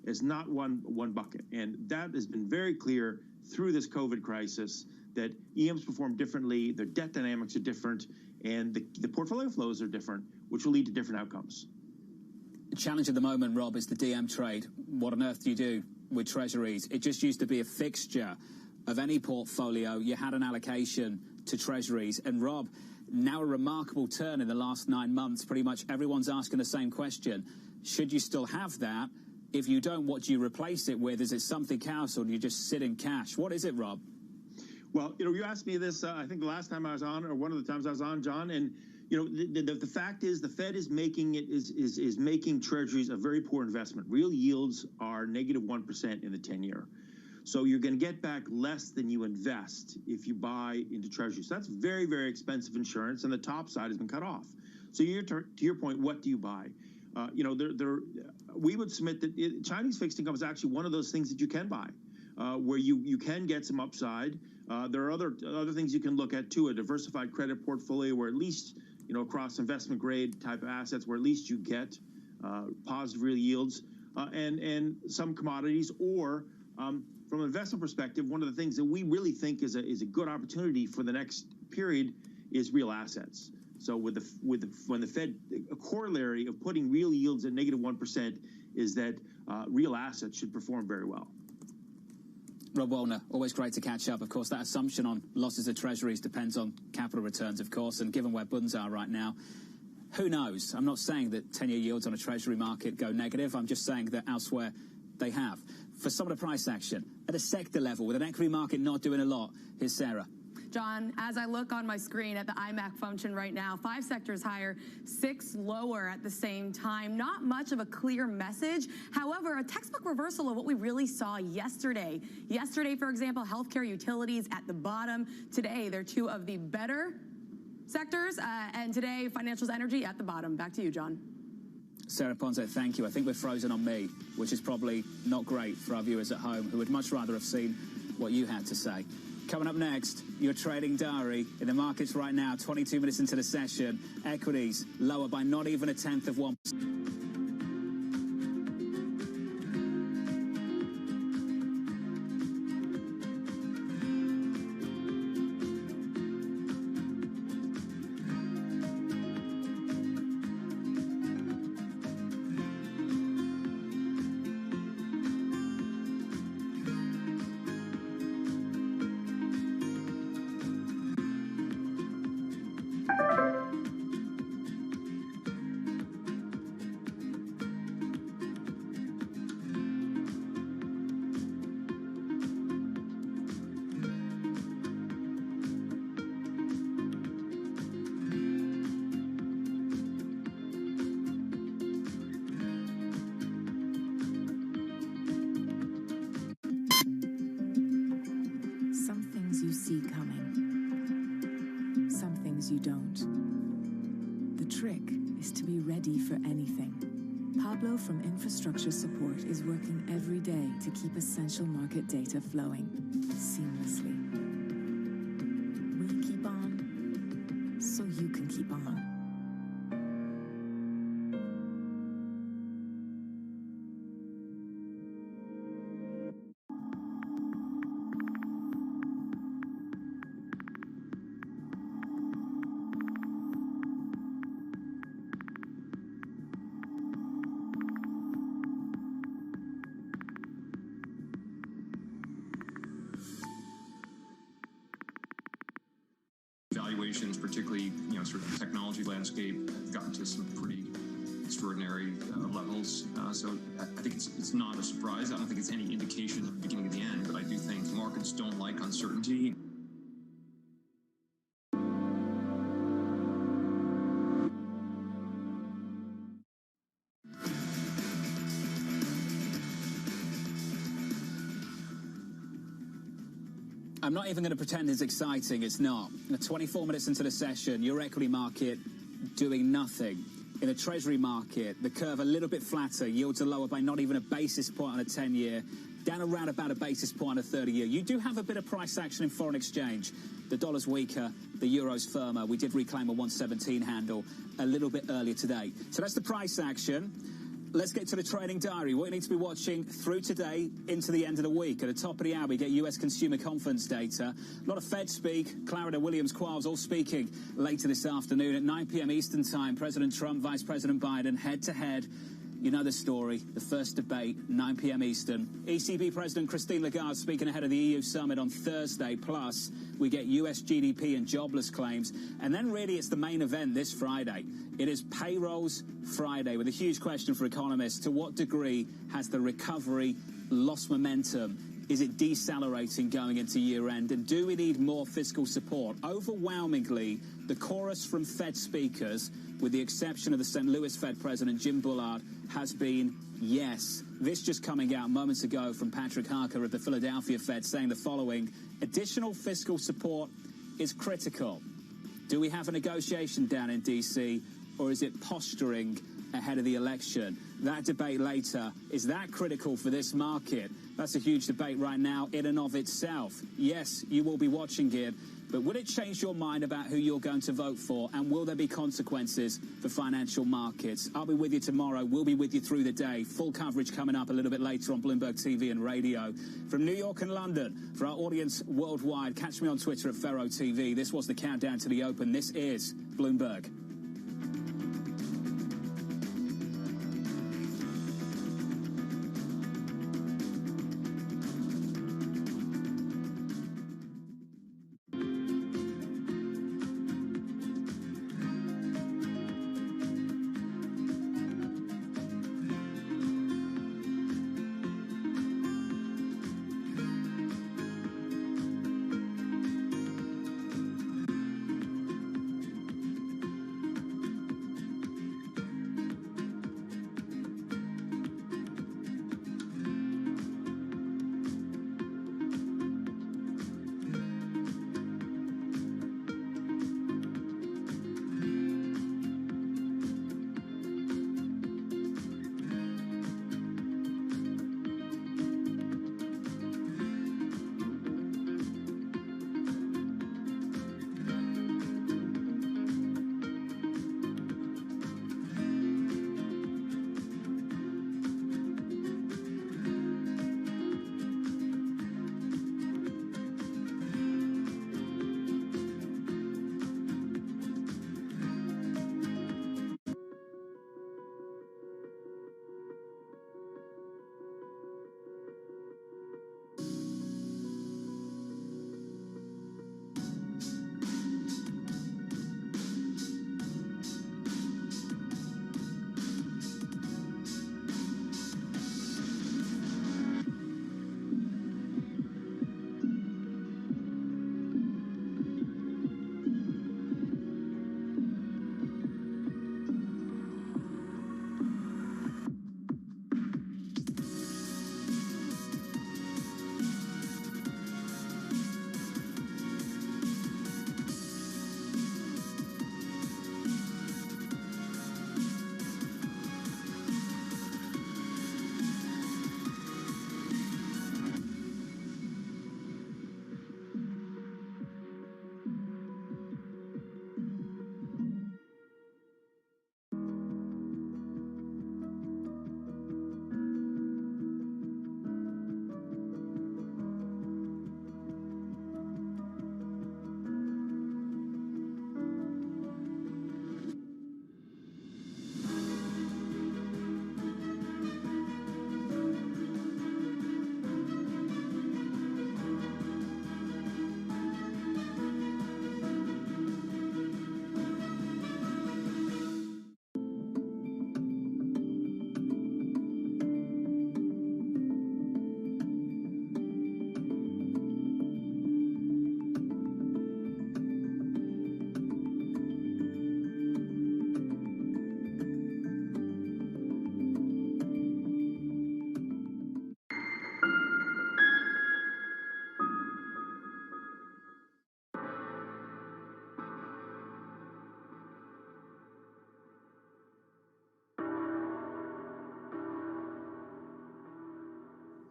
as not one bucket. And that has been very clear through this COVID crisis, that EMs perform differently, their debt dynamics are different, and the portfolio flows are different, which will lead to different outcomes. The challenge at the moment, Rob, is the DM trade. What on earth do you do with treasuries? It just used to be a fixture of any portfolio. You had an allocation to treasuries. And Rob, now a remarkable turn in the last 9 months. Pretty much everyone's asking the same question. Should you still have that? If you don't, what do you replace it with? Is it something else, or do you just sit in cash? What is it, Rob? Well, you asked me this, I think the last time I was on, or one of the times I was on, John, and the fact is the Fed is making making treasuries a very poor investment. Real yields are negative 1% in the 10-year. So you're going to get back less than you invest if you buy into treasuries. So that's very, very expensive insurance, and the top side has been cut off. So to your point, what do you buy? We would submit that Chinese fixed income is actually one of those things that you can buy, where you can get some upside. There are other things you can look at too, a diversified credit portfolio where at least, across investment grade type of assets, where at least you get positive real yields, and some commodities. Or from an investment perspective, one of the things that we really think is a good opportunity for the next period is real assets. So when the Fed, a corollary of putting real yields at negative 1% is that real assets should perform very well. Rob Wallner, always great to catch up. Of course, that assumption on losses of treasuries depends on capital returns, of course, and given where bunds are right now, who knows? I'm not saying that 10-year yields on a treasury market go negative. I'm just saying that elsewhere they have. For some of the price action, at a sector level, with an equity market not doing a lot, here's Sarah. John, as I look on my screen at the IMAC function right now, 5 sectors higher, 6 lower at the same time. Not much of a clear message. However, a textbook reversal of what we really saw yesterday. Yesterday, for example, healthcare, utilities at the bottom. Today, they're 2 of the better sectors. And today, financials, energy at the bottom. Back to you, John. Sarah Ponce, thank you. I think we're frozen on me, which is probably not great for our viewers at home who would much rather have seen what you had to say. Coming up next, your trading diary in the markets right now, 22 minutes into the session. Equities lower by not even 1/10 of 1%. see coming. Some things you don't. The trick is to be ready for anything. Pablo from Infrastructure Support is working every day to keep essential market data flowing seamlessly. We keep on, so you can keep on. Valuations, particularly, sort of the technology landscape, have gotten to some pretty extraordinary levels. So I think it's not a surprise. I don't think it's any indication of the beginning of the end, but I do think markets don't like uncertainty. I'm not even going to pretend it's exciting. It's not. 24 minutes into the session, your equity market doing nothing. In the treasury market, the curve a little bit flatter. Yields are lower by not even a basis point on a 10-year, down around about a basis point on a 30-year. You do have a bit of price action in foreign exchange. The dollar's weaker, the euro's firmer. We did reclaim a 117 handle a little bit earlier today. So that's the price action. Let's get to the trading diary. What you need to be watching through today into the end of the week. At the top of the hour, we get US consumer confidence data. A lot of Fed speak. Clarida, Williams, Quarles all speaking later this afternoon at 9 p.m. Eastern Time. President Trump, Vice President Biden, head-to-head. You know the story. The first debate, 9 p.m. Eastern. ECB President Christine Lagarde speaking ahead of the EU summit on Thursday. Plus, we get US GDP and jobless claims. And then really it's the main event this Friday. It is Payrolls Friday with a huge question for economists. To what degree has the recovery lost momentum? Is it decelerating going into year end? And do we need more fiscal support? Overwhelmingly, the chorus from Fed speakers, with the exception of the St. Louis Fed President Jim Bullard, has been yes. This just coming out moments ago from Patrick Harker of the Philadelphia Fed saying the following: additional fiscal support is critical. Do we have a negotiation down in D.C., or is it posturing ahead of the election? That debate later. Is that critical for this market? That's a huge debate right now in and of itself. Yes, you will be watching it, but will it change your mind about who you're going to vote for, and will there be consequences for financial markets? I'll be with you tomorrow. We'll be with you through the day. Full coverage coming up a little bit later on Bloomberg TV and radio. From New York and London, for our audience worldwide, catch me on Twitter at Ferro TV. This was the countdown to the open. This is Bloomberg.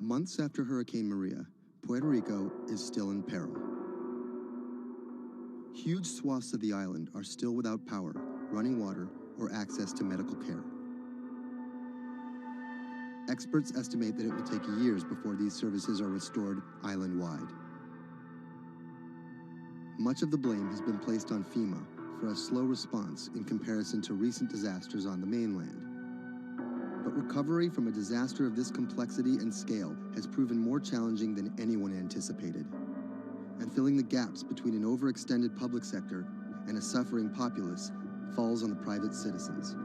Months after Hurricane Maria, Puerto Rico is still in peril. Huge swaths of the island are still without power, running water, or access to medical care. experts estimate that it will take years before these services are restored island-wide. Much of the blame has been placed on FEMA for a slow response in comparison to recent disasters on the mainland. But recovery from a disaster of this complexity and scale has proven more challenging than anyone anticipated. And filling the gaps between an overextended public sector and a suffering populace falls on the private citizens.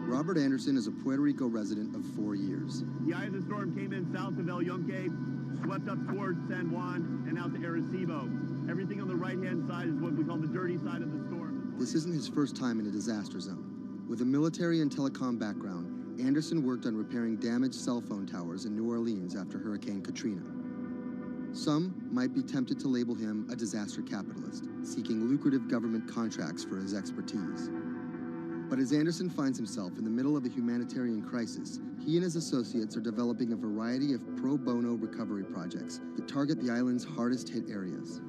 Robert Anderson is a Puerto Rico resident of 4 years. The eye of the storm came in south of El Yunque, swept up towards San Juan, and out to Arecibo. Everything on the right-hand side is what we call the dirty side of the storm. This isn't his first time in a disaster zone. With a military and telecom background, Anderson worked on repairing damaged cell phone towers in New Orleans after Hurricane Katrina. Some might be tempted to label him a disaster capitalist, seeking lucrative government contracts for his expertise. But as Anderson finds himself in the middle of a humanitarian crisis, he and his associates are developing a variety of pro bono recovery projects that target the island's hardest hit areas.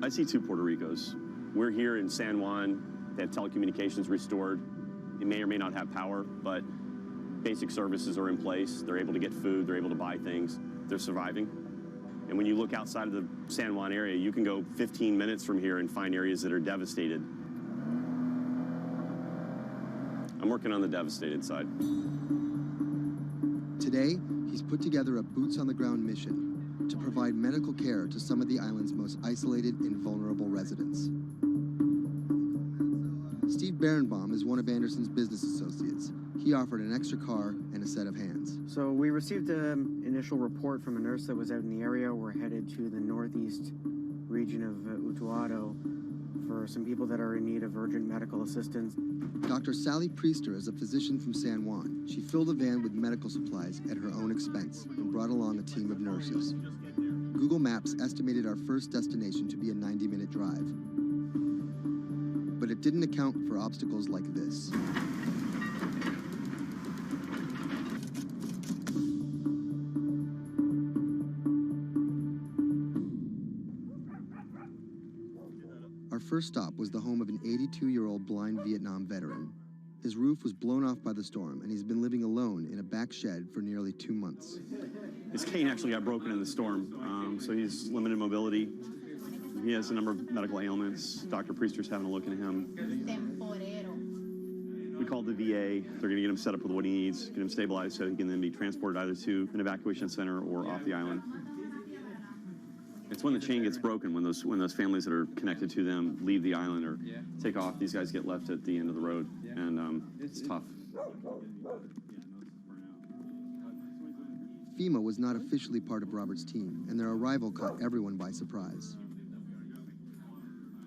I see two Puerto Ricos. We're here in San Juan. They have telecommunications restored. They may or may not have power, but basic services are in place. They're able to get food. They're able to buy things. They're surviving. And when you look outside of the San Juan area, you can go 15 minutes from here and find areas that are devastated. I'm working on the devastated side. Today, he's put together a boots-on-the-ground mission to provide medical care to some of the island's most isolated and vulnerable residents. Steve Berenbaum is one of Anderson's business associates. He offered an extra car and a set of hands. So we received an initial report from a nurse that was out in the area. We're headed to the northeast region of Utuado for some people that are in need of urgent medical assistance. Dr. Sally Priester is a physician from San Juan. She filled a van with medical supplies at her own expense and brought along a team of nurses. Google Maps estimated our first destination to be a 90-minute drive. But it didn't account for obstacles like this. Our first stop was the home of an 82-year-old blind Vietnam veteran. His roof was blown off by the storm, and he's been living alone in a back shed for nearly 2 months. His cane actually got broken in the storm, so he's limited mobility. He has a number of medical ailments. Dr. Priester's having a look at him. We called the VA. They're going to get him set up with what he needs, get him stabilized so he can then be transported either to an evacuation center or off the island. It's when the chain gets broken, when those families that are connected to them leave the island or take off. These guys get left at the end of the road, and it's tough. FEMA was not officially part of Robert's team, and their arrival caught everyone by surprise.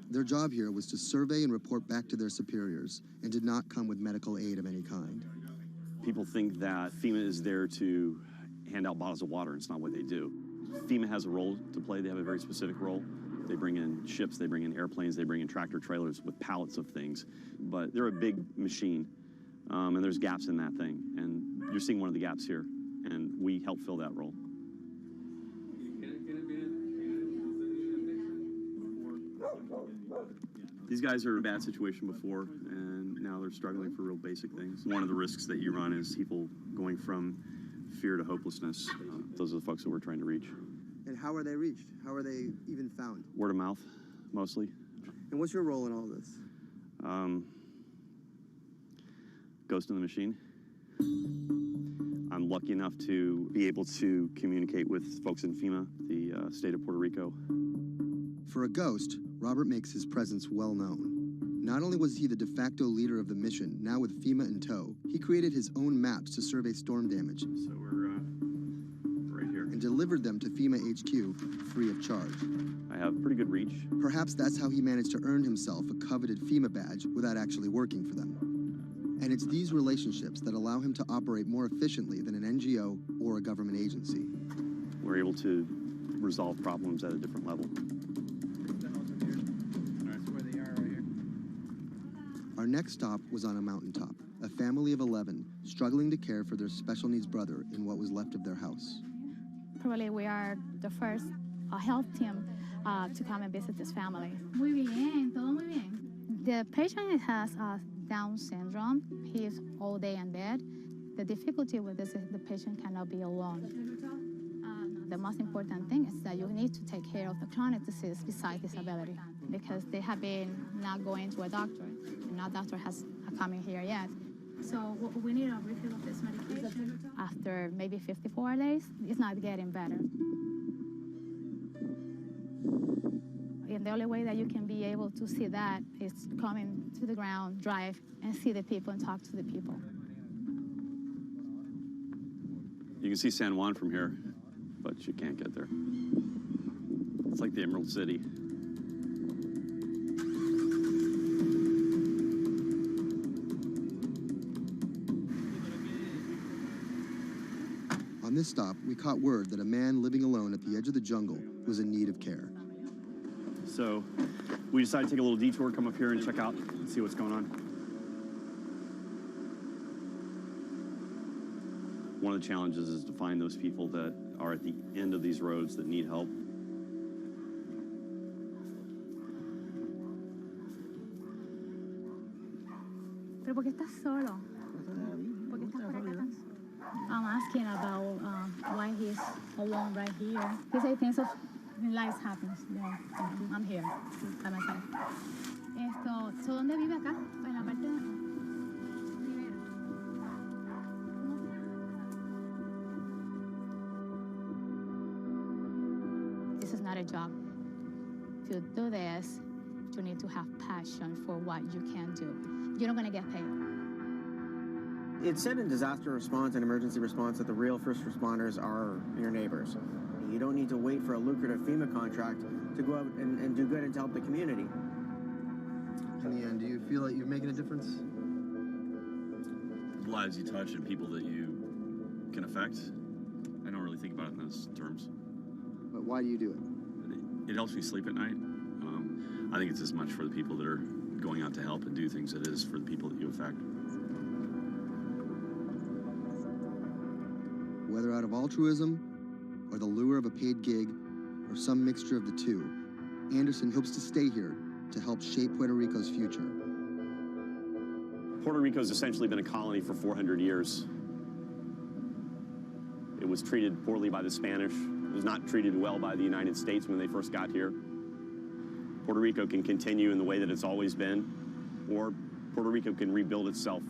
Their job here was to survey and report back to their superiors, and did not come with medical aid of any kind. People think that FEMA is there to hand out bottles of water, and it's not what they do. FEMA has a role to play. They have a very specific role. They bring in ships, they bring in airplanes, they bring in tractor trailers with pallets of things. But they're a big machine, and there's gaps in that thing. And you're seeing one of the gaps here, and we help fill that role. These guys are in a bad situation before, and now they're struggling for real basic things. One of the risks that you run is people going from fear to hopelessness. Those are the folks that we're trying to reach. And how are they reached? How are they even found? Word of mouth, mostly. And what's your role in all this? Ghost in the machine. I'm lucky enough to be able to communicate with folks in FEMA, the state of Puerto Rico. For a ghost, Robert makes his presence well known. Not only was he the de facto leader of the mission, now with FEMA in tow, he created his own maps to survey storm damage. So we're right here. And delivered them to FEMA HQ free of charge. I have pretty good reach. Perhaps that's how he managed to earn himself a coveted FEMA badge without actually working for them. And it's these relationships that allow him to operate more efficiently than an NGO or a government agency. We're able to resolve problems at a different level. Our next stop was on a mountaintop, a family of 11 struggling to care for their special needs brother in what was left of their house. Probably we are the first a health team to come and visit this family. Muy bien, todo muy bien. The patient has Down syndrome. He is all day in bed. The difficulty with this is the patient cannot be alone. The most important thing is that you need to take care of the chronic disease besides disability, because they have been not going to a doctor, and no doctor has come in here yet. So we need a refill of this medication. After maybe 54 days, it's not getting better. And the only way that you can be able to see that is coming to the ground, drive, and see the people and talk to the people. You can see San Juan from here, but you can't get there. It's like the Emerald City. On this stop, we caught word that a man living alone at the edge of the jungle was in need of care. So we decided to take a little detour, come up here and check out and see what's going on. One of the challenges is to find those people that are at the end of these roads that need help. ¿Pero por qué estás solo? ¿Por qué estás por acá tan solo? I'm asking about why he's alone right here. He said things of life happens. Yeah, I'm here by myself. So ¿dónde vive acá? En la parte de... This is not a job. To do this, you need to have passion for what you can do. You're not going to get paid. It's said in disaster response and emergency response that the real first responders are your neighbors. You don't need to wait for a lucrative FEMA contract to go out and do good and to help the community. In the end, do you feel like you're making a difference? Lives you touch and people that you can affect. I don't really think about it in those terms. But why do you do it? It helps me sleep at night. I think it's as much for the people that are going out to help and do things as it is for the people that you affect. Whether out of altruism, or the lure of a paid gig, or some mixture of the two, Anderson hopes to stay here to help shape Puerto Rico's future. Puerto Rico's essentially been a colony for 400 years. It was treated poorly by the Spanish. It was not treated well by the United States when they first got here. Puerto Rico can continue in the way that it's always been, or Puerto Rico can rebuild itself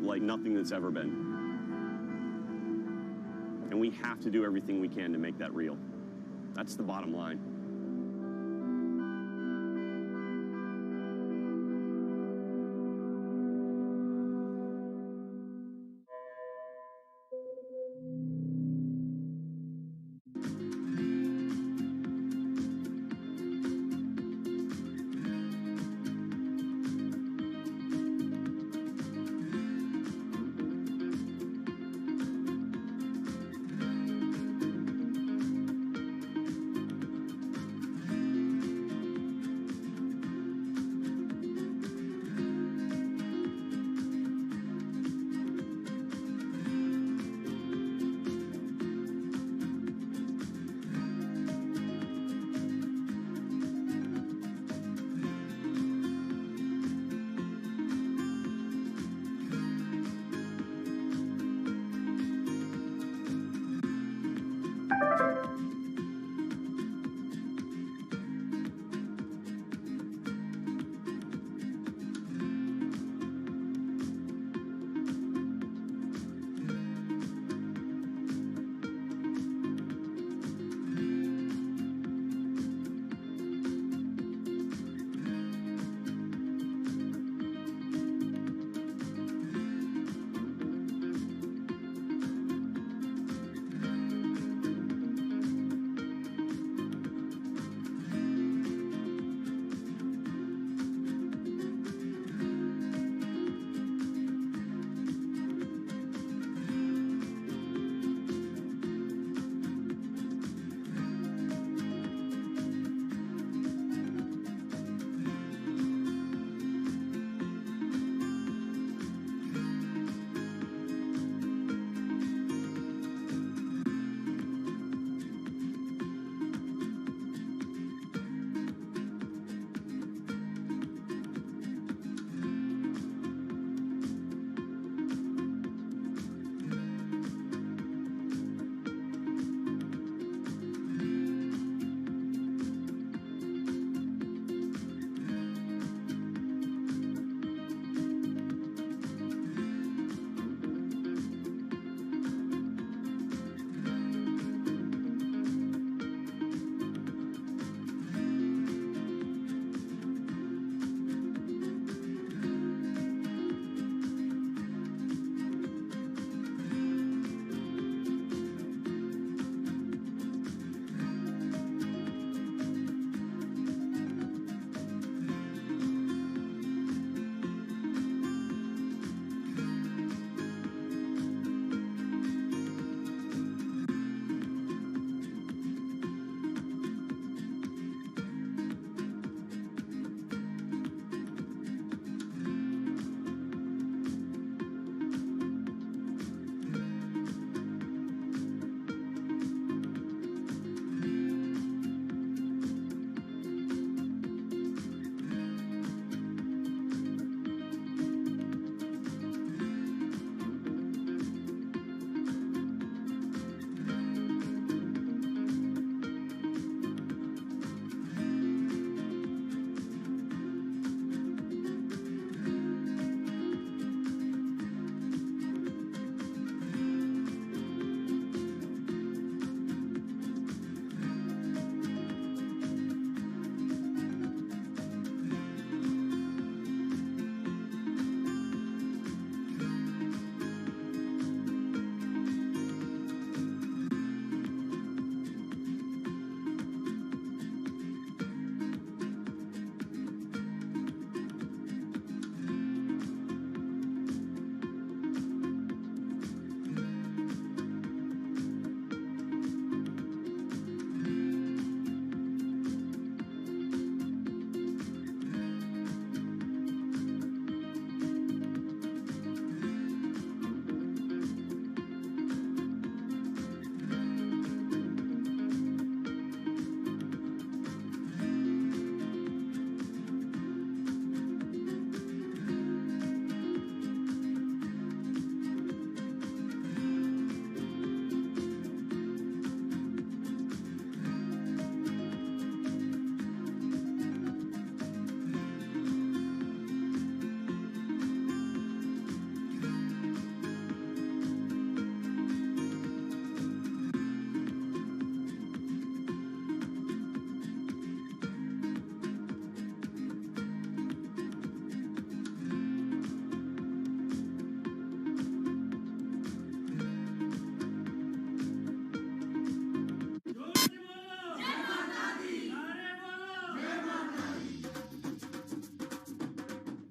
like nothing that's ever been. And we have to do everything we can to make that real. That's the bottom line.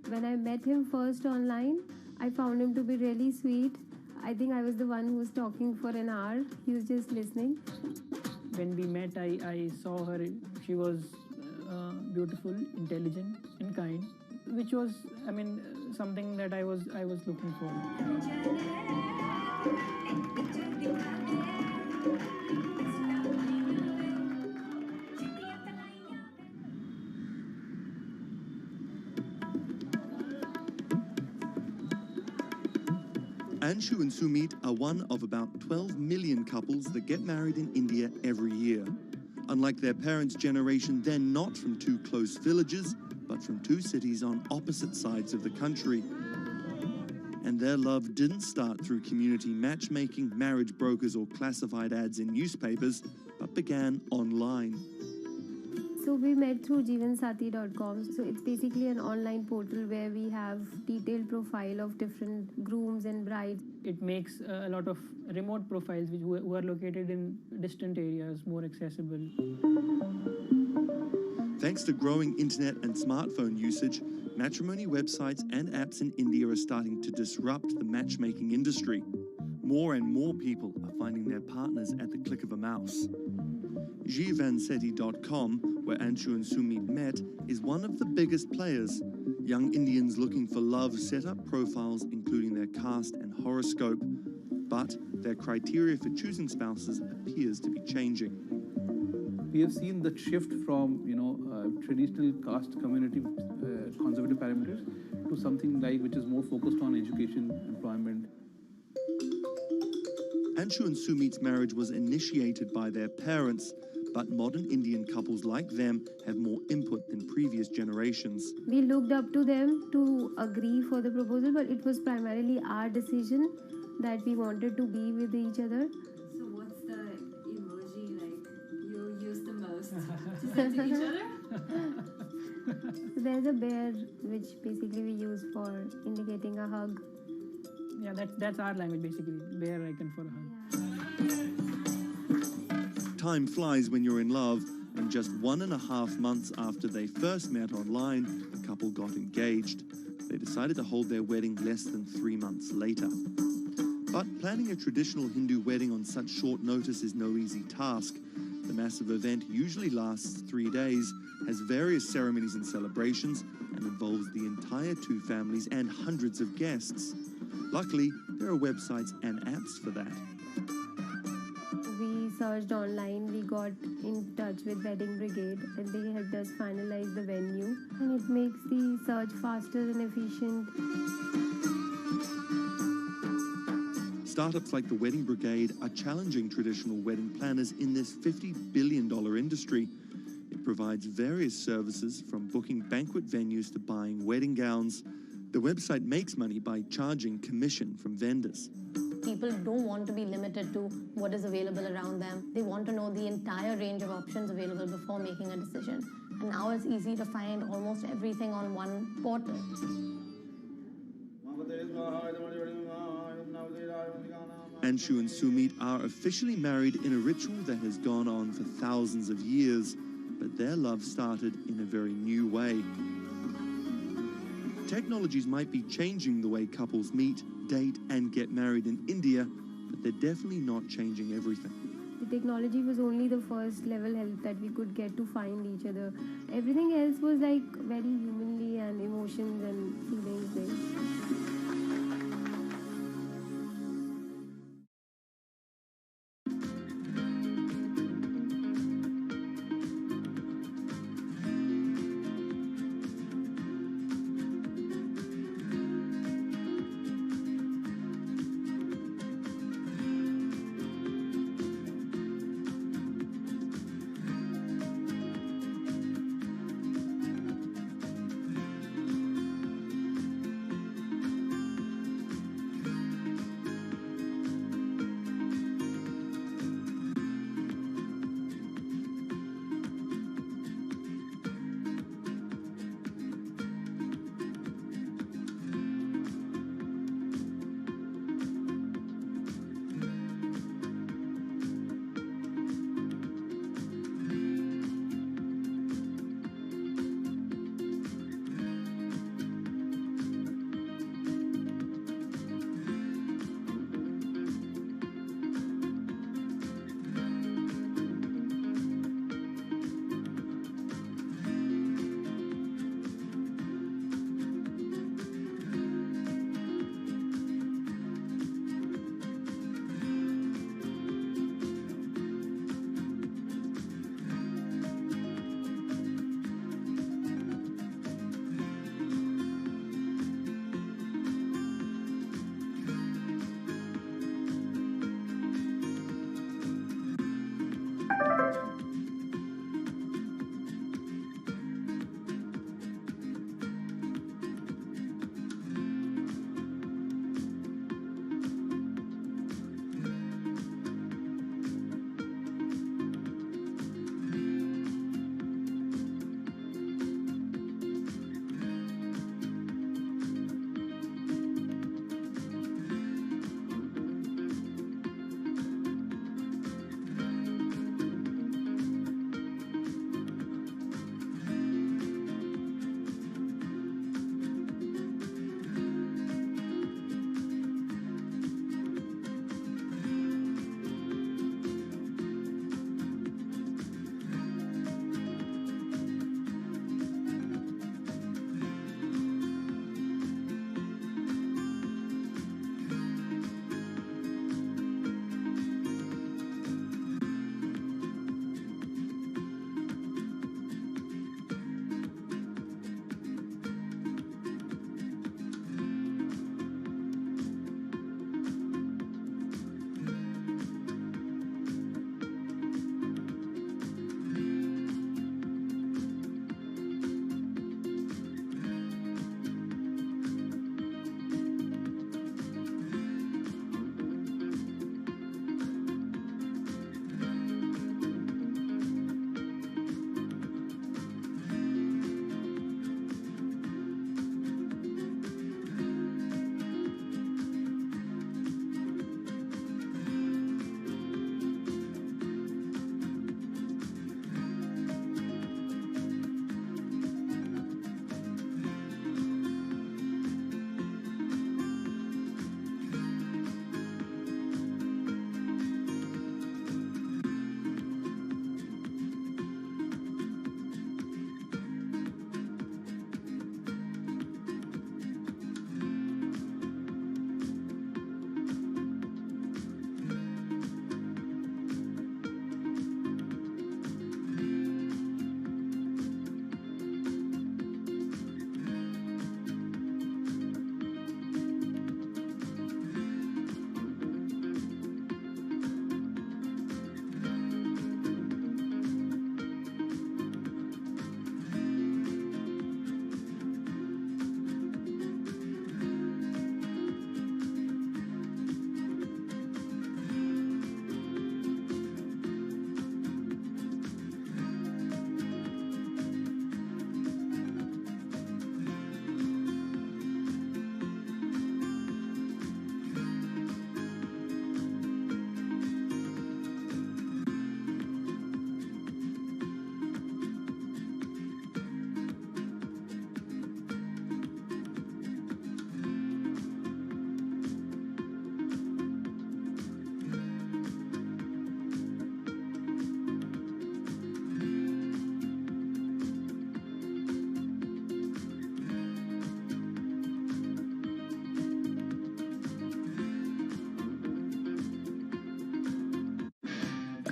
When I met him first online, I found him to be really sweet. I think I was the one who was talking for an hour. He was just listening. When we met, I saw her. She was beautiful, intelligent, and kind, which was, something that I was looking for. Anshu and Sumit are one of about 12 million couples that get married in India every year. Unlike their parents' generation, they're not from two close villages, but from two cities on opposite sides of the country. And their love didn't start through community matchmaking, marriage brokers, or classified ads in newspapers, but began online. So we met through jeevansati.com. So it's basically an online portal where we have detailed profile of different grooms and brides. It makes a lot of remote profiles who are located in distant areas more accessible. Thanks to growing internet and smartphone usage, matrimony websites and apps in India are starting to disrupt the matchmaking industry. More and more people are finding their partners at the click of a mouse. jeevansati.com, where Anshu and Sumit met, is one of the biggest players. Young Indians looking for love set up profiles including their caste and horoscope, but their criteria for choosing spouses appears to be changing. We have seen the shift from traditional caste community conservative parameters to something like which is more focused on education, employment. Anshu and Sumit's marriage was initiated by their parents, but modern Indian couples like them have more input than previous generations. We looked up to them to agree for the proposal, but it was primarily our decision that we wanted to be with each other. So what's the emoji you use the most to send to each other? So there's a bear, which basically we use for indicating a hug. Yeah, that's our language basically, bear icon for a hug. Time flies when you're in love, and just 1.5 months after they first met online, the couple got engaged. They decided to hold their wedding less than 3 months later. But planning a traditional Hindu wedding on such short notice is no easy task. The massive event usually lasts 3 days, has various ceremonies and celebrations, and involves the entire two families and hundreds of guests. Luckily, there are websites and apps for that. We searched online, we got in touch with Wedding Brigade, and they helped us finalize the venue. And it makes the search faster and efficient. Startups like the Wedding Brigade are challenging traditional wedding planners in this $50 billion industry. It provides various services from booking banquet venues to buying wedding gowns. The website makes money by charging commission from vendors. People don't want to be limited to what is available around them. They want to know the entire range of options available before making a decision. And now it's easy to find almost everything on one portal. Anshu and Sumit are officially married in a ritual that has gone on for thousands of years, but their love started in a very new way. Technologies might be changing the way couples meet, date, and get married in India, but they're definitely not changing everything. The technology was only the first level help that we could get to find each other. Everything else was like very humanly and emotions and feelings based.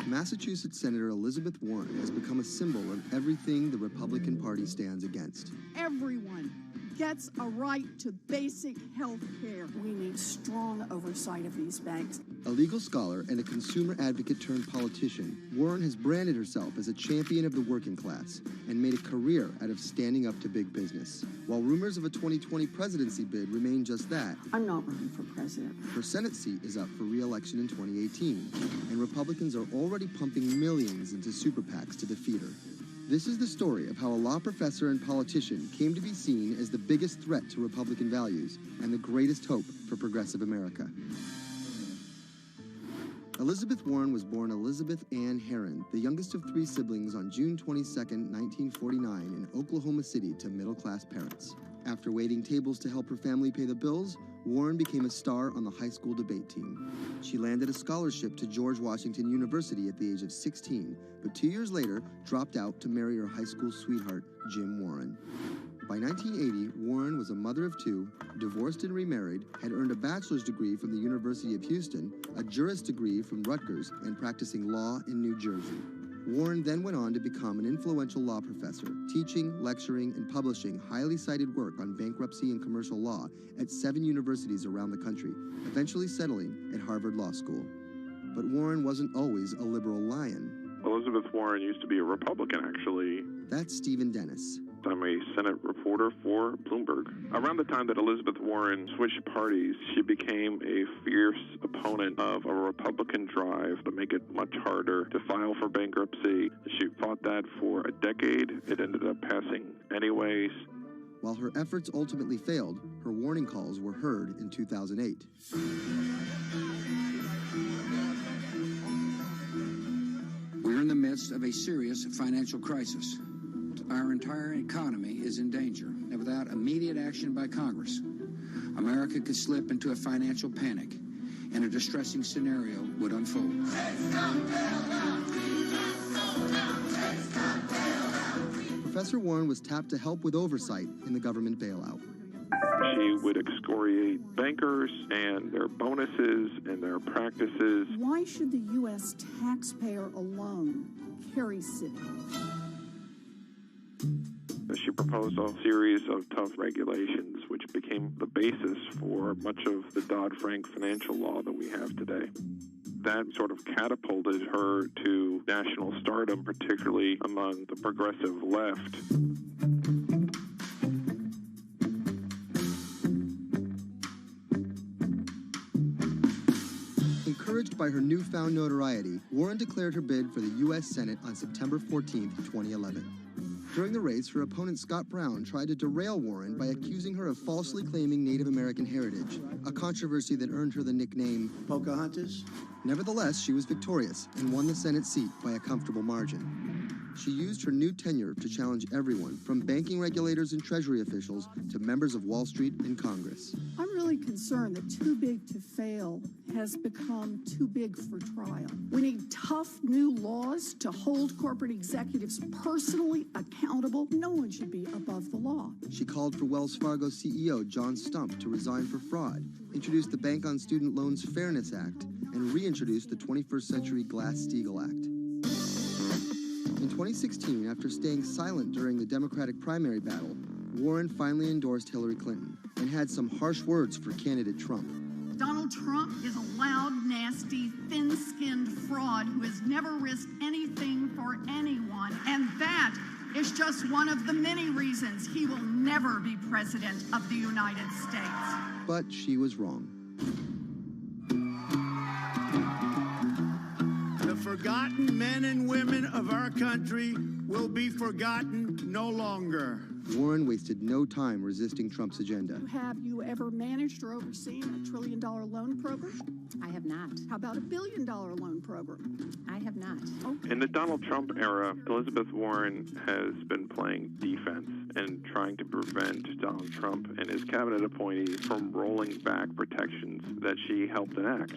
Massachusetts Senator Elizabeth Warren has become a symbol of everything the Republican Party stands against. Everyone gets a right to basic health care. We need strong oversight of these banks. A legal scholar and a consumer advocate turned politician, Warren has branded herself as a champion of the working class and made a career out of standing up to big business. While rumors of a 2020 presidency bid remain just that, I'm not running for president. her Senate seat is up for re-election in 2018, and Republicans are already pumping millions into super PACs to defeat her. This is the story of how a law professor and politician came to be seen as the biggest threat to Republican values and the greatest hope for progressive America. Elizabeth Warren was born Elizabeth Ann Herron, the youngest of 3 siblings, on June 22, 1949, in Oklahoma City to middle-class parents. After waiting tables to help her family pay the bills, Warren became a star on the high school debate team. She landed a scholarship to George Washington University at the age of 16, but 2 years later dropped out to marry her high school sweetheart, Jim Warren. By 1980, Warren was a mother of 2, divorced and remarried, had earned a bachelor's degree from the University of Houston, a juris degree from Rutgers, and practicing law in New Jersey. Warren then went on to become an influential law professor, teaching, lecturing, and publishing highly cited work on bankruptcy and commercial law at 7 universities around the country, eventually settling at Harvard Law School. But Warren wasn't always a liberal lion. Elizabeth Warren used to be a Republican, actually. That's Stephen Dennis. I'm a Senate reporter for Bloomberg. Around the time that Elizabeth Warren switched parties, she became a fierce opponent of a Republican drive to make it much harder to file for bankruptcy. She fought that for a decade. It ended up passing anyways. While her efforts ultimately failed, her warning calls were heard in 2008. We're in the midst of a serious financial crisis. Our entire economy is in danger, and without immediate action by Congress, America could slip into a financial panic, and a distressing scenario would unfold. Professor Warren was tapped to help with oversight in the government bailout. She would excoriate bankers and their bonuses and their practices. Why should the U.S. taxpayer alone carry city? She proposed a series of tough regulations, which became the basis for much of the Dodd-Frank financial law that we have today. That sort of catapulted her to national stardom, particularly among the progressive left. Encouraged by her newfound notoriety, Warren declared her bid for the U.S. Senate on September 14, 2011. During the race, her opponent Scott Brown tried to derail Warren by accusing her of falsely claiming Native American heritage, a controversy that earned her the nickname Pocahontas. Nevertheless, she was victorious and won the Senate seat by a comfortable margin. She used her new tenure to challenge everyone, from banking regulators and Treasury officials to members of Wall Street and Congress. I'm really concerned that too big to fail has become too big for trial. We need tough new laws to hold corporate executives personally accountable. No one should be above the law. She called for Wells Fargo CEO John Stump to resign for fraud, introduced the Bank on Student Loans Fairness Act, and reintroduced the 21st Century Glass-Steagall Act. In 2016, after staying silent during the Democratic primary battle, Warren finally endorsed Hillary Clinton and had some harsh words for candidate Trump. Donald Trump is a loud, nasty, thin-skinned fraud who has never risked anything for anyone, and that is just one of the many reasons he will never be president of the United States. But she was wrong. The forgotten men and women of our country will be forgotten no longer. Warren wasted no time resisting Trump's agenda. Have you ever managed or overseen a $1 trillion loan program? I have not. How about a $1 billion loan program? I have not. Okay. In the Donald Trump era, Elizabeth Warren has been playing defense and trying to prevent Donald Trump and his cabinet appointees from rolling back protections that she helped enact.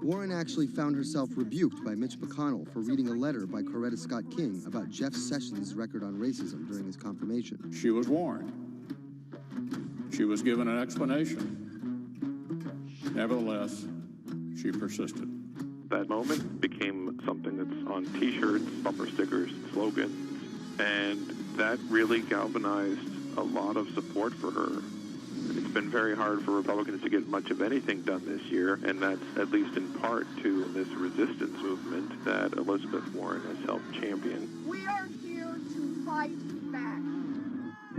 Warren actually found herself rebuked by Mitch McConnell for reading a letter by Coretta Scott King about Jeff Sessions' record on racism during his confirmation. She was warned. She was given an explanation. Nevertheless, she persisted. that moment became something that's on T-shirts, bumper stickers, slogans, and that really galvanized a lot of support for her. It's been very hard for Republicans to get much of anything done this year, and that's at least in part to this resistance movement that Elizabeth Warren has helped champion. We are here to fight back.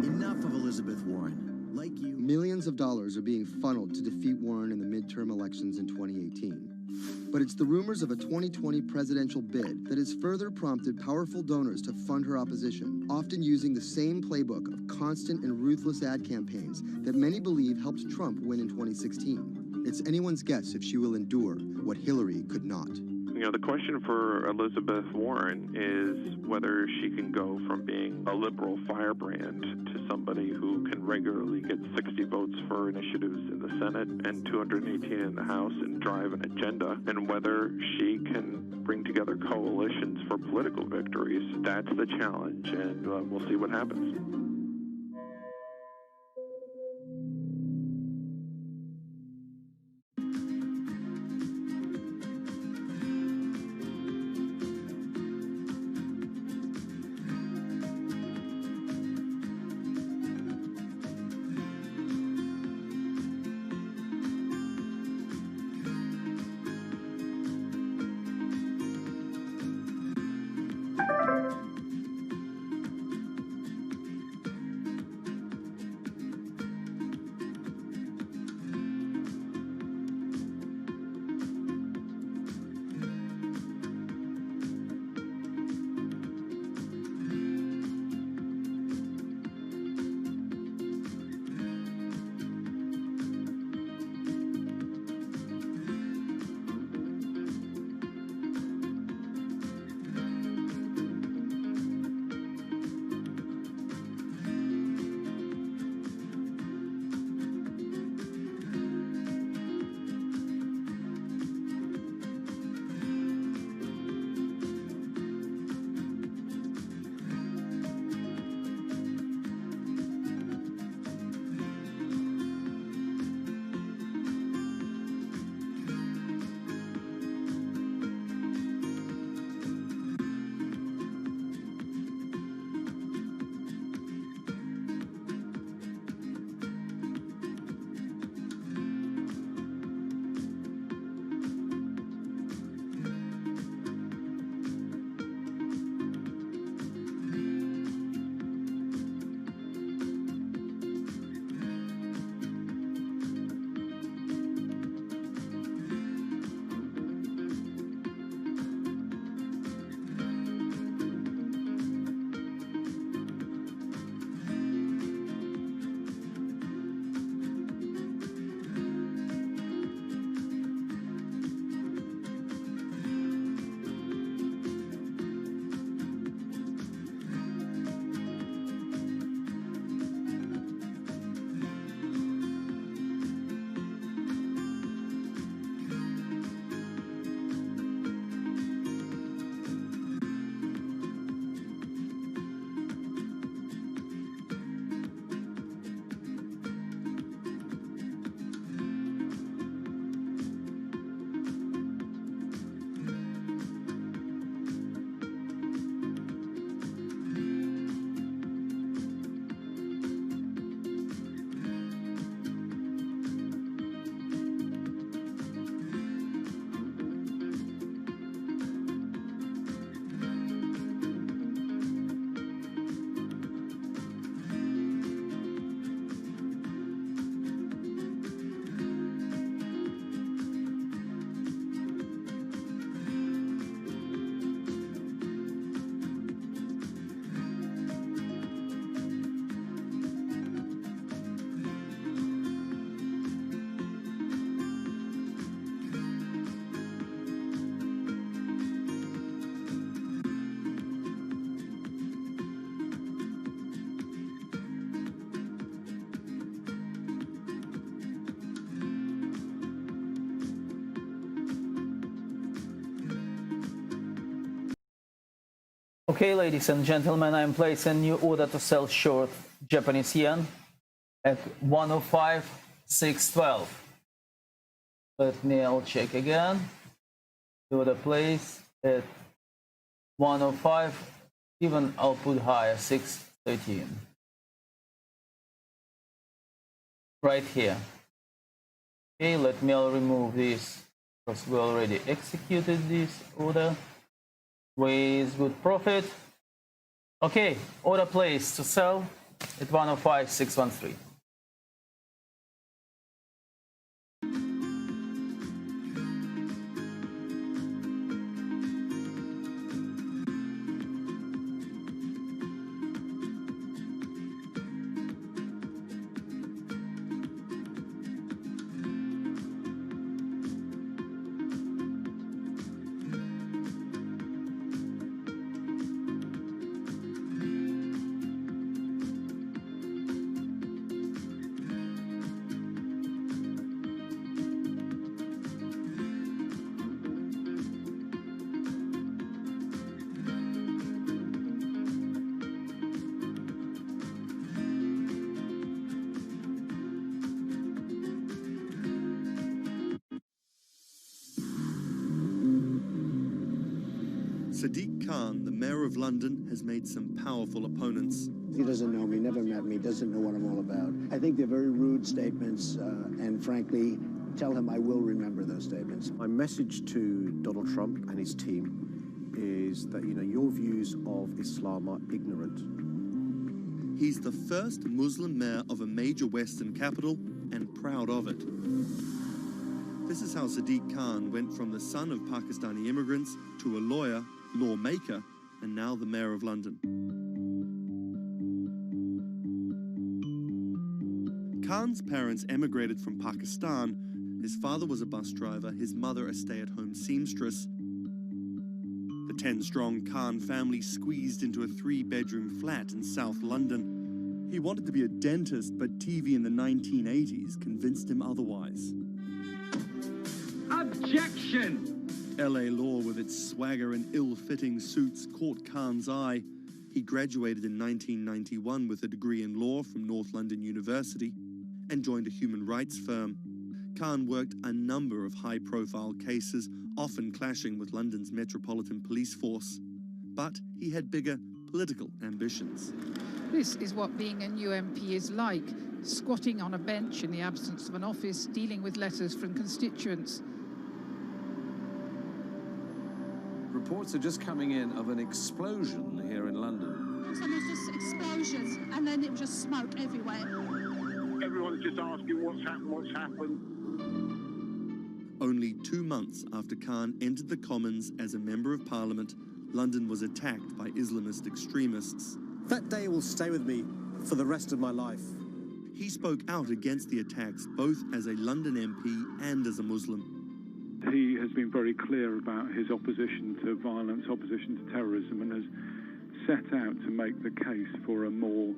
Enough of Elizabeth Warren. Like you. Millions of dollars are being funneled to defeat Warren in the midterm elections in 2018. But it's the rumors of a 2020 presidential bid that has further prompted powerful donors to fund her opposition, often using the same playbook of constant and ruthless ad campaigns that many believe helped Trump win in 2016. It's anyone's guess if she will endure what Hillary could not. You know, the question for Elizabeth Warren is whether she can go from being a liberal firebrand to somebody who can regularly get 60 votes for initiatives in the Senate and 218 in the House and drive an agenda, and whether she can bring together coalitions for political victories. That's the challenge, and we'll see what happens. Okay, ladies and gentlemen, I'm placing new order to sell short Japanese yen at 105,612. Let me check again. The order place at 105, even output higher 613. Right here. Okay, let me remove this because we already executed this order with good profit. Okay, order placed to sell at 105,613. Sadiq Khan, the mayor of London, has made some powerful opponents. He doesn't know me, never met me, doesn't know what I'm all about. I think they're very rude statements, and frankly, tell him I will remember those statements. My message to Donald Trump and his team is that, your views of Islam are ignorant. He's the first Muslim mayor of a major Western capital and proud of it. This is how Sadiq Khan went from the son of Pakistani immigrants to a lawyer, lawmaker, and now the mayor of London. Khan's parents emigrated from Pakistan. His father was a bus driver, his mother a stay-at-home seamstress. The 10-strong Khan family squeezed into a 3-bedroom flat in South London. He wanted to be a dentist, but TV in the 1980s convinced him otherwise. Objection! LA law, with its swagger and ill-fitting suits, caught Khan's eye. He graduated in 1991 with a degree in law from North London University and joined a human rights firm. Khan worked a number of high-profile cases, often clashing with London's Metropolitan Police Force. But he had bigger political ambitions. This is what being a new MP is like, squatting on a bench in the absence of an office, dealing with letters from constituents. Reports are just coming in of an explosion here in London. And there's just explosions, and then it was just smoke everywhere. Everyone's just asking what's happened. Only 2 months after Khan entered the Commons as a Member of Parliament, London was attacked by Islamist extremists. That day will stay with me for the rest of my life. He spoke out against the attacks both as a London MP and as a Muslim. He has been very clear about his opposition to violence, opposition to terrorism, and has set out to make the case for a more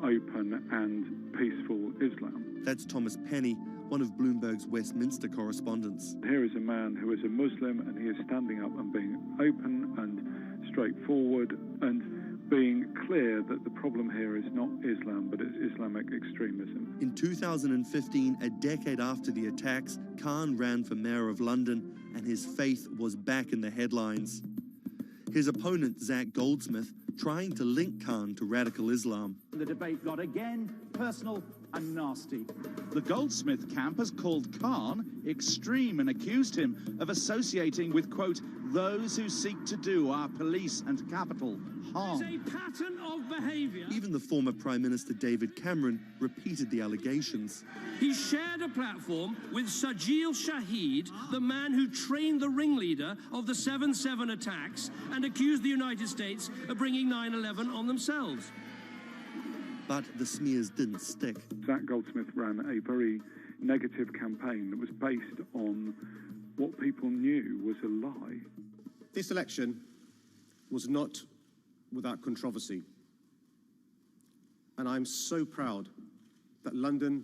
open and peaceful Islam. That's Thomas Penny, one of Bloomberg's Westminster correspondents. Here is a man who is a Muslim, and he is standing up and being open and straightforward and being clear that the problem here is not Islam, but it's Islamic extremism. In 2015, a decade after the attacks, Khan ran for mayor of London, and his faith was back in the headlines. His opponent, Zach Goldsmith, trying to link Khan to radical Islam. The debate got again personal and nasty. The Goldsmith camp has called Khan extreme and accused him of associating with, quote, those who seek to do our police and capital harm. It's a pattern of behaviour. Even the former Prime Minister David Cameron repeated the allegations. He shared a platform with Sajil Shahid, the man who trained the ringleader of the 7/7 attacks and accused the United States of bringing 9/11 on themselves. But the smears didn't stick. Zach Goldsmith ran a very negative campaign that was based on what people knew was a lie. This election was not without controversy. And I'm so proud that London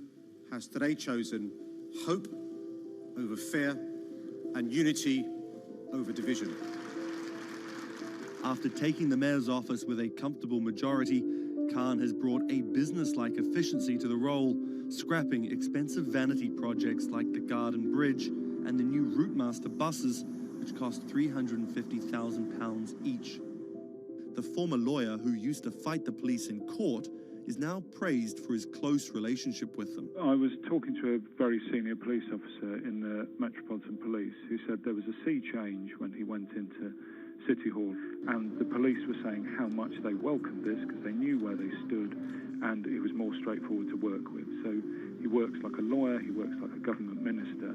has today chosen hope over fear and unity over division. After taking the mayor's office with a comfortable majority, Khan has brought a business-like efficiency to the role, scrapping expensive vanity projects like the Garden Bridge and the new Routemaster buses, which cost £350,000 each. The former lawyer who used to fight the police in court is now praised for his close relationship with them. I was talking to a very senior police officer in the Metropolitan Police who said there was a sea change when he went into City Hall, and the police were saying how much they welcomed this because they knew where they stood and it was more straightforward to work with. So he works like a lawyer, he works like a government minister.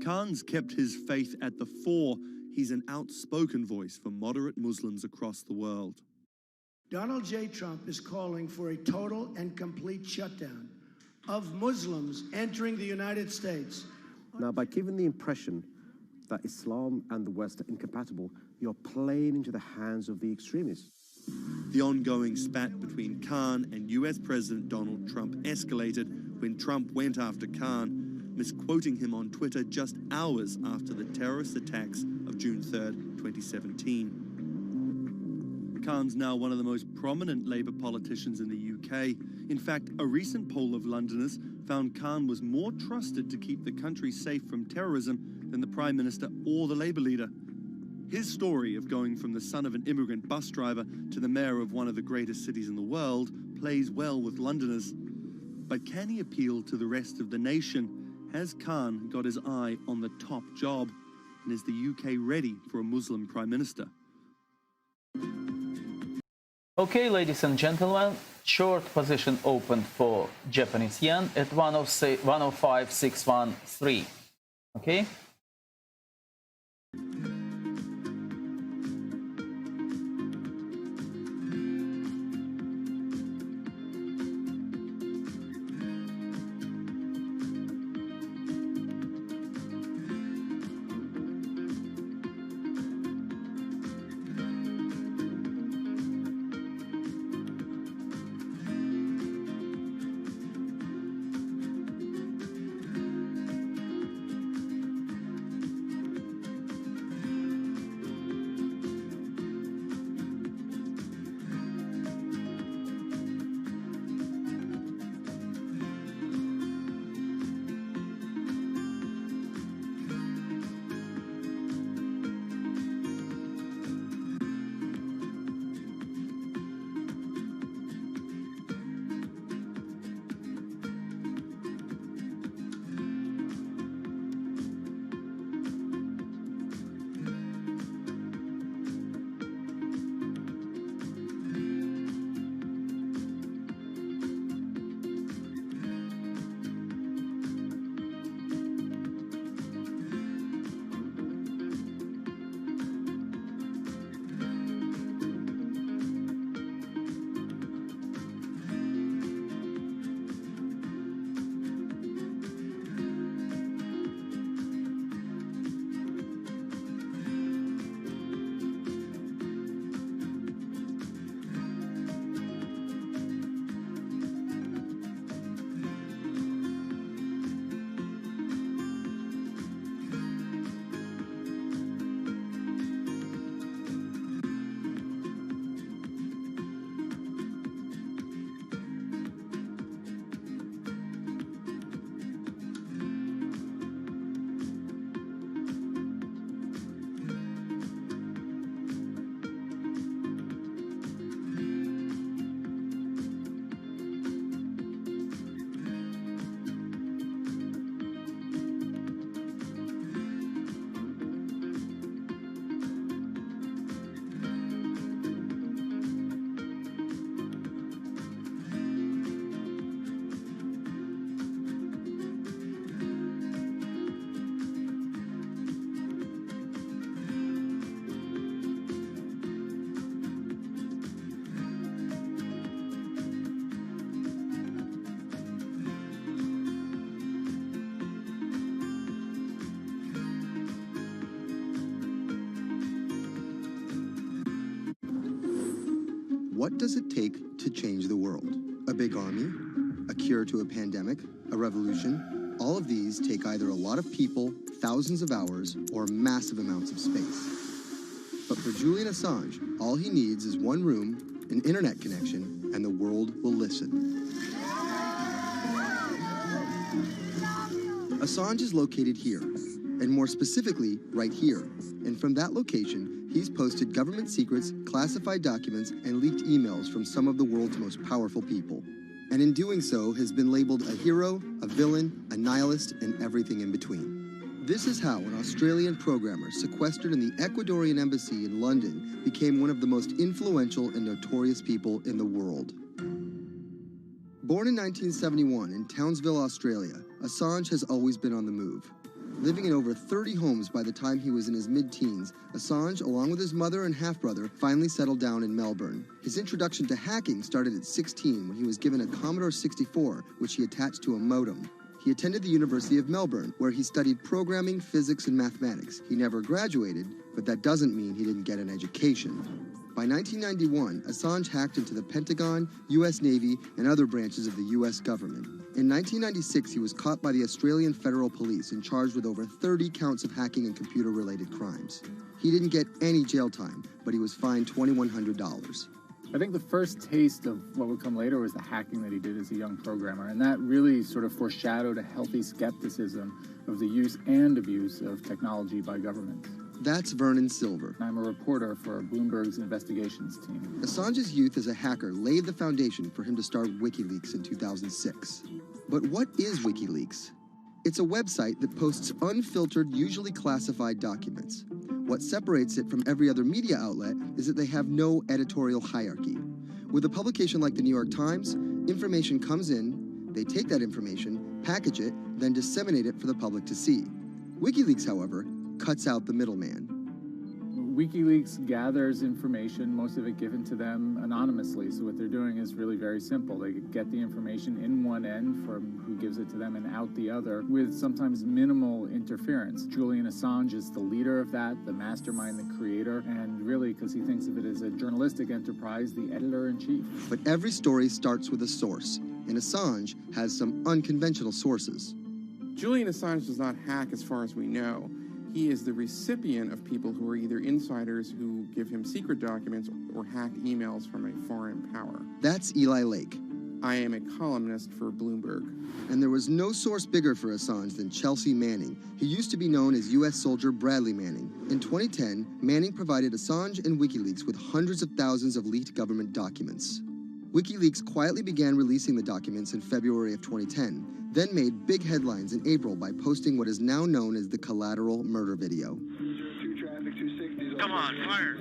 Khan's kept his faith at the fore. He's an outspoken voice for moderate Muslims across the world. Donald J. Trump is calling for a total and complete shutdown of Muslims entering the United States. Now, by giving the impression that Islam and the West are incompatible, you're playing into the hands of the extremists. The ongoing spat between Khan and US President Donald Trump escalated when Trump went after Khan, misquoting him on Twitter just hours after the terrorist attacks of June 3rd, 2017. Khan's now one of the most prominent Labour politicians in the UK. In fact, a recent poll of Londoners found Khan was more trusted to keep the country safe from terrorism than the Prime Minister or the Labour leader. His story of going from the son of an immigrant bus driver to the mayor of one of the greatest cities in the world plays well with Londoners. But can he appeal to the rest of the nation? Has Khan got his eye on the top job? And is the UK ready for a Muslim Prime Minister? Okay, ladies and gentlemen, short position opened for Japanese yen at 105.613. Okay. What does it take to change the world? A big army? A cure to a pandemic? A revolution? All of these take either a lot of people, thousands of hours, or massive amounts of space. But for Julian Assange, all he needs is one room, an internet connection, and the world will listen. Assange is located here, and more specifically, right here. And from that location, he's posted government secrets, classified documents, and leaked emails from some of the world's most powerful people. And in doing so, has been labeled a hero, a villain, a nihilist, and everything in between. This is how an Australian programmer sequestered in the Ecuadorian embassy in London became one of the most influential and notorious people in the world. Born in 1971 in Townsville, Australia, Assange has always been on the move. Living in over 30 homes by the time he was in his mid-teens, Assange, along with his mother and half-brother, finally settled down in Melbourne. His introduction to hacking started at 16 when he was given a Commodore 64, which he attached to a modem. He attended the University of Melbourne, where he studied programming, physics, and mathematics. He never graduated, but that doesn't mean he didn't get an education. By 1991, Assange hacked into the Pentagon, U.S. Navy, and other branches of the U.S. government. In 1996, he was caught by the Australian Federal Police and charged with over 30 counts of hacking and computer-related crimes. He didn't get any jail time, but he was fined $2,100. I think the first taste of what would come later was the hacking that he did as a young programmer, and that really sort of foreshadowed a healthy skepticism of the use and abuse of technology by governments. That's Vernon Silver. I'm a reporter for Bloomberg's investigations team. Assange's youth as a hacker laid the foundation for him to start WikiLeaks in 2006. But what is WikiLeaks? It's a website that posts unfiltered, usually classified documents. What separates it from every other media outlet is that they have no editorial hierarchy. With a publication like the New York Times, information comes in, they take that information, package it, then disseminate it for the public to see. WikiLeaks, however, cuts out the middleman. WikiLeaks gathers information, most of it given to them anonymously. So what they're doing is really very simple. They get the information in one end from who gives it to them and out the other with sometimes minimal interference. Julian Assange is the leader of that, the mastermind, the creator, and really, because he thinks of it as a journalistic enterprise, the editor-in-chief. But every story starts with a source, and Assange has some unconventional sources. Julian Assange does not hack as far as we know. He is the recipient of people who are either insiders who give him secret documents or hacked emails from a foreign power. That's Eli Lake. I am a columnist for Bloomberg. And there was no source bigger for Assange than Chelsea Manning. He used to be known as U.S. soldier Bradley Manning. In 2010, Manning provided Assange and WikiLeaks with hundreds of thousands of leaked government documents. WikiLeaks quietly began releasing the documents in February of 2010, then made big headlines in April by posting what is now known as the collateral murder video. Come on, fire!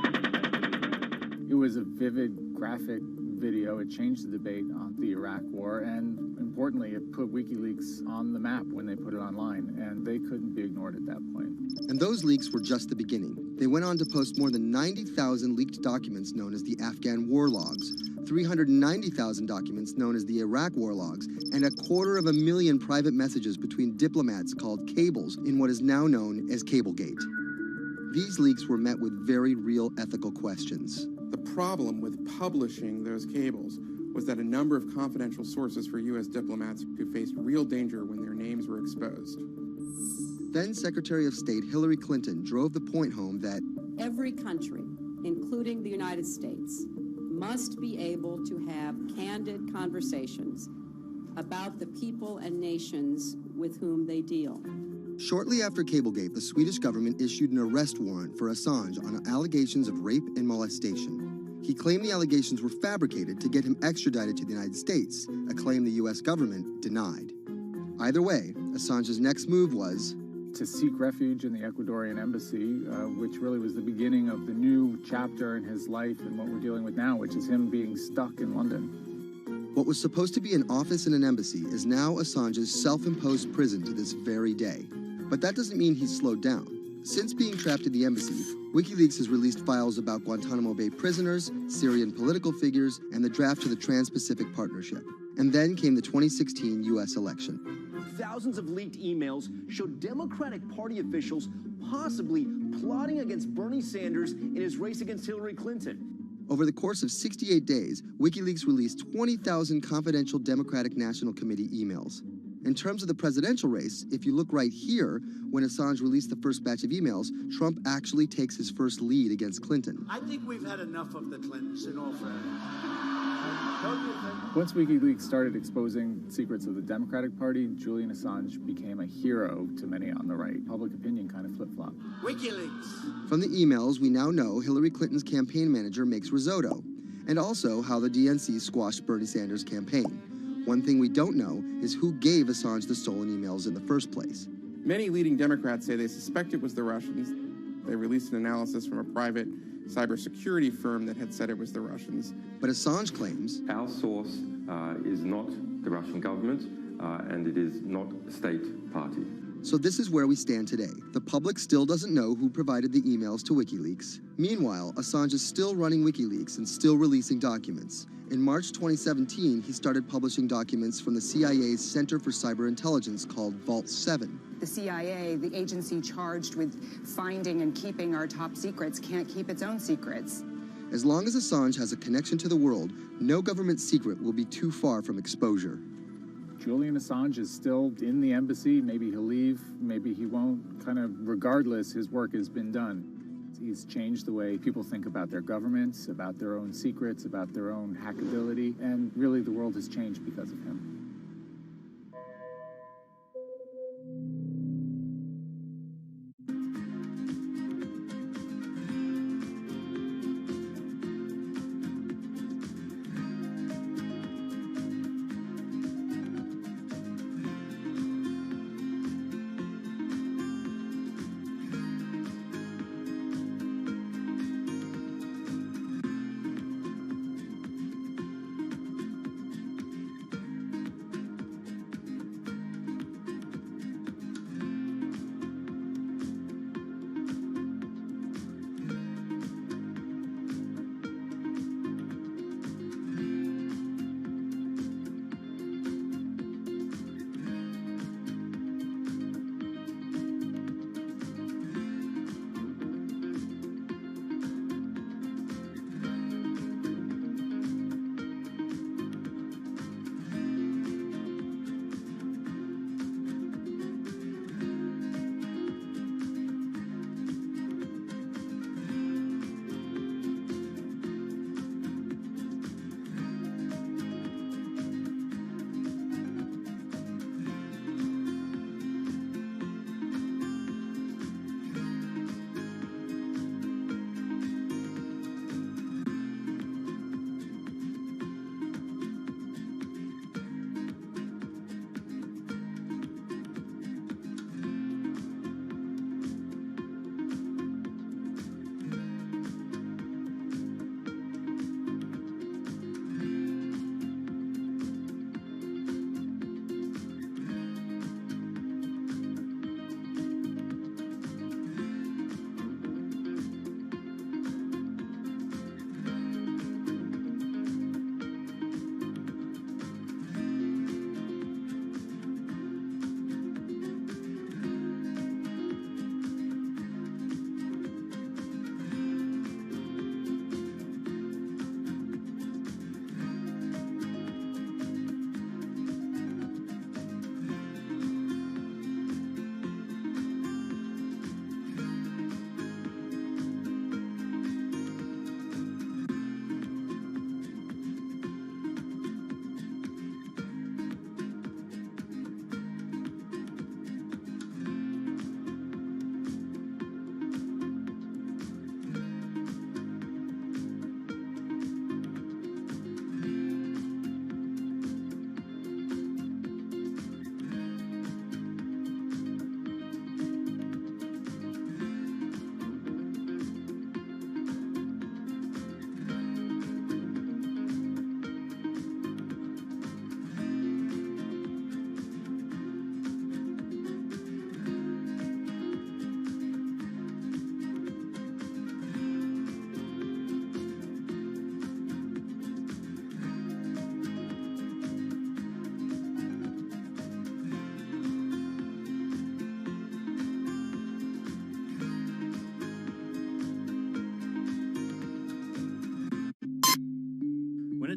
It was a vivid, graphic video. It changed the debate on the Iraq War, and importantly, it put WikiLeaks on the map when they put it online, and they couldn't be ignored at that point. And those leaks were just the beginning. They went on to post more than 90,000 leaked documents known as the Afghan war logs, 390,000 documents known as the Iraq war logs, and 250,000 private messages between diplomats called cables in what is now known as Cablegate. These leaks were met with very real ethical questions. The problem with publishing those cables was that a number of confidential sources for U.S. diplomats who faced real danger when their names were exposed. Then Secretary of State Hillary Clinton drove the point home that every country, including the United States, must be able to have candid conversations about the people and nations with whom they deal. Shortly after Cablegate, the Swedish government issued an arrest warrant for Assange on allegations of rape and molestation. He claimed the allegations were fabricated to get him extradited to the United States, a claim the U.S. government denied. Either way, Assange's next move was to seek refuge in the Ecuadorian embassy, which really was the beginning of the new chapter in his life and what we're dealing with now, which is him being stuck in London. What was supposed to be an office in an embassy is now Assange's self-imposed prison to this very day. But that doesn't mean he's slowed down. Since being trapped in the embassy, WikiLeaks has released files about Guantanamo Bay prisoners, Syrian political figures, and the draft to the Trans-Pacific Partnership. And then came the 2016 U.S. election. Thousands of leaked emails showed Democratic Party officials possibly plotting against Bernie Sanders in his race against Hillary Clinton. Over the course of 68 days, WikiLeaks released 20,000 confidential Democratic National Committee emails. In terms of the presidential race, if you look right here, when Assange released the first batch of emails, Trump actually takes his first lead against Clinton. I think we've had enough of the Clintons, in all fairness. Once WikiLeaks started exposing secrets of the Democratic Party, Julian Assange became a hero to many on the right. Public opinion kind of flip-flopped. WikiLeaks. From the emails, we now know Hillary Clinton's campaign manager makes risotto, and also how the DNC squashed Bernie Sanders' campaign. One thing we don't know is who gave Assange the stolen emails in the first place. Many leading Democrats say they suspect it was the Russians. They released an analysis from a private cybersecurity firm that had said it was the Russians. But Assange claims our source is not the Russian government, and it is not a state party. So this is where we stand today. The public still doesn't know who provided the emails to WikiLeaks. Meanwhile, Assange is still running WikiLeaks and still releasing documents. In March 2017, he started publishing documents from the CIA's Center for Cyber Intelligence called Vault 7. The CIA, the agency charged with finding and keeping our top secrets, can't keep its own secrets. As long as Assange has a connection to the world, no government secret will be too far from exposure. Julian Assange is still in the embassy. Maybe he'll leave, maybe he won't. Kind of regardless, his work has been done. He's changed the way people think about their governments, about their own secrets, about their own hackability, and really the world has changed because of him.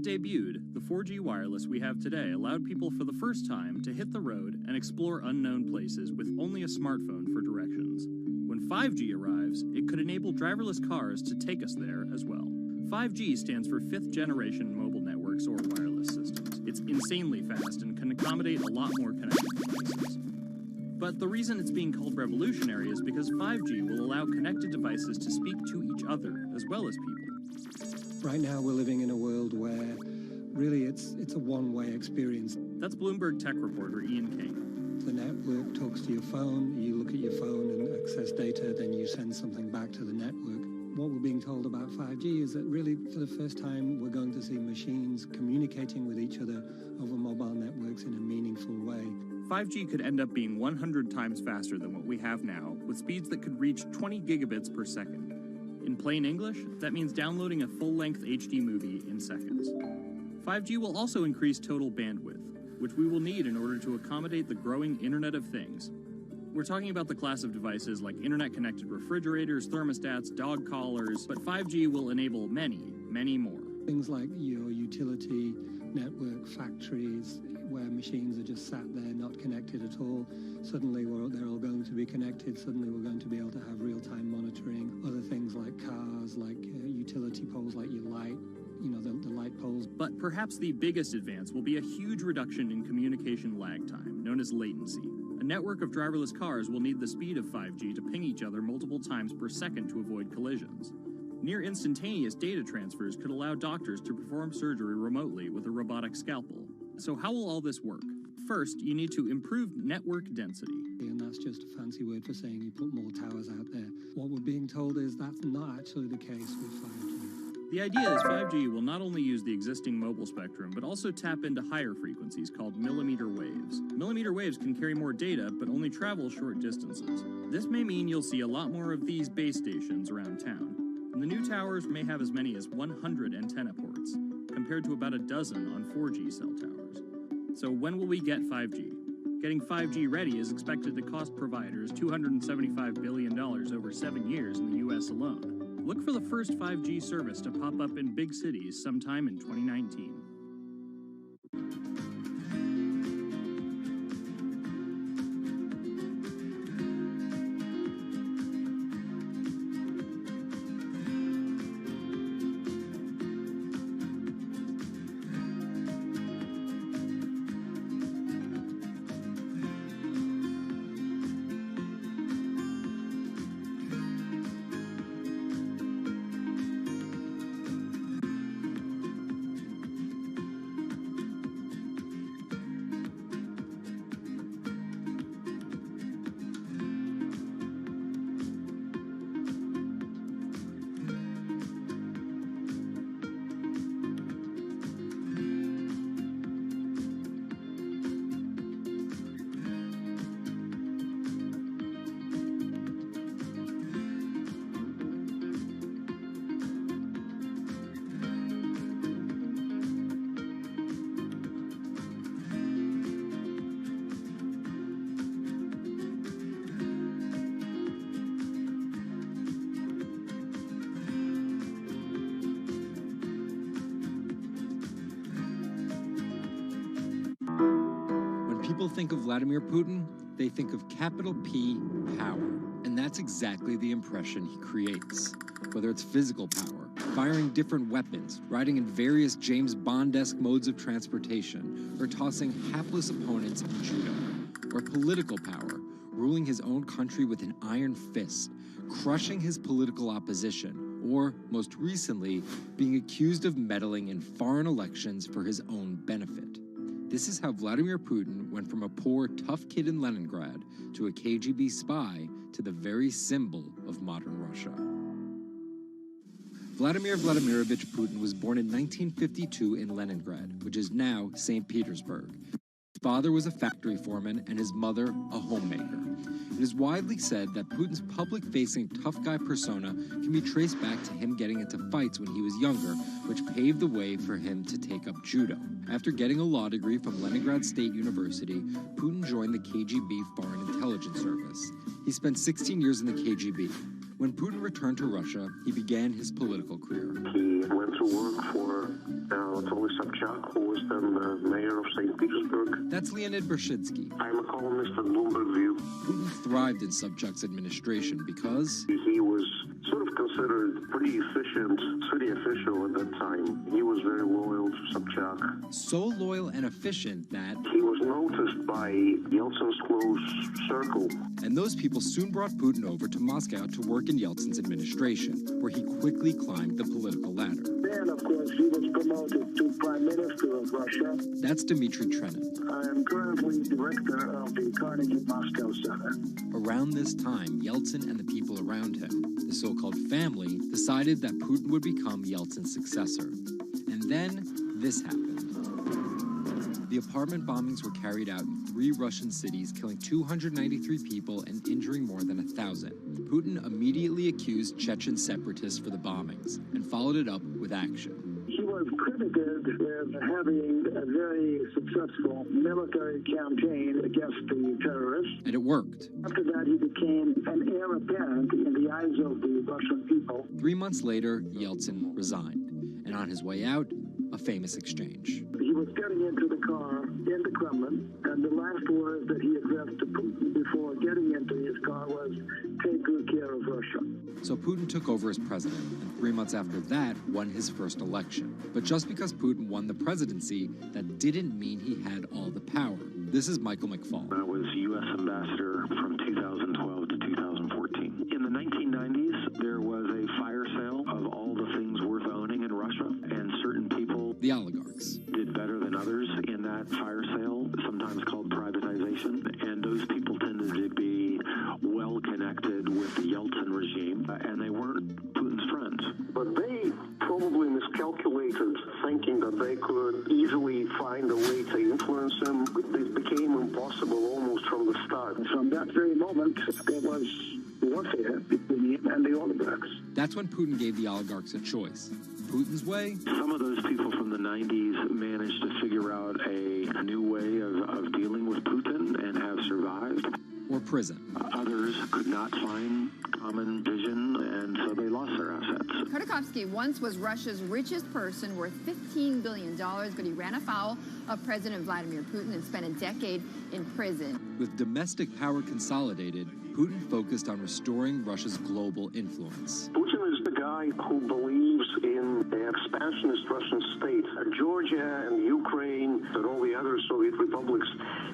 Debuted, the 4G wireless we have today allowed people for the first time to hit the road and explore unknown places with only a smartphone for directions. When 5G arrives, it could enable driverless cars to take us there as well. 5G stands for Fifth Generation Mobile Network networks or wireless systems. It's insanely fast and can accommodate a lot more connected devices. But the reason it's being called revolutionary is because 5G will allow connected devices to speak to each other as well as people. Right now we're living in a world where really it's a one-way experience. That's Bloomberg tech reporter Ian King. The network talks to your phone, you look at your phone and access data, then you send something back to the network. What we're being told about 5G is that really for the first time we're going to see machines communicating with each other over mobile networks in a meaningful way. 5G could end up being 100 times faster than what we have now, with speeds that could reach 20 gigabits per second. In plain English, that means downloading a full-length HD movie in seconds. 5G will also increase total bandwidth, which we will need in order to accommodate the growing Internet of Things. We're talking about the class of devices like internet-connected refrigerators, thermostats, dog collars, but 5G will enable many, many more. Things like your utility network, factories, where machines are just sat there not connected at all. Suddenly they're all going to be connected. Suddenly we're going to be able to have real-time monitoring. Other things like cars, like utility poles, like your light, the light poles. But perhaps the biggest advance will be a huge reduction in communication lag time, known as latency. A network of driverless cars will need the speed of 5G to ping each other multiple times per second to avoid collisions. Near instantaneous data transfers could allow doctors to perform surgery remotely with a robotic scalpel. So how will all this work? First, you need to improve network density. And that's just a fancy word for saying you put more towers out there. What we're being told is that's not actually the case with 5G. The idea is 5G will not only use the existing mobile spectrum, but also tap into higher frequencies called millimeter waves. Millimeter waves can carry more data, but only travel short distances. This may mean you'll see a lot more of these base stations around town. And the new towers may have as many as 100 antenna ports, compared to about a dozen on 4G cell towers. So when will we get 5G? Getting 5G ready is expected to cost providers $275 billion over 7 years in the US alone. Look for the first 5G service to pop up in big cities sometime in 2019. People think of Vladimir Putin, they think of capital P, power. And that's exactly the impression he creates. Whether it's physical power, firing different weapons, riding in various James Bond-esque modes of transportation, or tossing hapless opponents in judo. Or political power, ruling his own country with an iron fist, crushing his political opposition, or, most recently, being accused of meddling in foreign elections for his own benefit. This is how Vladimir Putin went from a poor, tough kid in Leningrad to a KGB spy to the very symbol of modern Russia. Vladimir Vladimirovich Putin was born in 1952 in Leningrad, which is now St. Petersburg. His father was a factory foreman and his mother a homemaker. It is widely said that Putin's public-facing tough guy persona can be traced back to him getting into fights when he was younger, which paved the way for him to take up judo. After getting a law degree from Leningrad State University, Putin joined the KGB Foreign Intelligence Service. He spent 16 years in the KGB. When Putin returned to Russia, he began his political career. He went to work for Anatoly Sobchak, who was then the mayor of St. Petersburg. That's Leonid Bershidsky. I'm a columnist at Bloomberg View. Putin thrived in Sobchak's administration because he was sort of considered pretty efficient city official at that time. He was very loyal to Sobchak. So loyal and efficient that he was noticed by Yeltsin's close circle. And those people soon brought Putin over to Moscow to work in Yeltsin's administration, where he quickly climbed the political ladder. Then, of course, he was promoted to Prime Minister of Russia. That's Dmitry Trenin. I am currently director of the Carnegie Moscow Center. Around this time, Yeltsin and the people around him, the so-called family, decided that Putin would become Yeltsin's successor. And then this happened. The apartment bombings were carried out in 3 Russian cities, killing 293 people and injuring more than 1,000. Putin immediately accused Chechen separatists for the bombings and followed it up with action. He was credited with having a very successful military campaign against the terrorists. And it worked. After that, he became an heir apparent in the eyes of the Russian people. 3 months later, Yeltsin resigned. And on his way out, a famous exchange. He was getting into the car in the Kremlin, and the last words that he addressed to Putin before getting into his car was, "Take good care of Russia." So Putin took over as president, and 3 months after that, won his first election. But just because Putin won the presidency, that didn't mean he had all the power. This is Michael McFall. I was U.S. ambassador from 2012 to 2014. In the 1990s, there was a fire sale of all the things worth owning in Russia, and certain people, the oligarchs, did better than others in that fire sale, sometimes called privatization, and those people tended to be well connected with the Yeltsin regime, and they weren't Putin's friends. But they probably miscalculated, thinking that they could easily find a way to influence him. It became impossible almost from the start. From that very moment, there was warfare between him and the oligarchs. That's when Putin gave the oligarchs a choice. Putin's way? Some of those people from the 90s managed to figure out a new way of dealing with Putin and have survived. Or prison. Others could not find common vision, and so they lost their assets. Khodorkovsky once was Russia's richest person, worth $15 billion, but he ran afoul of President Vladimir Putin and spent a decade in prison. With domestic power consolidated, Putin focused on restoring Russia's global influence. Putin is the guy who believes in the expansionist Russian state. Georgia and Ukraine and all the other Soviet republics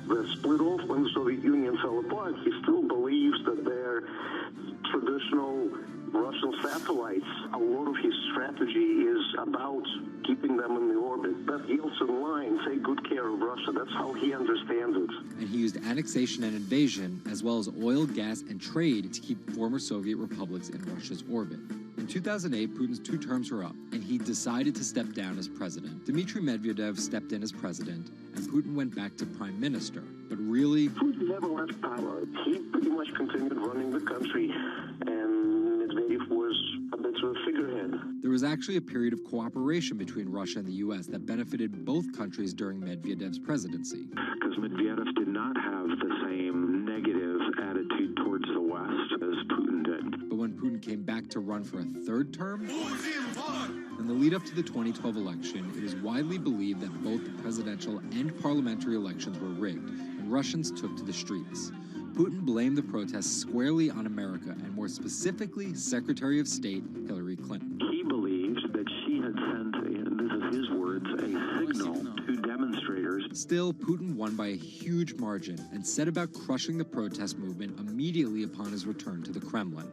that split off when the Soviet Union fell apart, he still believes that they're traditional Russian satellites. A lot of his strategy is about keeping them in the orbit. That Yeltsin line, take good care of Russia, that's how he understands it. And he used annexation and invasion, as well as oil, gas, and trade to keep former Soviet republics in Russia's orbit. In 2008, Putin's 2 terms were up, and he decided to step down as president. Dmitry Medvedev stepped in as president, and Putin went back to prime minister. But really, Putin never left power. He pretty much continued running the country, and Medvedev was a bit of a figurehead. There was actually a period of cooperation between Russia and the U.S. that benefited both countries during Medvedev's presidency. Because Medvedev did not have the same negative attitude towards the West as Putin did. But when Putin came back to run for a 3rd term, in the lead up to the 2012 election, it was widely believed that both the presidential and parliamentary elections were rigged, and Russians took to the streets. Putin blamed the protests squarely on America, and more specifically, Secretary of State Hillary Clinton. He believed that she had sent, and this is his words, a signal to demonstrators. Still, Putin won by a huge margin and set about crushing the protest movement immediately upon his return to the Kremlin.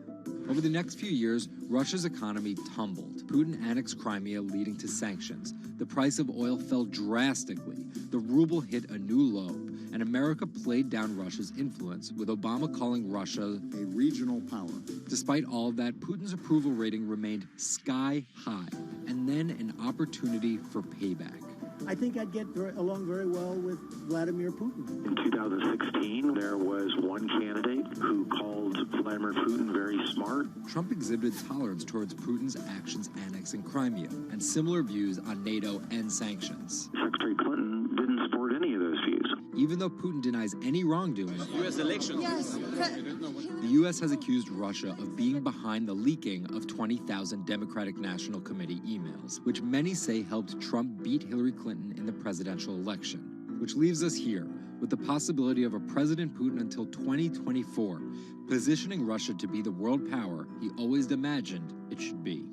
Over the next few years, Russia's economy tumbled. Putin annexed Crimea, leading to sanctions. The price of oil fell drastically. The ruble hit a new low, and America played down Russia's influence, with Obama calling Russia a regional power. Despite all of that, Putin's approval rating remained sky high, and then an opportunity for payback. I think I'd get along very well with Vladimir Putin. In 2016, there was one candidate who called Vladimir Putin very smart. Trump exhibited tolerance towards Putin's actions annexing Crimea, and similar views on NATO and sanctions. Secretary Clinton didn't support any of those views. even though Putin denies any wrongdoing, U.S. elections. Yes. the U.S. has accused Russia of being behind the leaking of 20,000 Democratic National Committee emails, which many say helped Trump beat Hillary Clinton in the presidential election. Which leaves us here, with the possibility of a President Putin until 2024, positioning Russia to be the world power he always imagined it should be.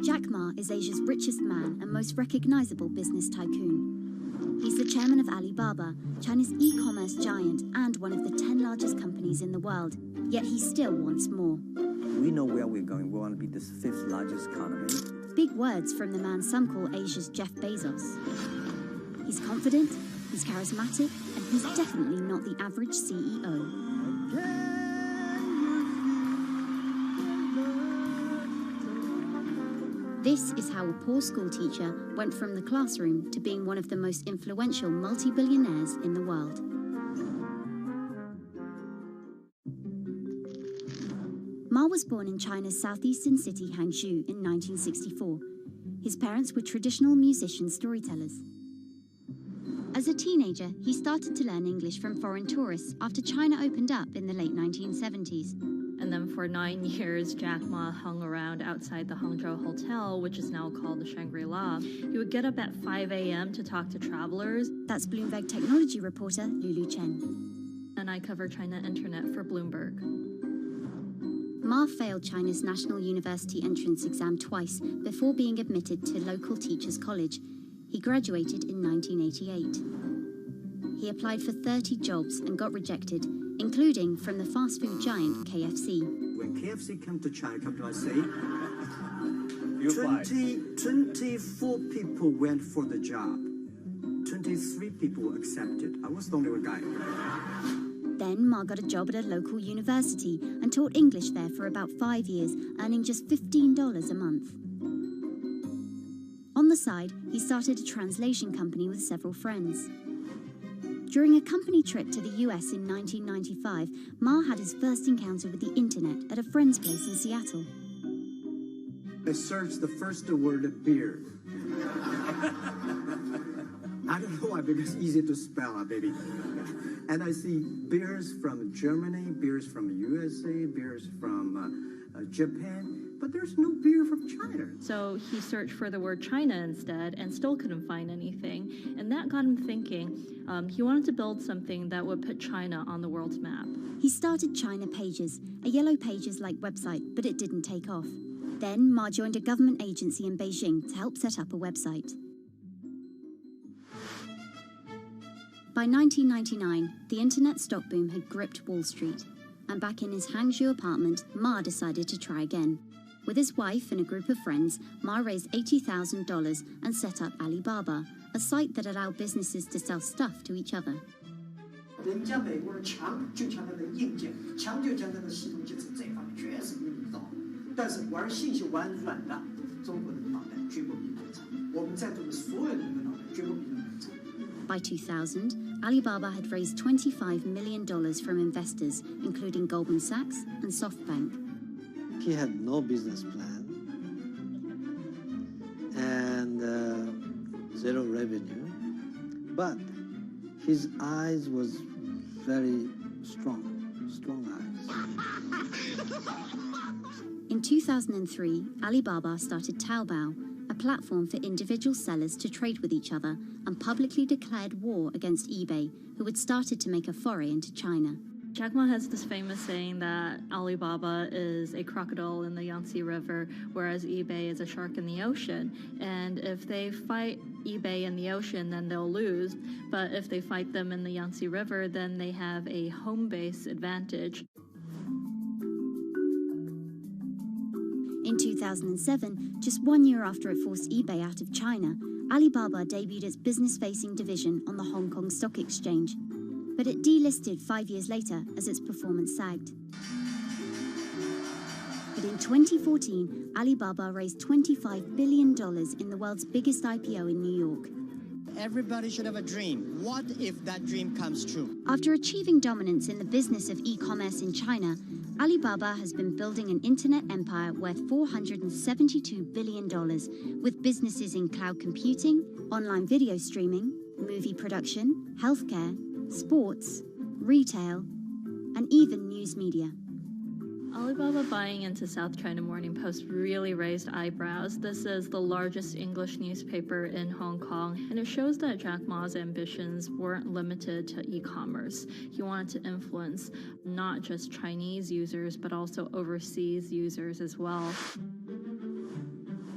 Jack Ma is Asia's richest man and most recognizable business tycoon. He's the chairman of Alibaba, China's e-commerce giant and one of the 10 largest companies in the world. Yet he still wants more. We know where we're going. We want to be the 5th largest economy. Big words from the man some call Asia's Jeff Bezos. He's confident, he's charismatic, and he's definitely not the average CEO. This is how a poor school teacher went from the classroom to being one of the most influential multi-billionaires in the world. Ma was born in China's southeastern city Hangzhou in 1964. His parents were traditional musician storytellers. As a teenager, he started to learn English from foreign tourists after China opened up in the late 1970s. And then for 9 years, Jack Ma hung around outside the Hangzhou Hotel, which is now called the Shangri-La. He would get up at 5 a.m. to talk to travelers. That's Bloomberg technology reporter Lulu Chen. And I cover China Internet for Bloomberg. Ma failed China's National University entrance exam twice before being admitted to local teachers' college. He graduated in 1988. He applied for 30 jobs and got rejected, including from the fast food giant KFC. When KFC came to China, come to us say, 24 people went for the job. 73 people accepted. I was the only one guy. Then Ma got a job at a local university and taught English there for about 5 years, earning just $15 a month. On the side, he started a translation company with several friends. During a company trip to the US in 1995, Ma had his first encounter with the internet at a friend's place in Seattle. I searched the first word beer. I don't know why, because it's easy to spell, baby. And I see beers from Germany, beers from USA, beers from Japan, but there's no beer from China. So he searched for the word China instead and still couldn't find anything. And that got him thinking. He wanted to build something that would put China on the world's map. He started China Pages, a Yellow Pages-like website, but it didn't take off. Then Ma joined a government agency in Beijing to help set up a website. By 1999, the internet stock boom had gripped Wall Street, and back in his Hangzhou apartment, Ma decided to try again. With his wife and a group of friends, Ma raised $80,000 and set up Alibaba, a site that allowed businesses to sell stuff to each other. 人家美国人强就强它的硬件，强就强它的系统建设，这方面确实比你高。但是玩信息玩软的，中国人的脑袋绝不比你们差。我们在座的所有人的脑袋绝不比你们差。By 2000, Alibaba had raised $25 million from investors, including Goldman Sachs and SoftBank. He had no business plan and zero revenue, but his eyes was very strong eyes. In 2003, Alibaba started Taobao, a platform for individual sellers to trade with each other, and publicly declared war against eBay, who had started to make a foray into China. Jack Ma has this famous saying that Alibaba is a crocodile in the Yangtze River, whereas eBay is a shark in the ocean. And if they fight eBay in the ocean, then they'll lose. But if they fight them in the Yangtze River, then they have a home base advantage. In 2007, just 1 year after it forced eBay out of China, Alibaba debuted its business-facing division on the Hong Kong Stock Exchange. But it delisted 5 years later as its performance sagged. But in 2014, Alibaba raised $25 billion in the world's biggest IPO in New York. Everybody should have a dream. What if that dream comes true? After achieving dominance in the business of e-commerce in China, Alibaba has been building an internet empire worth $472 billion, with businesses in cloud computing, online video streaming, movie production, healthcare, sports, retail, and even news media. Alibaba buying into South China Morning Post really raised eyebrows. This is the largest English newspaper in Hong Kong, and it shows that Jack Ma's ambitions weren't limited to e-commerce. He wanted to influence not just Chinese users, but also overseas users as well.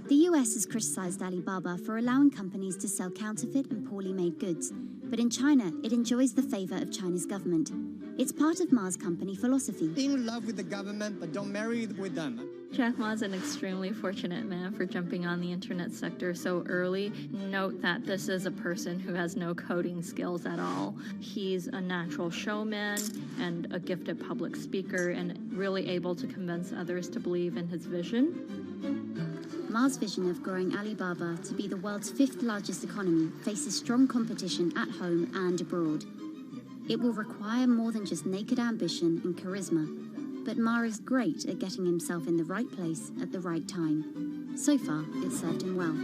The US has criticized Alibaba for allowing companies to sell counterfeit and poorly made goods, but in China, it enjoys the favor of China's government. It's part of Ma's company philosophy. In love with the government, but don't marry with them. Jack Ma's an extremely fortunate man for jumping on the internet sector so early. Note that this is a person who has no coding skills at all. He's a natural showman and a gifted public speaker, and really able to convince others to believe in his vision. Ma's vision of growing Alibaba to be the world's 5th largest economy faces strong competition at home and abroad. It will require more than just naked ambition and charisma, but Ma is great at getting himself in the right place at the right time. So far, it's served him well.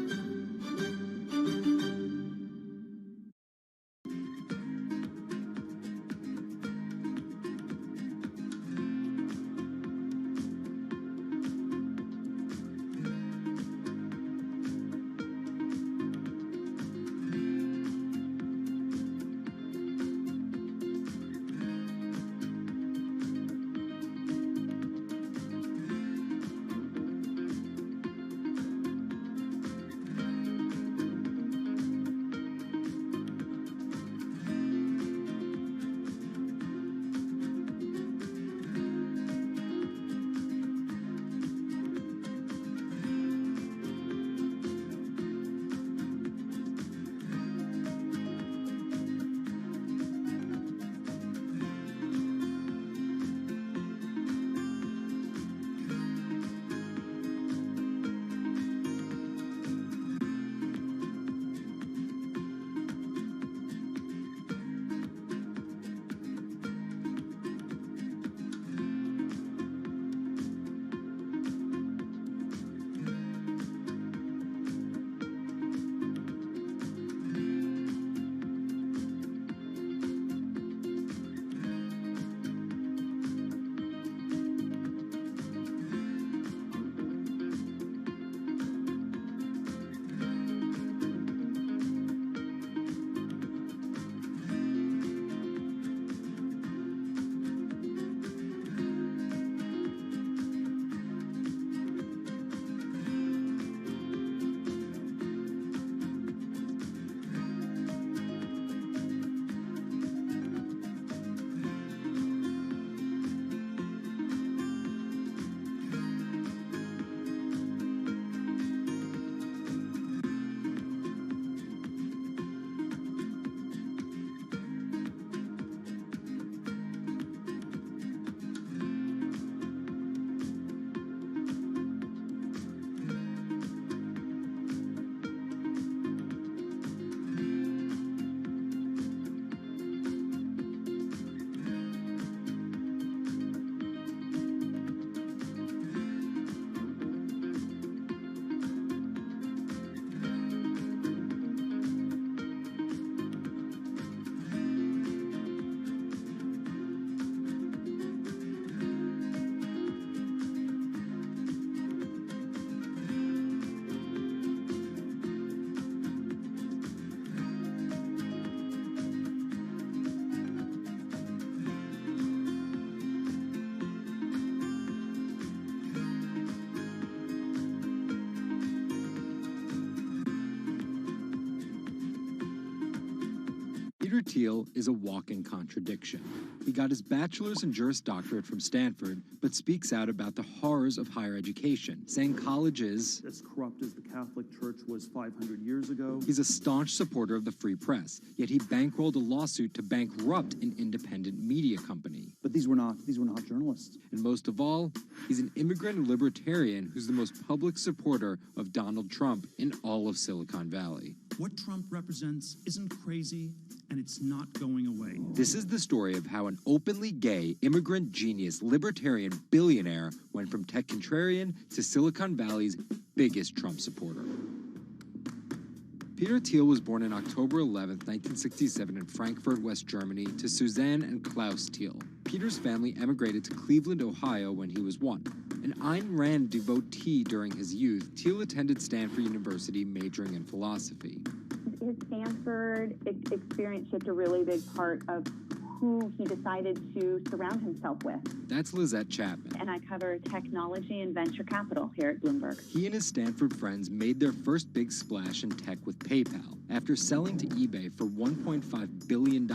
Thiel is a walking contradiction. He got his bachelor's and Juris Doctorate from Stanford, but speaks out about the horrors of higher education, saying college is as corrupt as the Catholic Church was 500 years ago. He's a staunch supporter of the free press, yet he bankrolled a lawsuit to bankrupt an independent media company. But these were not journalists. And most of all, he's an immigrant libertarian who's the most public supporter of Donald Trump in all of Silicon Valley. What Trump represents isn't crazy, and it's not going away. This is the story of how an openly gay, immigrant genius, libertarian billionaire went from tech contrarian to Silicon Valley's biggest Trump supporter. Peter Thiel was born on October 11, 1967 in Frankfurt, West Germany, to Suzanne and Klaus Thiel. Peter's family emigrated to Cleveland, Ohio when he was 1. An Ayn Rand devotee during his youth, Thiel attended Stanford University majoring in philosophy. His Stanford experience shaped a really big part of who he decided to surround himself with. That's Lizette Chapman. And I cover technology and venture capital here at Bloomberg. He and his Stanford friends made their first big splash in tech with PayPal. After selling to eBay for $1.5 billion,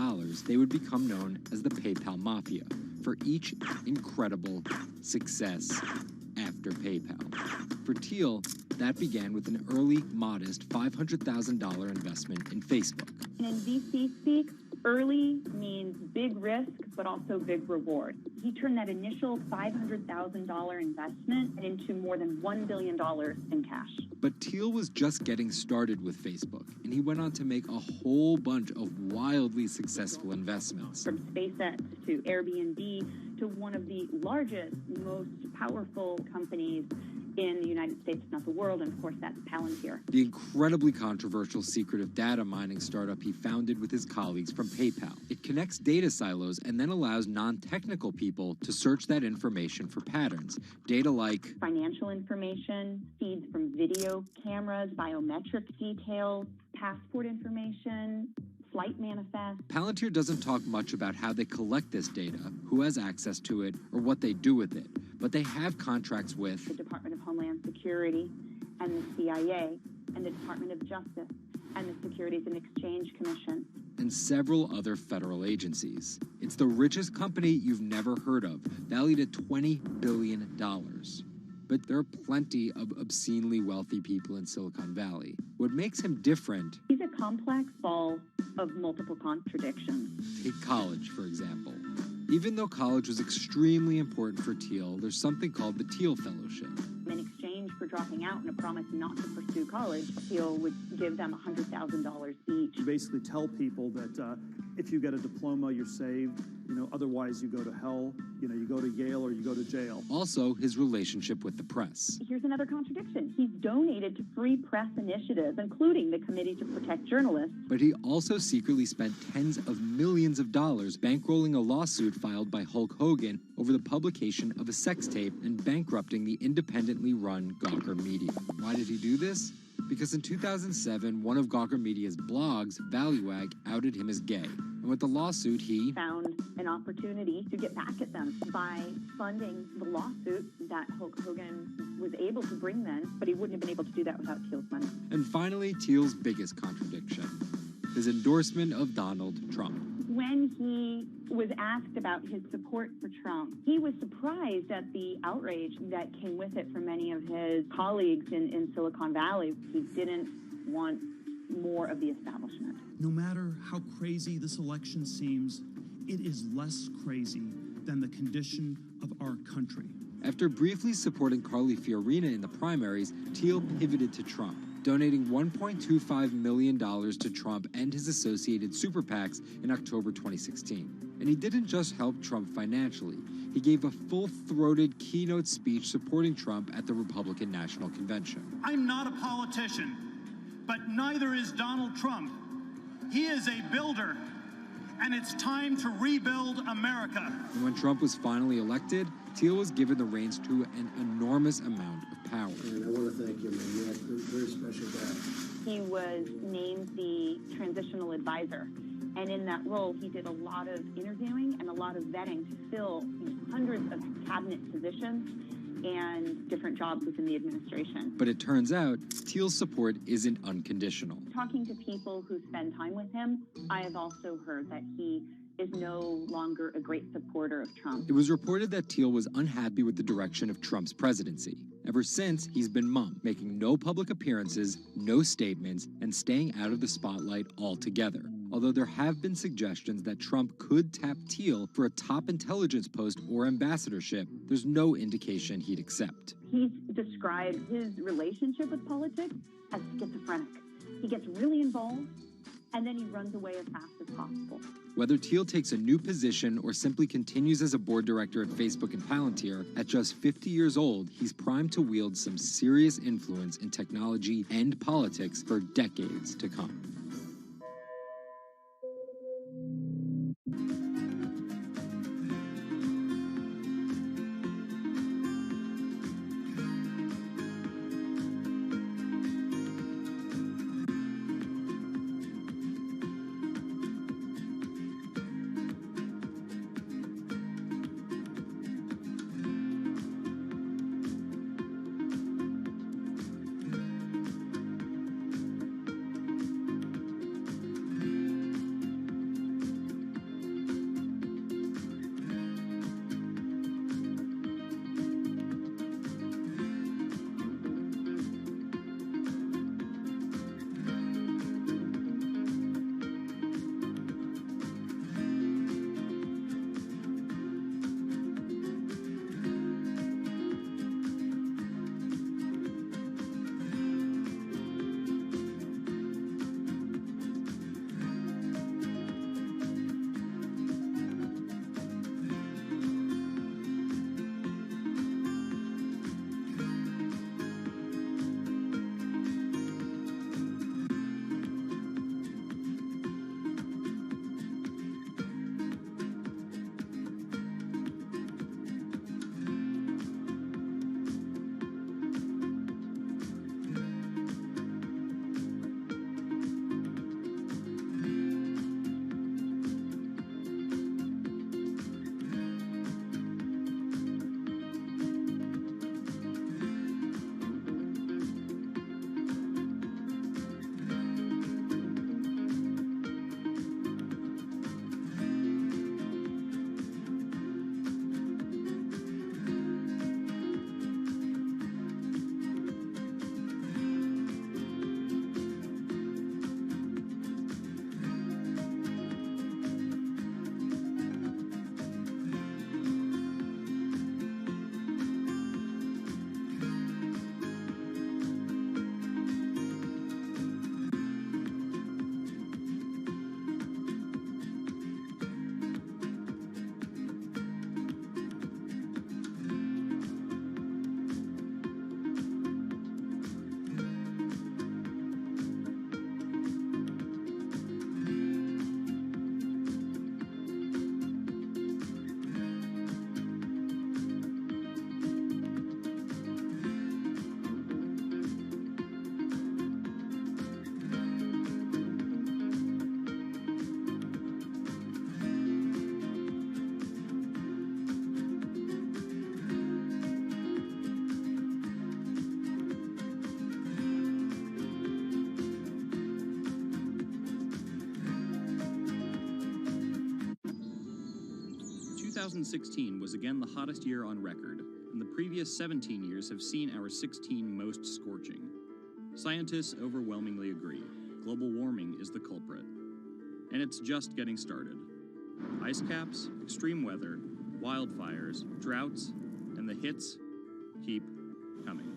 they would become known as the PayPal Mafia for each incredible success after PayPal. For Thiel, that began with an early, modest $500,000 investment in Facebook. And in VC speak, early means big risk, but also big reward. He turned that initial $500,000 investment into more than $1 billion in cash. But Thiel was just getting started with Facebook, and he went on to make a whole bunch of wildly successful investments. From SpaceX to Airbnb to one of the largest, most powerful companies in the United States, if not the world, and of course that's Palantir. The incredibly controversial secretive data mining startup he founded with his colleagues from PayPal. It connects data silos and then allows non-technical people to search that information for patterns. Data like financial information, feeds from video cameras, biometric details, passport information, flight manifest. Palantir doesn't talk much about how they collect this data, who has access to it, or what they do with it. But they have contracts with the Department of Homeland Security and the CIA and the Department of Justice and the Securities and Exchange Commission and several other federal agencies. It's the richest company you've never heard of, valued at $20 billion. But there are plenty of obscenely wealthy people in Silicon Valley. What makes him different... He's a complex ball of multiple contradictions. Take college, for example. Even though college was extremely important for Thiel, there's something called the Thiel Fellowship. In exchange for dropping out and a promise not to pursue college, Thiel would give them $100,000 each. You basically tell people that if you get a diploma, you're saved. Otherwise you go to hell. You go to Yale or you go to jail. Also, his relationship with the press. Here's another contradiction. He's donated to free press initiatives, including the Committee to Protect Journalists. But he also secretly spent tens of millions of dollars bankrolling a lawsuit filed by Hulk Hogan over the publication of a sex tape and bankrupting the independently run Gawker Media. Why did he do this? Because in 2007, one of Gawker Media's blogs, ValueAg, outed him as gay. And with the lawsuit, he found an opportunity to get back at them by funding the lawsuit that Hulk Hogan was able to bring then, but he wouldn't have been able to do that without Thiel's money. And finally, Thiel's biggest contradiction, his endorsement of Donald Trump. When he was asked about his support for Trump, he was surprised at the outrage that came with it from many of his colleagues in Silicon Valley. He didn't want more of the establishment. No matter how crazy this election seems, it is less crazy than the condition of our country. After briefly supporting Carly Fiorina in the primaries, Thiel pivoted to Trump, donating $1.25 million to Trump and his associated super PACs in October 2016. And he didn't just help Trump financially. He gave a full-throated keynote speech supporting Trump at the Republican National Convention. I'm not a politician, but neither is Donald Trump. He is a builder, and it's time to rebuild America. And when Trump was finally elected, Thiel was given the reins to an enormous amount of power. And I want to thank you, man. You have a very special guy. He was named the transitional advisor. And in that role, he did a lot of interviewing and a lot of vetting to fill hundreds of cabinet positions and different jobs within the administration. But it turns out Thiel's support isn't unconditional. Talking to people who spend time with him, I have also heard that he is no longer a great supporter of Trump. It was reported that Thiel was unhappy with the direction of Trump's presidency. Ever since, he's been mum, making no public appearances, no statements, and staying out of the spotlight altogether. Although there have been suggestions that Trump could tap Thiel for a top intelligence post or ambassadorship, there's no indication he'd accept. He's described his relationship with politics as schizophrenic. He gets really involved, and then he runs away as fast as possible. Whether Thiel takes a new position or simply continues as a board director at Facebook and Palantir, at just 50 years old, he's primed to wield some serious influence in technology and politics for decades to come. Two 2016 was again the hottest year on record, and the previous 17 years have seen our 16 most scorching. Scientists overwhelmingly agree. Global warming is the culprit. And it's just getting started. Ice caps, extreme weather, wildfires, droughts, and the hits keep coming.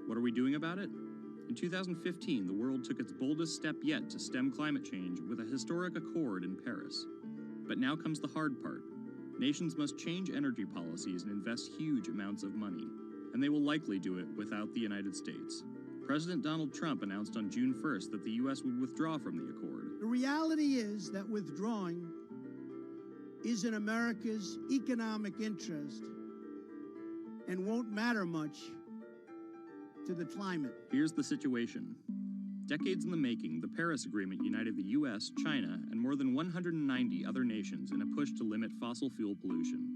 What are we doing about it? In 2015, the world took its boldest step yet to stem climate change with a historic accord in Paris. But now comes the hard part. Nations must change energy policies and invest huge amounts of money, and they will likely do it without the United States. President Donald Trump announced on June 1st that the U.S. would withdraw from the accord. The reality is that withdrawing is in America's economic interest and won't matter much to the climate. Here's the situation. Decades in the making, the Paris Agreement united the U.S., China, and more than 190 other nations in a push to limit fossil fuel pollution.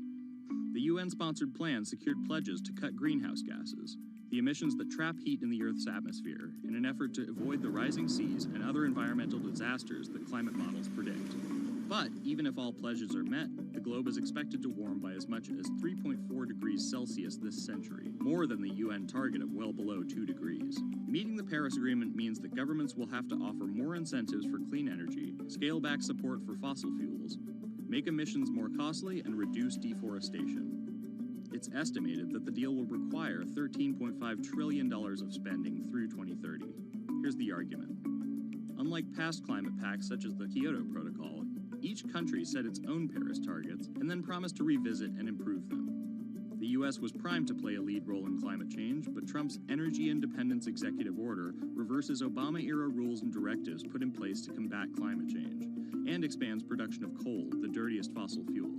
The UN-sponsored plan secured pledges to cut greenhouse gases, the emissions that trap heat in the Earth's atmosphere, in an effort to avoid the rising seas and other environmental disasters that climate models predict. But even if all pledges are met, the globe is expected to warm by as much as 3.4 degrees Celsius this century, more than the UN target of well below 2 degrees. Meeting the Paris Agreement means that governments will have to offer more incentives for clean energy, scale back support for fossil fuels, make emissions more costly, and reduce deforestation. It's estimated that the deal will require $13.5 trillion of spending through 2030. Here's the argument. Unlike past climate pacts such as the Kyoto Protocol, each country set its own Paris targets and then promised to revisit and improve them. The U.S. was primed to play a lead role in climate change, but Trump's Energy Independence Executive Order reverses Obama-era rules and directives put in place to combat climate change, and expands production of coal, the dirtiest fossil fuel.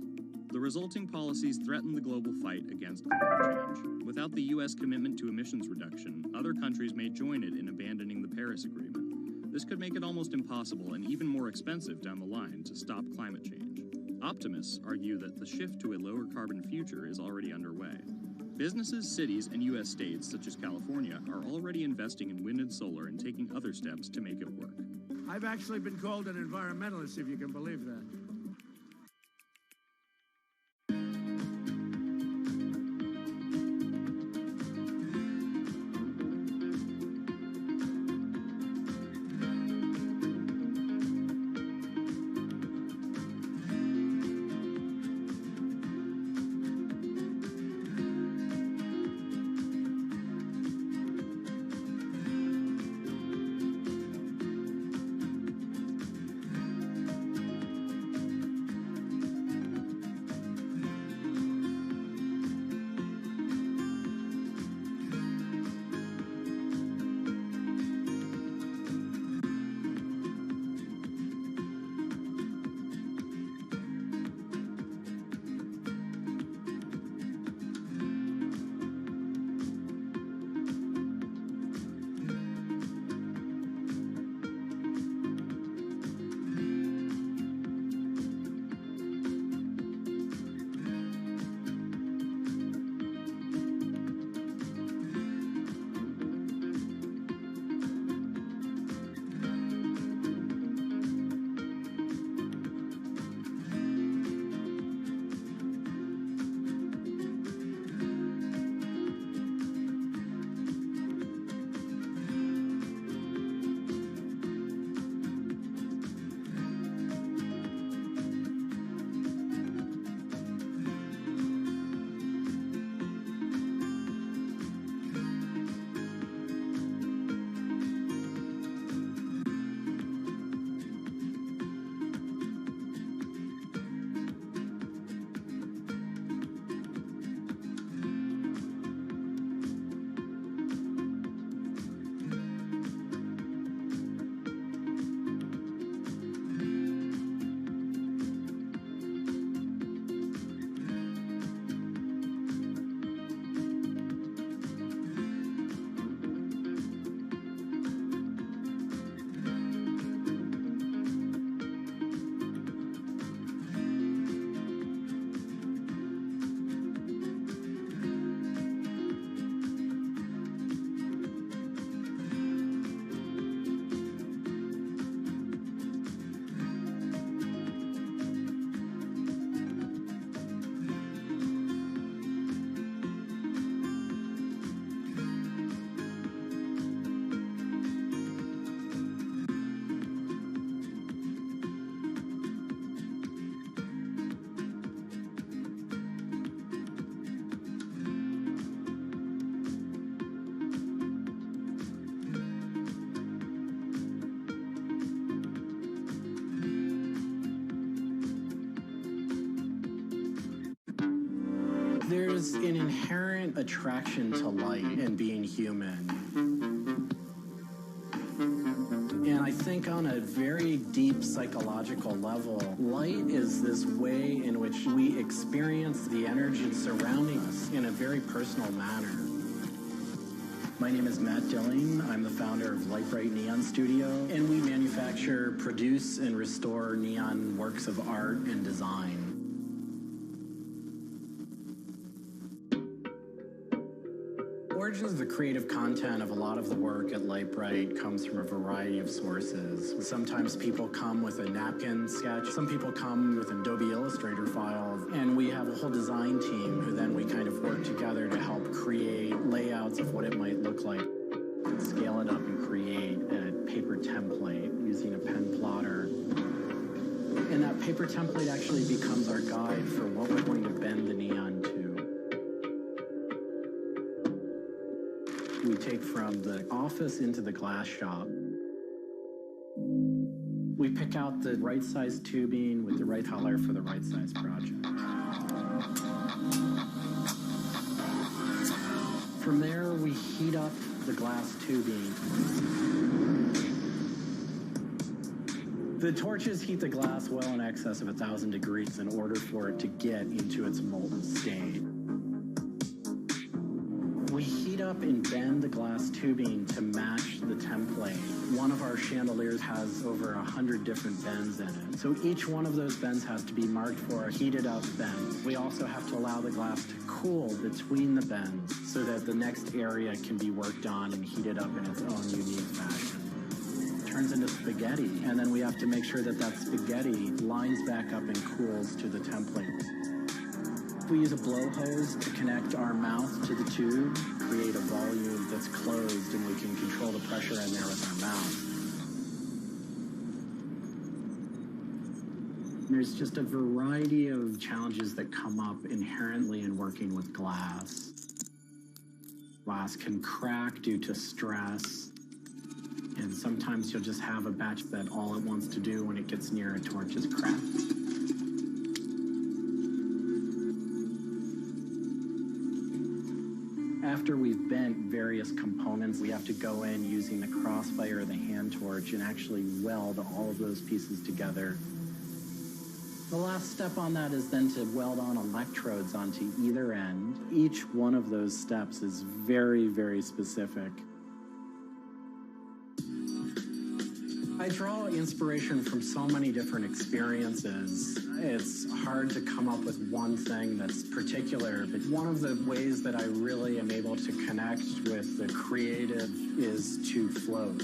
The resulting policies threaten the global fight against climate change. Without the U.S. commitment to emissions reduction, other countries may join it in abandoning the Paris Agreement. This could make it almost impossible and even more expensive down the line to stop climate change. Optimists argue that the shift to a lower carbon future is already underway. Businesses, cities, and U.S. states, such as California, are already investing in wind and solar and taking other steps to make it work. I've actually been called an environmentalist, if you can believe that. There's an inherent attraction to light and being human. And I think on a very deep psychological level, light is this way in which we experience the energy surrounding us in a very personal manner. My name is Matt Dilling. I'm the founder of Light Bright Neon Studio, and we manufacture, produce, and restore neon works of art and design. origins of the creative content of a lot of the work at Lightbright comes from a variety of sources. Sometimes people come with a napkin sketch, some people come with an Adobe Illustrator file, and we have a whole design team who then we kind of work together to help create layouts of what it might look like. Scale it up and create a paper template using a pen plotter. And that paper template actually becomes our guide for what we're going to bend the neon to. We take from the office into the glass shop. We pick out the right size tubing with the right color for the right size project. From there, we heat up the glass tubing. The torches heat the glass well in excess of 1,000 degrees in order for it to get into its molten state. We heat up and bend the glass tubing to match the template. One of our chandeliers has over 100 different bends in it. So each one of those bends has to be marked for a heated up bend. We also have to allow the glass to cool between the bends so that the next area can be worked on and heated up in its own unique fashion. It turns into spaghetti, and then we have to make sure that that spaghetti lines back up and cools to the template. We use a blow hose to connect our mouth to the tube, create a volume that's closed, and we can control the pressure in there with our mouth. There's just a variety of challenges that come up inherently in working with glass. Glass can crack due to stress, and sometimes you'll just have a batch that all it wants to do when it gets near a torch is crack. After we've bent various components, we have to go in using the crossfire or the hand torch and actually weld all of those pieces together. The last step on that is then to weld on electrodes onto either end. Each one of those steps is very, very specific. I draw inspiration from so many different experiences. It's hard to come up with one thing that's particular, but one of the ways that I really am able to connect with the creative is to float.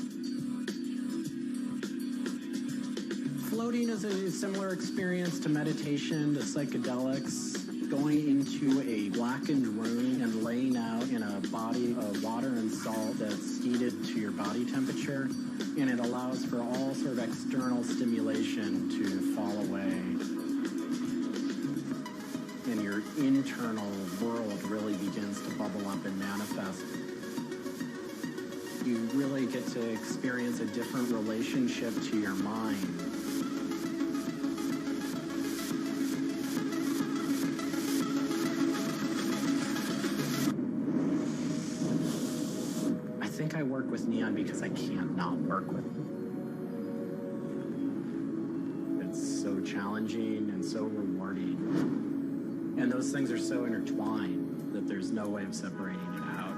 Floating is a similar experience to meditation, to psychedelics. Going into a blackened room and laying out in a body of water and salt that's heated to your body temperature, and it allows for all sort of external stimulation to fall away. And your internal world really begins to bubble up and manifest. You really get to experience a different relationship to your mind. I work with neon because I can't not work with it. It's so challenging and so rewarding. And those things are so intertwined that there's no way of separating it out.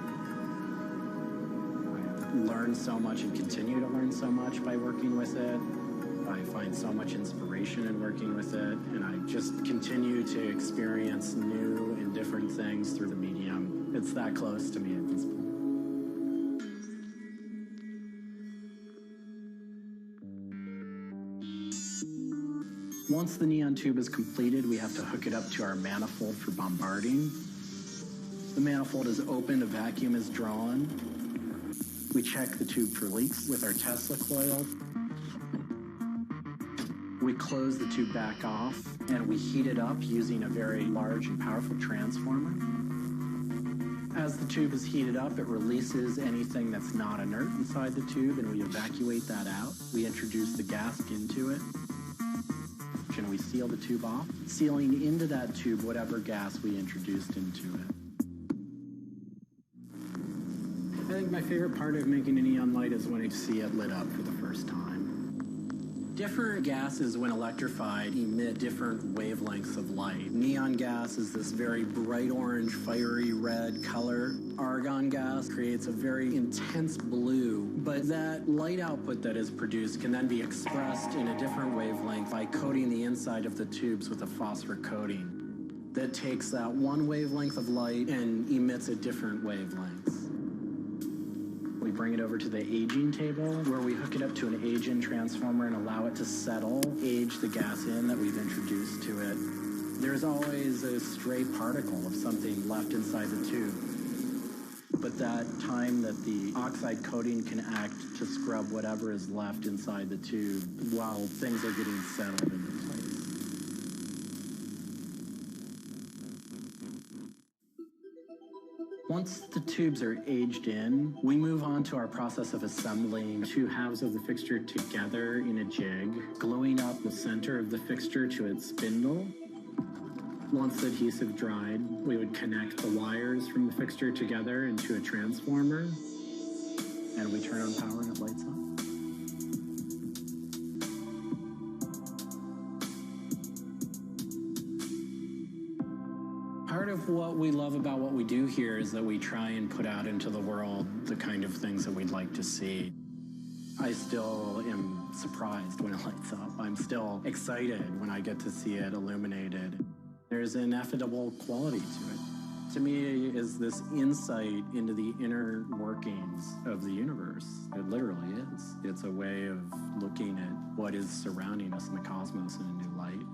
I've learned so much and continue to learn so much by working with it. I find so much inspiration in working with it, and I just continue to experience new and different things through the medium. It's that close to me at this point. Once the neon tube is completed, we have to hook it up to our manifold for bombarding. The manifold is opened, a vacuum is drawn. We check the tube for leaks with our Tesla coil. We close the tube back off, and we heat it up using a very large and powerful transformer. As the tube is heated up, it releases anything that's not inert inside the tube, and we evacuate that out. We introduce the gas into it. And we seal the tube off, sealing into that tube whatever gas we introduced into it. I think my favorite part of making a neon light is when I see it lit up for the first time. Different gases, when electrified, emit different wavelengths of light. Neon gas is this very bright orange, fiery red color. Argon gas creates a very intense blue, but that light output that is produced can then be expressed in a different wavelength by coating the inside of the tubes with a phosphor coating that takes that one wavelength of light and emits at different wavelengths. bring it over to the aging table, where we hook it up to an age-in transformer and allow it to settle, age the gas in that we've introduced to it. There's always a stray particle of something left inside the tube. But that time that the oxide coating can act to scrub whatever is left inside the tube while things are getting settled into place. Once the tubes are aged in, we move on to our process of assembling two halves of the fixture together in a jig, gluing up the center of the fixture to its spindle. Once the adhesive dried, we would connect the wires from the fixture together into a transformer, and we turn on power and it lights up. Part of what we love about what we do here is that we try and put out into the world the kind of things that we'd like to see. I still am surprised when it lights up. I'm still excited when I get to see it illuminated. There's an ineffable quality to it. To me, it is this insight into the inner workings of the universe. It literally is. It's a way of looking at what is surrounding us in the cosmos in a new light.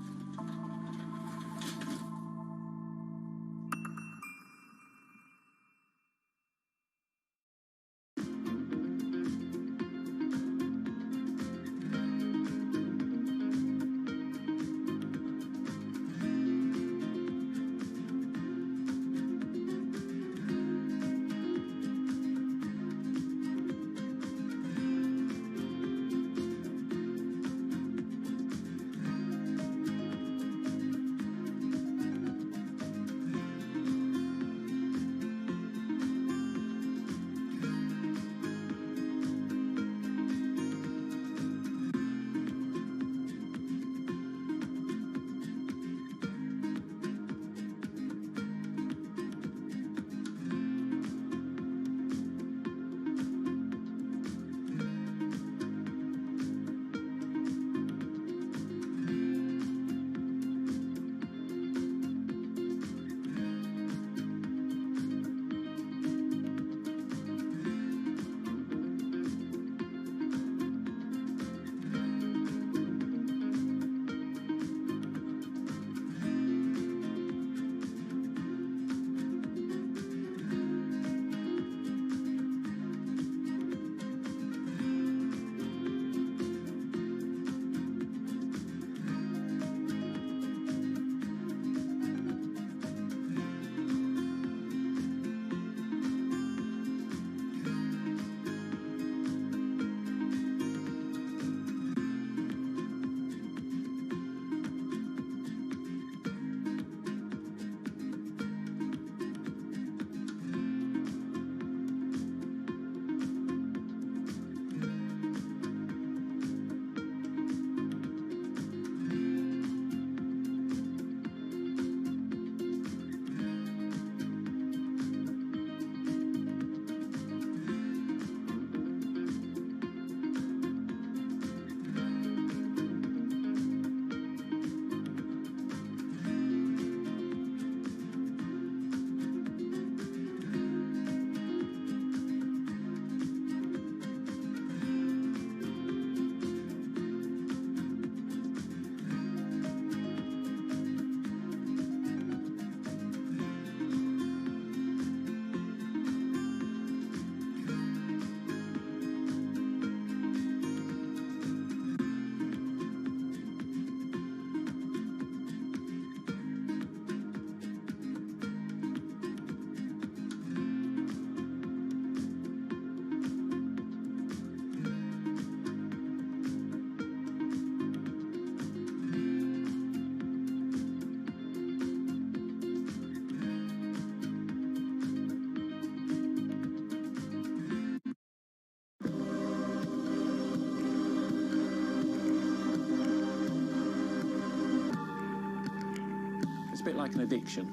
bit like an addiction.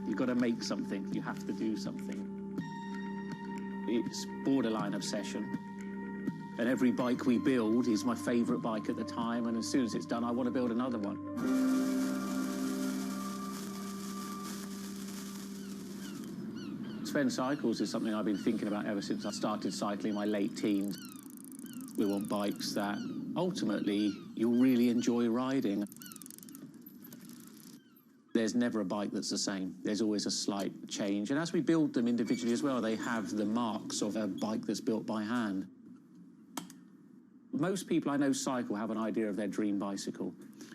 You've got to make something. You have to do something. It's borderline obsession. And every bike we build is my favourite bike at the time, and as soon as it's done, I want to build another one. It's Spend cycles is something I've been thinking about ever since I started cycling in my late teens. We want bikes that ultimately you'll really enjoy riding. There's never a bike that's the same. There's always a slight change. And as we build them individually as well, they have the marks of a bike that's built by hand. Most people I know cycle have an idea of their dream bicycle.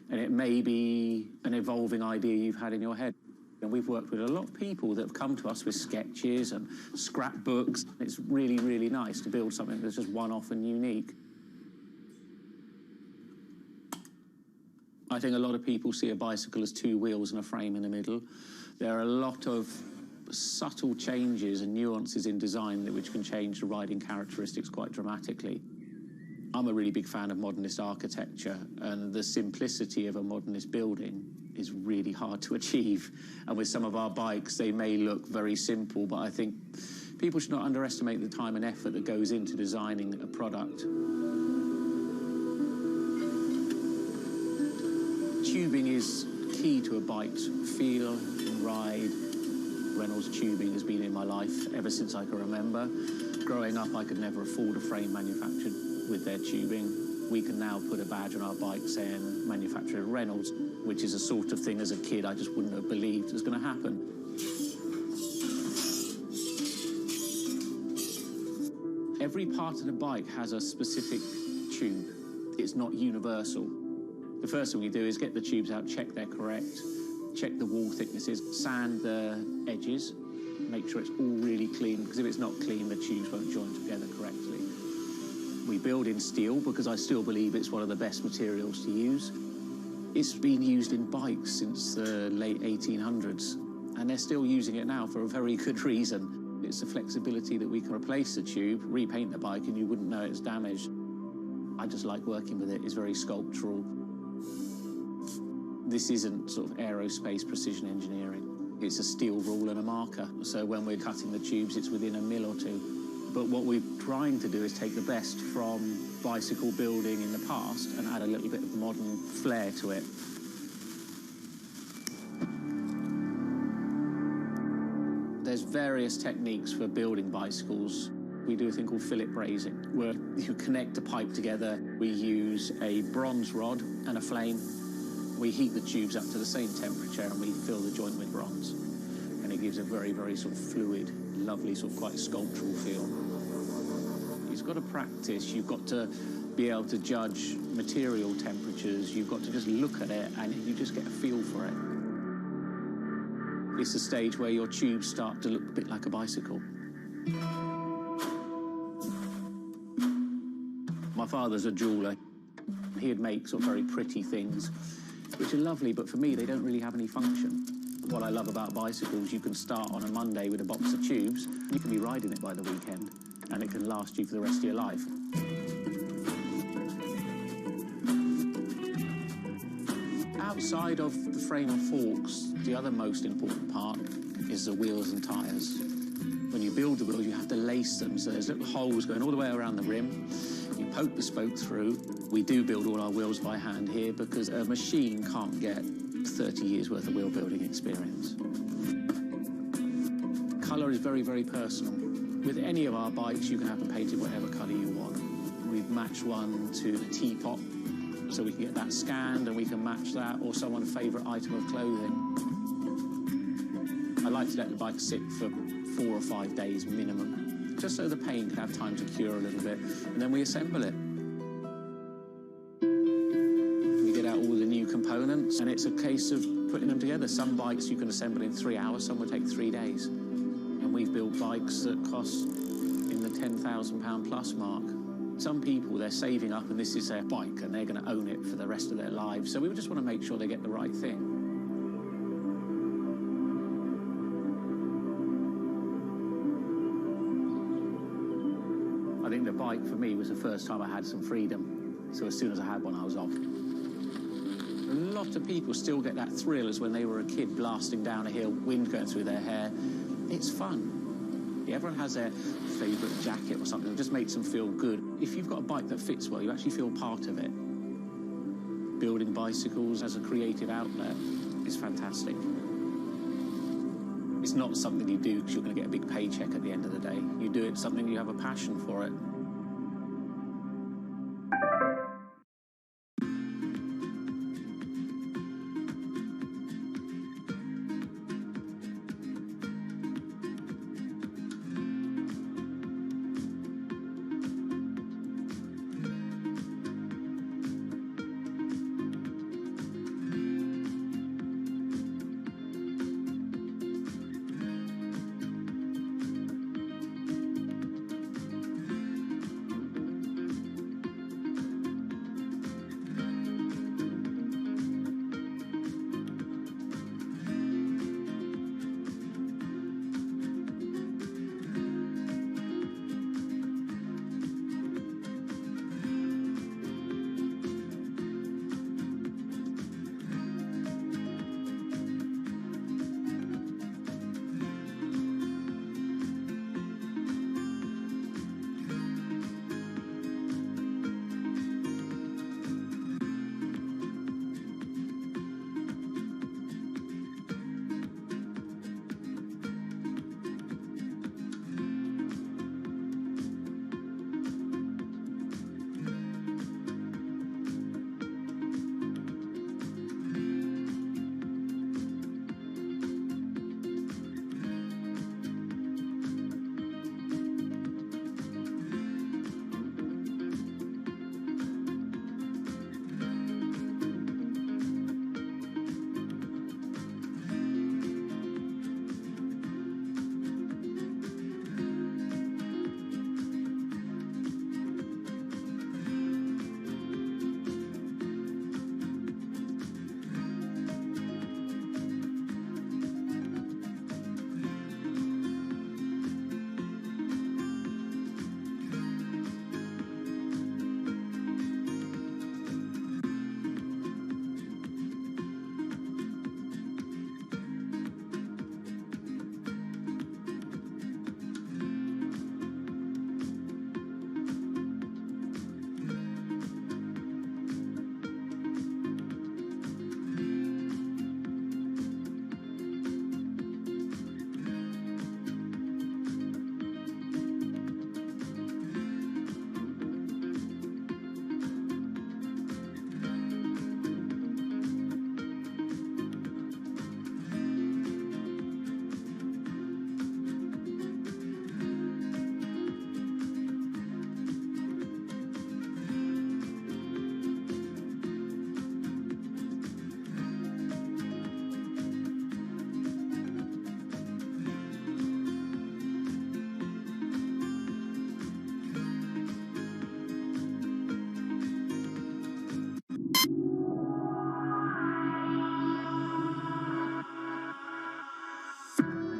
And it may be an evolving idea you've had in your head. And we've worked with a lot of people that have come to us with sketches and scrapbooks. It's really, really nice to build something that's just one-off and unique. I think a lot of people see a bicycle as two wheels and a frame in the middle. There are a lot of subtle changes and nuances in design which can change the riding characteristics quite dramatically. I'm a really big fan of modernist architecture, and the simplicity of a modernist building is really hard to achieve. And with some of our bikes, they may look very simple, but I think people should not underestimate the time and effort that goes into designing a product. Tubing is key to a bike's feel and ride. Reynolds tubing has been in my life ever since I can remember. Growing up, I could never afford a frame manufactured with their tubing. We can now put a badge on our bike saying manufactured Reynolds, which is a sort of thing as a kid I just wouldn't have believed was going to happen. Every part of the bike has a specific tube. It's not universal. The first thing we do is get the tubes out, check they're correct, check the wall thicknesses, sand the edges, make sure it's all really clean, because if it's not clean, the tubes won't join together correctly. We build in steel because I still believe it's one of the best materials to use. It's been used in bikes since the late 1800s, and they're still using it now for a very good reason. It's the flexibility that we can replace the tube, repaint the bike, and you wouldn't know it's damaged. I just like working with it. It's very sculptural. This isn't sort of aerospace precision engineering. It's a steel rule and a marker. So when we're cutting the tubes, it's within a mil or two. But what we're trying to do is take the best from bicycle building in the past and add a little bit of modern flair to it. There's various techniques for building bicycles. We do a thing called fillet brazing, where you connect a pipe together. We use a bronze rod and a flame. We heat the tubes up to the same temperature and we fill the joint with bronze. And it gives a very, very sort of fluid, lovely, sort of quite sculptural feel. You've got to practice. You've got to be able to judge material temperatures. You've got to just look at it and you just get a feel for it. It's the stage where your tubes start to look a bit like a bicycle. My father's a jeweler. He'd make sort of very pretty things, which are lovely, but for me, they don't really have any function. What I love about bicycles, you can start on a Monday with a box of tubes, you can be riding it by the weekend, and it can last you for the rest of your life. Outside of the frame and forks, the other most important part is the wheels and tyres. When you build the wheels, you have to lace them, so there's little holes going all the way around the rim. You poke the spoke through. We do build all our wheels by hand here because a machine can't get 30 years worth of wheel building experience. Colour is very, very personal. With any of our bikes, you can have them painted whatever colour you want. We've matched one to a teapot, so we can get that scanned and we can match that, or someone's favourite item of clothing. I like to let the bike sit for 4 or 5 days minimum, just so the paint can have time to cure a little bit, and then we assemble it. We get out all the new components, and it's a case of putting them together. Some bikes you can assemble in 3 hours, some will take 3 days. And we've built bikes that cost in the £10,000 plus mark. Some people, they're saving up and this is their bike and they're going to own it for the rest of their lives. So we just want to make sure they get the right thing. I think the bike for me was the first time I had some freedom. So as soon as I had one, I was off. A lot of people still get that thrill as when they were a kid blasting down a hill, wind going through their hair. It's fun. Everyone has their favourite jacket or something that just makes them feel good. If you've got a bike that fits well, you actually feel part of it. Building bicycles as a creative outlet is fantastic. It's not something you do because you're going to get a big paycheck at the end of the day. You do it something you have a passion for it.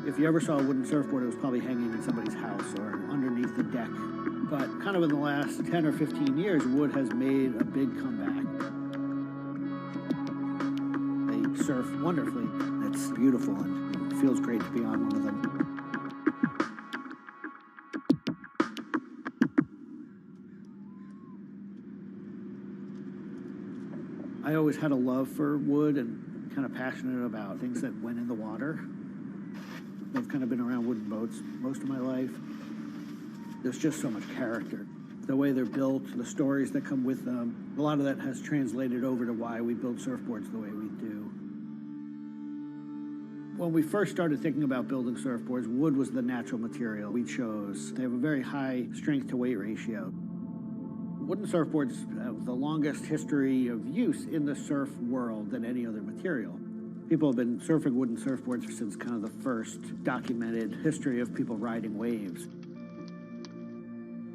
If you ever saw a wooden surfboard, it was probably hanging in somebody's house or underneath the deck. But kind of in the last 10 or 15 years, wood has made a big comeback. They surf wonderfully. It's beautiful and it feels great to be on one of them. I always had a love for wood and kind of passionate about things that went in the water. I've kind of been around wooden boats most of my life. There's just so much character. The way they're built, the stories that come with them, a lot of that has translated over to why we build surfboards the way we do. When we first started thinking about building surfboards, wood was the natural material we chose. They have a very high strength to weight ratio. Wooden surfboards have the longest history of use in the surf world than any other material. People have been surfing wooden surfboards since kind of the first documented history of people riding waves.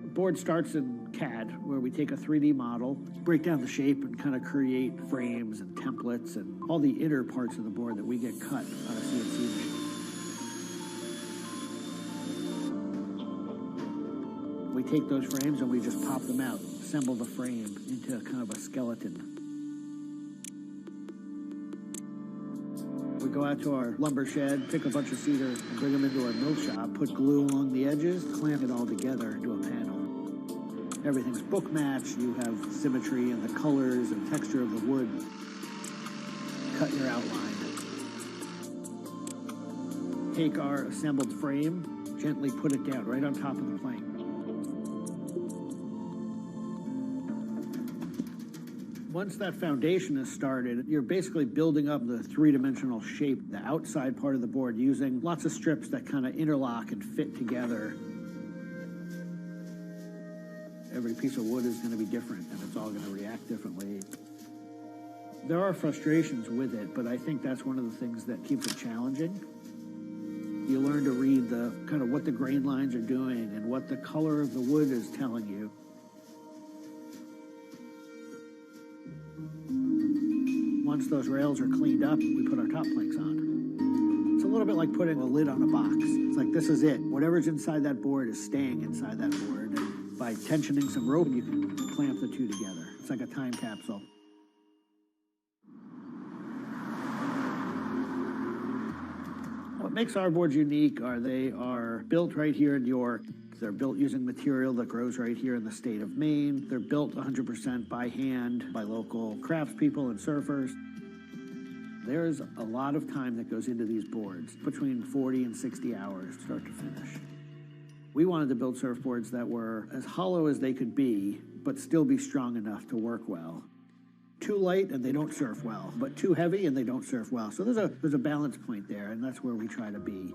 The board starts in CAD, where we take a 3D model, break down the shape, and kind of create frames and templates and all the inner parts of the board that we get cut on a CNC machine. We take those frames and we just pop them out, assemble the frame into kind of a skeleton. We go out to our lumber shed, pick a bunch of cedar, and bring them into our mill shop, put glue along the edges, clamp it all together into a panel. Everything's book matched, you have symmetry in the colors and texture of the wood. Cut your outline. take our assembled frame, gently put it down right on top of the plank. Once that foundation is started, you're basically building up the three-dimensional shape, the outside part of the board, using lots of strips that kind of interlock and fit together. Every piece of wood is going to be different, and it's all going to react differently. There are frustrations with it, but I think that's one of the things that keeps it challenging. You learn to read the kind of what the grain lines are doing and what the color of the wood is telling you. Once those rails are cleaned up, we put our top planks on. It's a little bit like putting a lid on a box. It's like, this is it. Whatever's inside that board is staying inside that board. And by tensioning some rope, you can clamp the two together. It's like a time capsule. What makes our boards unique are they are built right here in New York. They're built using material that grows right here in the state of Maine. They're built 100% by hand by local craftspeople and surfers. There's a lot of time that goes into these boards, between 40 and 60 hours start to finish. We wanted to build surfboards that were as hollow as they could be, but still be strong enough to work well. Too light and they don't surf well, but too heavy and they don't surf well. So there's a balance point there, and that's where we try to be.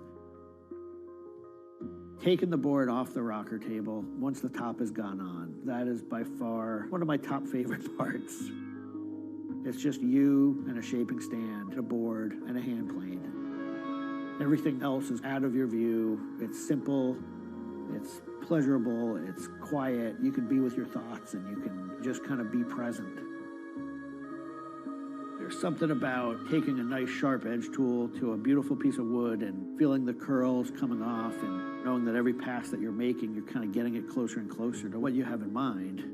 Taking the board off the rocker table once the top has gone on, that is by far one of my top favorite parts. It's just you and a shaping stand, a board, and a hand plane. Everything else is out of your view. It's simple, it's pleasurable, it's quiet. You can be with your thoughts and you can just kind of be present. There's something about taking a nice sharp edge tool to a beautiful piece of wood and feeling the curls coming off and knowing that every pass that you're making, you're kind of getting it closer and closer to what you have in mind.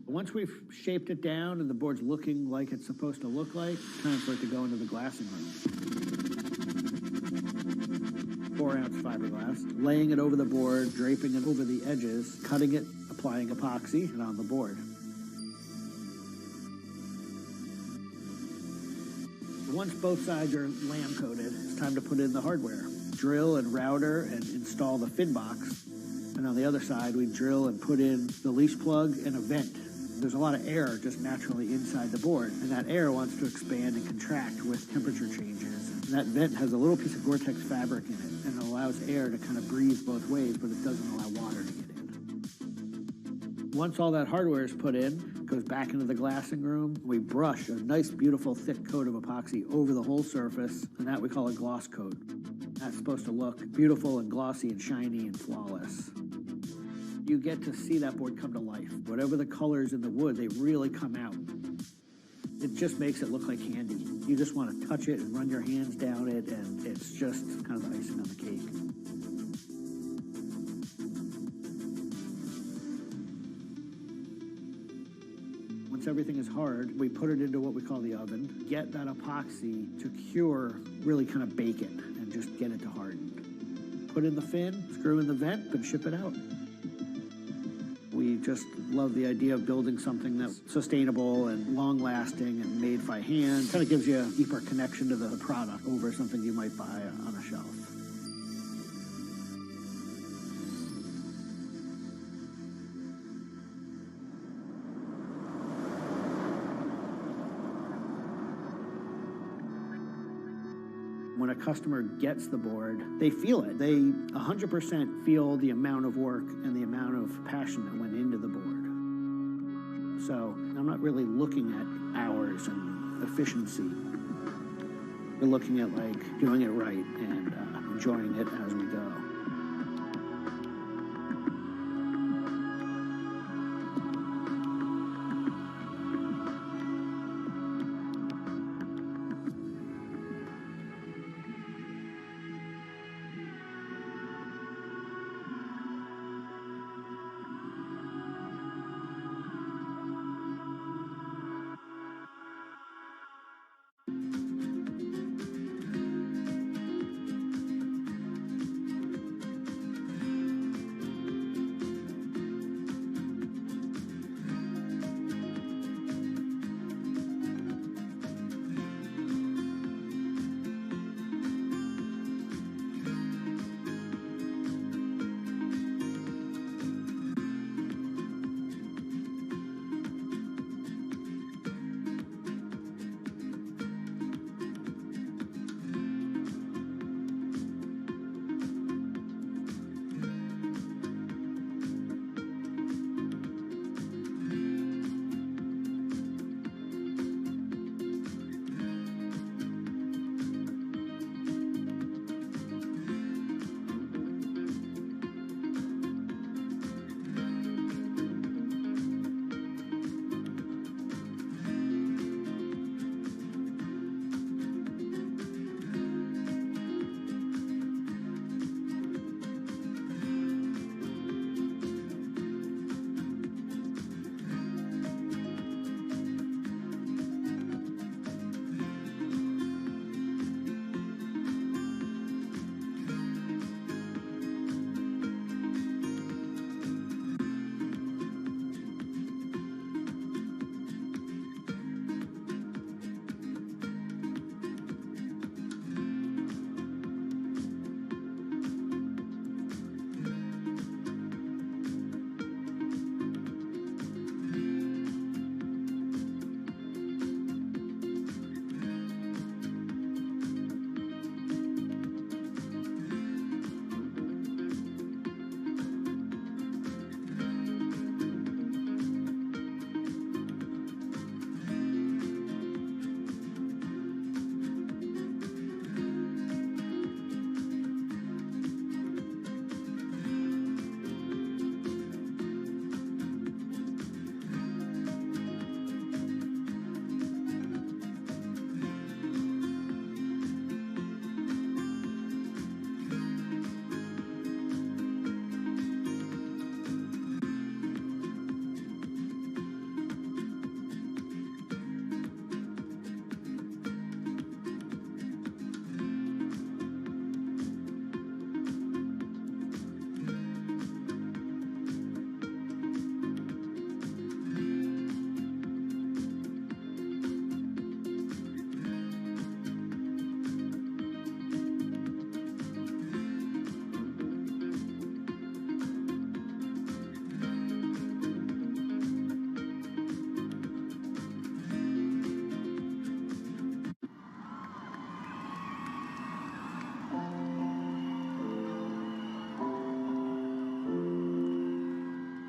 Once we've shaped it down and the board's looking like it's supposed to look like, it's time for it to go into the glassing room. 4-ounce fiberglass, laying it over the board, draping it over the edges, cutting it, applying epoxy, and on the board. Once both sides are lamb coated, it's time to put in the hardware. Drill and router and install the fin box. And on the other side, we drill and put in the leash plug and a vent. There's a lot of air just naturally inside the board, and that air wants to expand and contract with temperature changes. And that vent has a little piece of Gore-Tex fabric in it, and it allows air to kind of breathe both ways, but it doesn't allow water to get in. Once all that hardware is put in, it goes back into the glassing room. We brush a nice, beautiful, thick coat of epoxy over the whole surface, and that we call a gloss coat. That's supposed to look beautiful and glossy and shiny and flawless. You get to see that board come to life. Whatever the colors in the wood, they really come out. It just makes it look like candy. You just want to touch it and run your hands down it, and it's just kind of the icing on the cake. Once everything is hard, we put it into what we call the oven, get that epoxy to cure, really kind of bake it, and just get it to harden. Put in the fin, screw in the vent, and ship it out. We just love the idea of building something that's sustainable and long-lasting and made by hand. Kind of gives you a deeper connection to the product over something you might buy on a shelf. When a customer gets the board, they feel it. They 100% feel the amount of work and the amount of passion that went into the board. So I'm not really looking at hours and efficiency. We're looking at like doing it right and enjoying it as we go.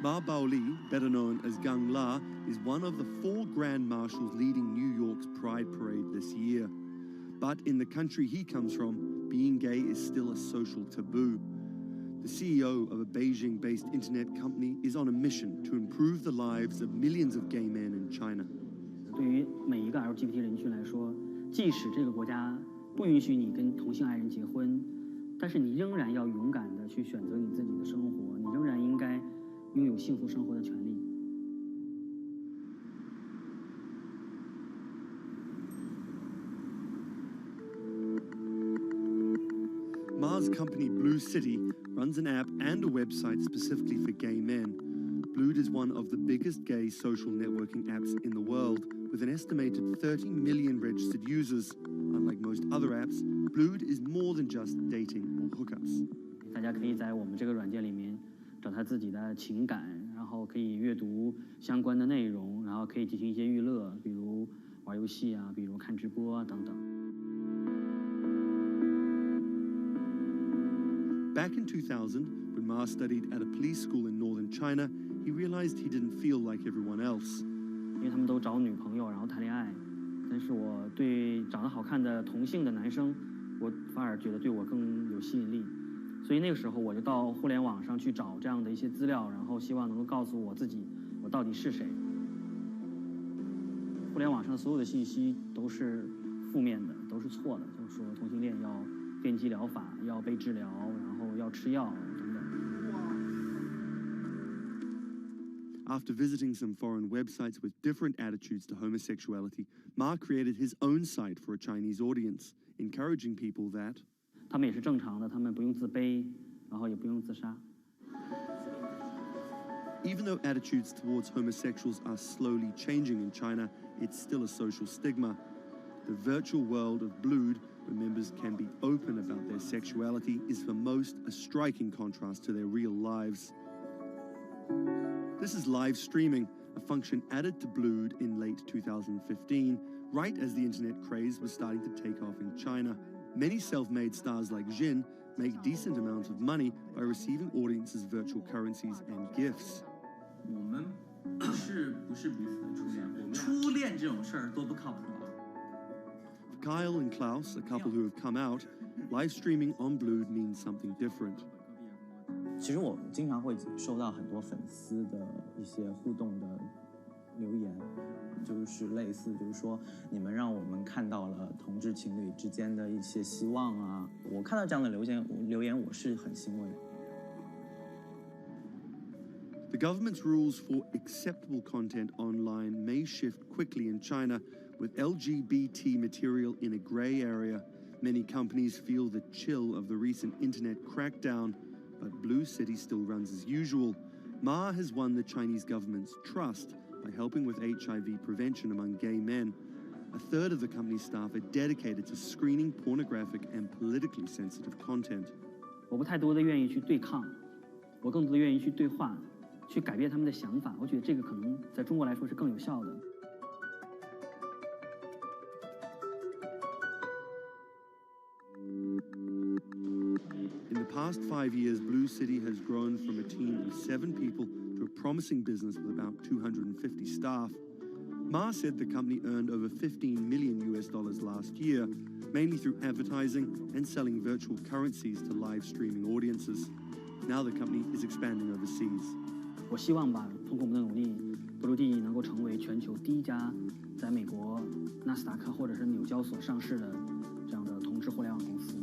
Ma Baoli, better known as Gang La, is one of the 4 Grand Marshals leading New York's Pride Parade this year. But in the country he comes from, being gay is still a social taboo. The CEO of a Beijing-based internet company is on a mission to improve the lives of millions of gay men in China. 对于每一个 LGBT 人群来说，即使这个国家不允许你跟同性爱人结婚，但是你仍然要勇敢地去选择你自己的生活，你仍然应该拥有幸福生活的权利。Ma's company Blue City runs an app and a website specifically for gay men. Blued is one of the biggest gay social networking apps in the world, with an estimated 30 million registered users. Unlike most other apps, Blued is more than just dating or hookups. 大家可以在我们这个软件里面找他自己的情感，然后可以阅读相关的内容，然后可以进行一些娱乐，比如玩游戏啊，比如看直播啊等等。Back in 2000, when Ma studied at a police school in northern China, he realized he didn't feel like everyone else. 因为他们都找女朋友，然后谈恋爱，但是我对长得好看的同性的男生，我反而觉得对我更有吸引力。所以那个时候我就到互联网上去找这样的一些资料，然后希望能够告诉我自己我到底是谁。互联网上所有的信息都是负面的，都是错的，就是说同性恋要电击疗法，要被治疗，然后要吃药等等。After visiting some foreign websites with different attitudes to homosexuality, Ma created his own site for a Chinese audience, encouraging people that 他们也是正常的，他们不用自卑，然后也不用自杀。Even though attitudes towards homosexuals are slowly changing in China, it's still a social stigma. The virtual world of Blued, where members can be open about their sexuality, is for most a striking contrast to their real lives. This is live streaming, a function added to Blued in late 2015, right as the internet craze was starting to take off in China. Many self-made stars like Jin make decent amounts of money by receiving audiences' virtual currencies and gifts. 我们是不是彼此的初恋？初恋这种事儿多不靠谱啊！ For Kyle and Klaus, a couple who have come out, live streaming on Blued means something different. 其实我经常会收到很多粉丝的一些互动的留言，就是类似就是说你们让我们看到了同志情侣之间的一些希望啊，我看到这样的留言我是很欣慰。 The government's rules for acceptable content online may shift quickly in China, with LGBT material in a grey area. Many companies feel the chill of the recent internet crackdown, but Blue City still runs as usual. Ma has won the Chinese government's trust by helping with HIV prevention among gay men. A third of the company's staff are dedicated to screening pornographic and politically sensitive content. 我不太多的愿意去对抗，我更多的愿意去对话。 去改变他们的想法，我觉得这个可能在中国来说是更有效的。In the past 5 years, Blue City has grown from a team of 7 people to a promising business with about 250 staff. Ma said the company earned over $15 million last year, mainly through advertising and selling virtual currencies to live streaming audiences. Now the company is expanding overseas. 我希望吧，通过我们的努力，Blue能够成为全球第一家在美国纳斯达克或者是纽交所上市的这样的同志互联网公司。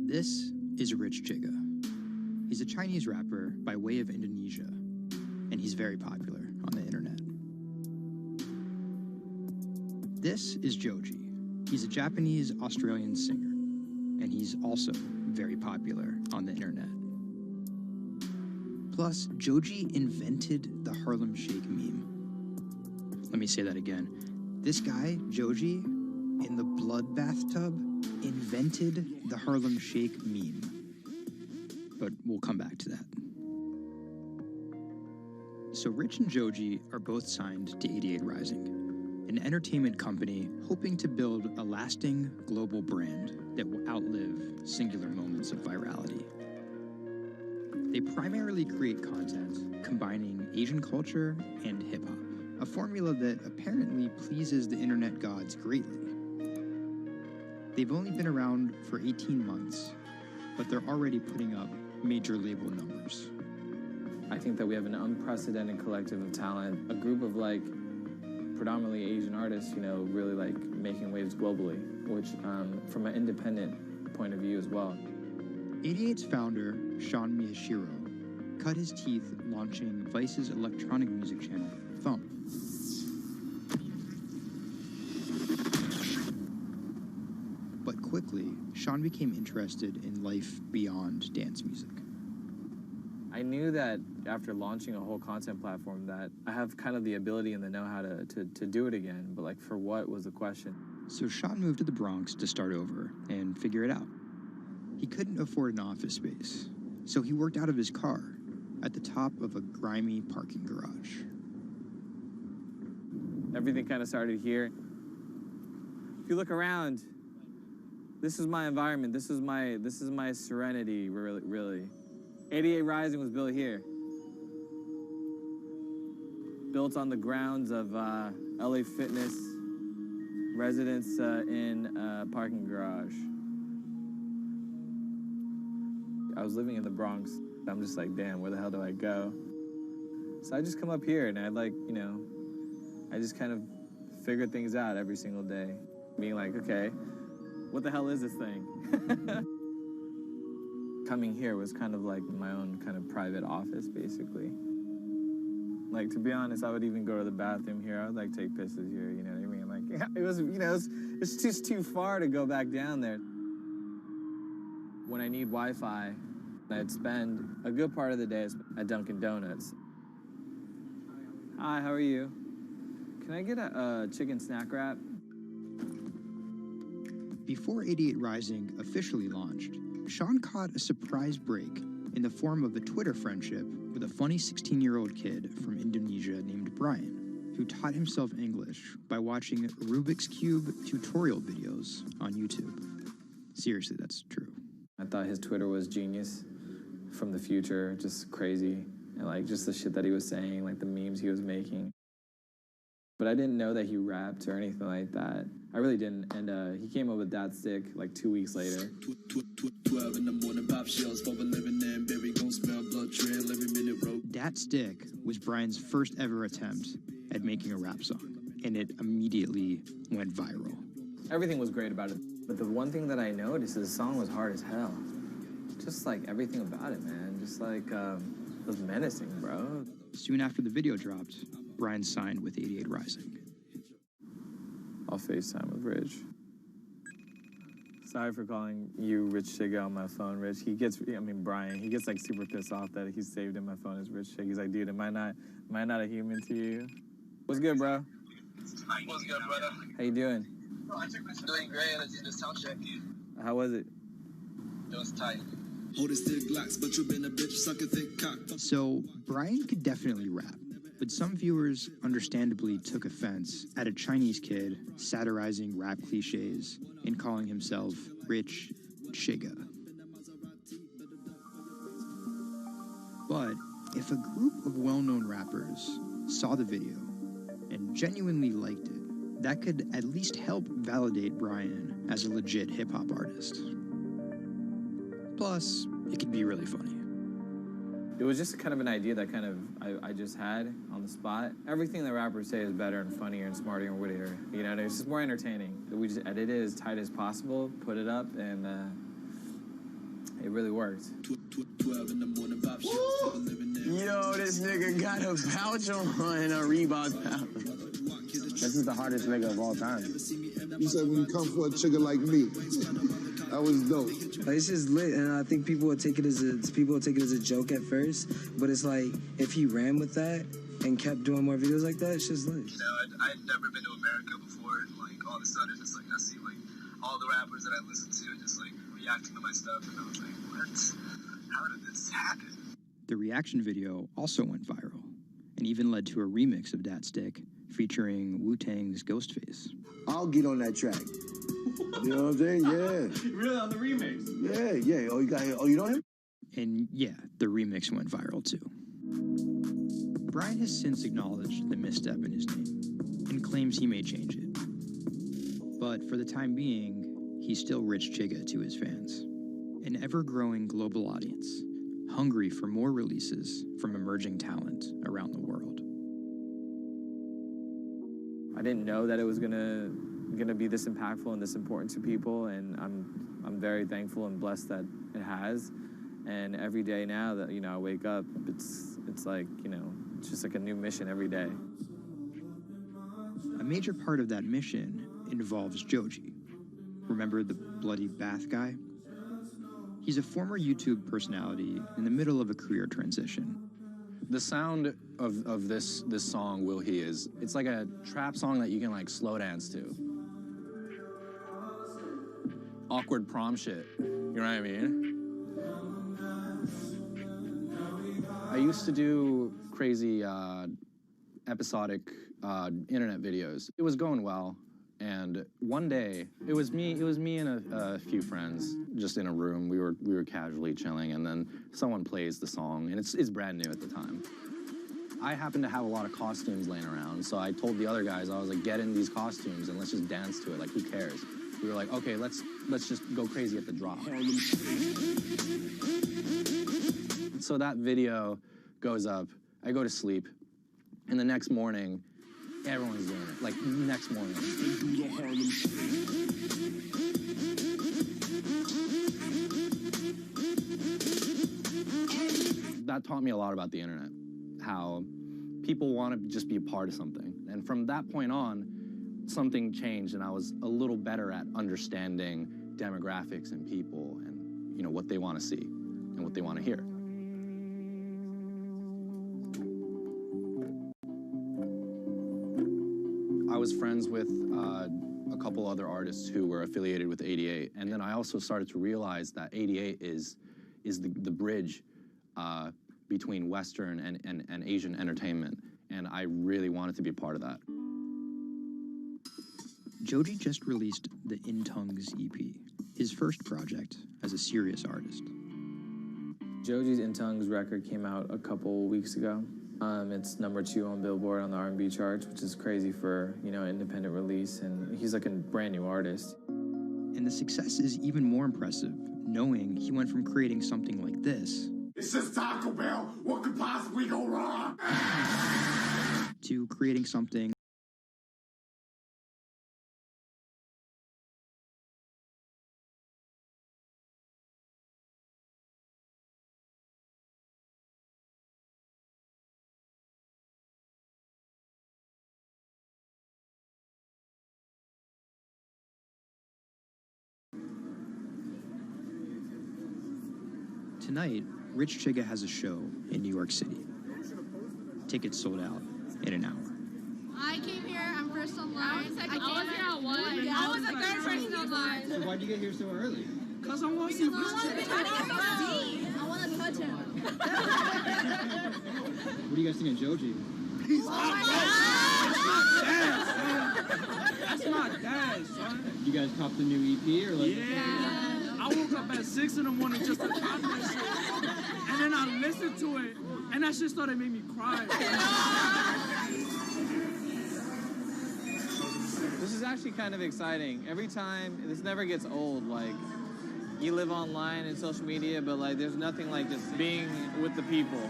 This is Rich Chiga. He's a Chinese rapper by way of Indonesia, and he's very popular on the internet. This is Joji. He's a Japanese-Australian singer, and he's also very popular on the internet. Plus, Joji invented the Harlem Shake meme. Let me say that again. This guy, Joji, in the blood bathtub, invented the Harlem Shake meme. But we'll come back to that. So Rich and Joji are both signed to 88 Rising, an entertainment company hoping to build a lasting global brand that will outlive singular moments of virality. They primarily create content combining Asian culture and hip-hop, a formula that apparently pleases the internet gods greatly. They've only been around for 18 months, but they're already putting up major label numbers. I think that we have an unprecedented collective of talent, a group of like predominantly Asian artists, you know, really like making waves globally, which from an independent point of view as well. 88's founder, Sean Miyashiro, cut his teeth launching Vice's electronic music channel, Thump. But quickly, Sean became interested in life beyond dance music. I knew that after launching a whole content platform that I have kind of the ability and the know-how to do it again, but like for what was the question. So Sean moved to the Bronx to start over and figure it out. He couldn't afford an office space, so he worked out of his car at the top of a grimy parking garage. Everything kind of started here. If you look around, this is my environment. This is my serenity, really. 88 Rising was built here. Built on the grounds of LA Fitness, residence in a parking garage. I was living in the Bronx. I'm just like, damn, where the hell do I go? So I just come up here and I just kind of figure things out every single day. Being like, okay, what the hell is this thing? Coming here was kind of like my own kind of private office, basically. Like, to be honest, I would even go to the bathroom here. I would like take pisses here, you know what I mean? Like, it was, it's just too far to go back down there. When I need Wi-Fi, I'd spend a good part of the day at Dunkin' Donuts. Hi, how are you? Can I get a chicken snack wrap? Before 88 Rising officially launched, Sean caught a surprise break in the form of a Twitter friendship with a funny 16-year-old kid from Indonesia named Brian, who taught himself English by watching Rubik's Cube tutorial videos on YouTube. Seriously, that's true. I thought his Twitter was genius, from the future, just crazy, and like just the shit that he was saying, like the memes he was making. But I didn't know that he rapped or anything like that. I really didn't, and he came up with that stick like 2 weeks later. 12 in the morning, pop shells for a living and baby gon' smell blood trail every minute road. Dat Stick was Brian's first ever attempt at making a rap song, and it immediately went viral. Everything was great about it, but the one thing that I noticed is the song was hard as hell. Just like everything about it, man. Just like, it was menacing, bro. Soon after the video dropped, Brian signed with 88 Rising. I'll FaceTime with Rich. Sorry for calling you Rich Chiga on my phone, Rich. Brian, he gets like super pissed off that he's saved in my phone as Rich Chiga. He's like, dude, am I not a human to you? What's good, bro? What's good, brother? How you doing? Doing great. I just did a sound check. How was it? It was tight. Hold it stick locks, but you been a bitch, suck a thick cock. So, Brian could definitely rap, but some viewers understandably took offense at a Chinese kid satirizing rap cliches and calling himself Rich Chiga. But if a group of well-known rappers saw the video and genuinely liked it, that could at least help validate Brian as a legit hip-hop artist. Plus, it could be really funny. It was just kind of an idea that I just had on the spot. Everything that rappers say is better and funnier and smarter and wittier. You know, it's just more entertaining. We just edit it as tight as possible, put it up, and it really worked. Yo, this nigga got a pouch on and a Reebok pouch. This is the hardest nigga of all time. You said when you come for a chigga like me, that was dope. It's just lit, and I think people will take it as a joke at first, but it's like if he ran with that and kept doing more videos like that, it's just lit. You know, I'd never been to America before, and like all of a sudden, just like I see like all the rappers that I listen to just like reacting to my stuff, and I was like, what? How did this happen? The reaction video also went viral and even led to a remix of Dat Stick featuring Wu-Tang's Ghostface. I'll get on that track. You know what I'm saying? Yeah. Really, on the remix? Yeah. Oh, you know him? And yeah, the remix went viral too. Brian has since acknowledged the misstep in his name and claims he may change it. But for the time being, he's still Rich Chigga to his fans. An ever-growing global audience, hungry for more releases from emerging talent around the world. I didn't know that it was gonna be this impactful and this important to people, and I'm very thankful and blessed that it has. And every day now that I wake up, it's like it's just like a new mission every day. A major part of that mission involves Joji. Remember the bloody bath guy? He's a former YouTube personality in the middle of a career transition. The sound of this song, Will He, it's like a trap song that you can like slow dance to. Awkward prom shit, you know what I mean? I used to do crazy episodic internet videos. It was going well. And one day, it was me and a few friends just in a room. We were casually chilling, and then someone plays the song, and it's brand new at the time. I happened to have a lot of costumes laying around, so I told the other guys, I was like, get in these costumes and let's just dance to it, like who cares? We were like, okay, let's just go crazy at the drop. So that video goes up, I go to sleep, and the next morning, everyone's doing it, like next morning. That taught me a lot about the internet, how people want to just be a part of something. And from that point on, something changed, and I was a little better at understanding demographics and people and what they want to see and what they want to hear. I was friends with a couple other artists who were affiliated with 88, and then I also started to realize that 88 is the bridge between Western and Asian entertainment, and I really wanted to be a part of that. Joji just released the In Tongues EP, his first project as a serious artist. Joji's In Tongues record came out a couple weeks ago. It's #2 on Billboard on the R&B charts, which is crazy for, independent release, and he's like a brand new artist. And the success is even more impressive, knowing he went from creating something like this. It's just Taco Bell. What could possibly go wrong? To creating something Tonight, Rich Chigga has a show in New York City. Tickets sold out in an hour. I came here, I'm first online. I was here at 1. I was the third person online. So why'd you get here so early? Because I want to see Rich Chigga. I want to touch him. What do you guys think of Joji? He's That's my dad, son. You guys copped the new EP or like? Yeah. I woke up at 6 in the morning just to cop that shit. And then I listened to it, and that shit started making me cry. This is actually kind of exciting. Every time, this never gets old. Like, you live online and social media, but like, there's nothing like just being with the people.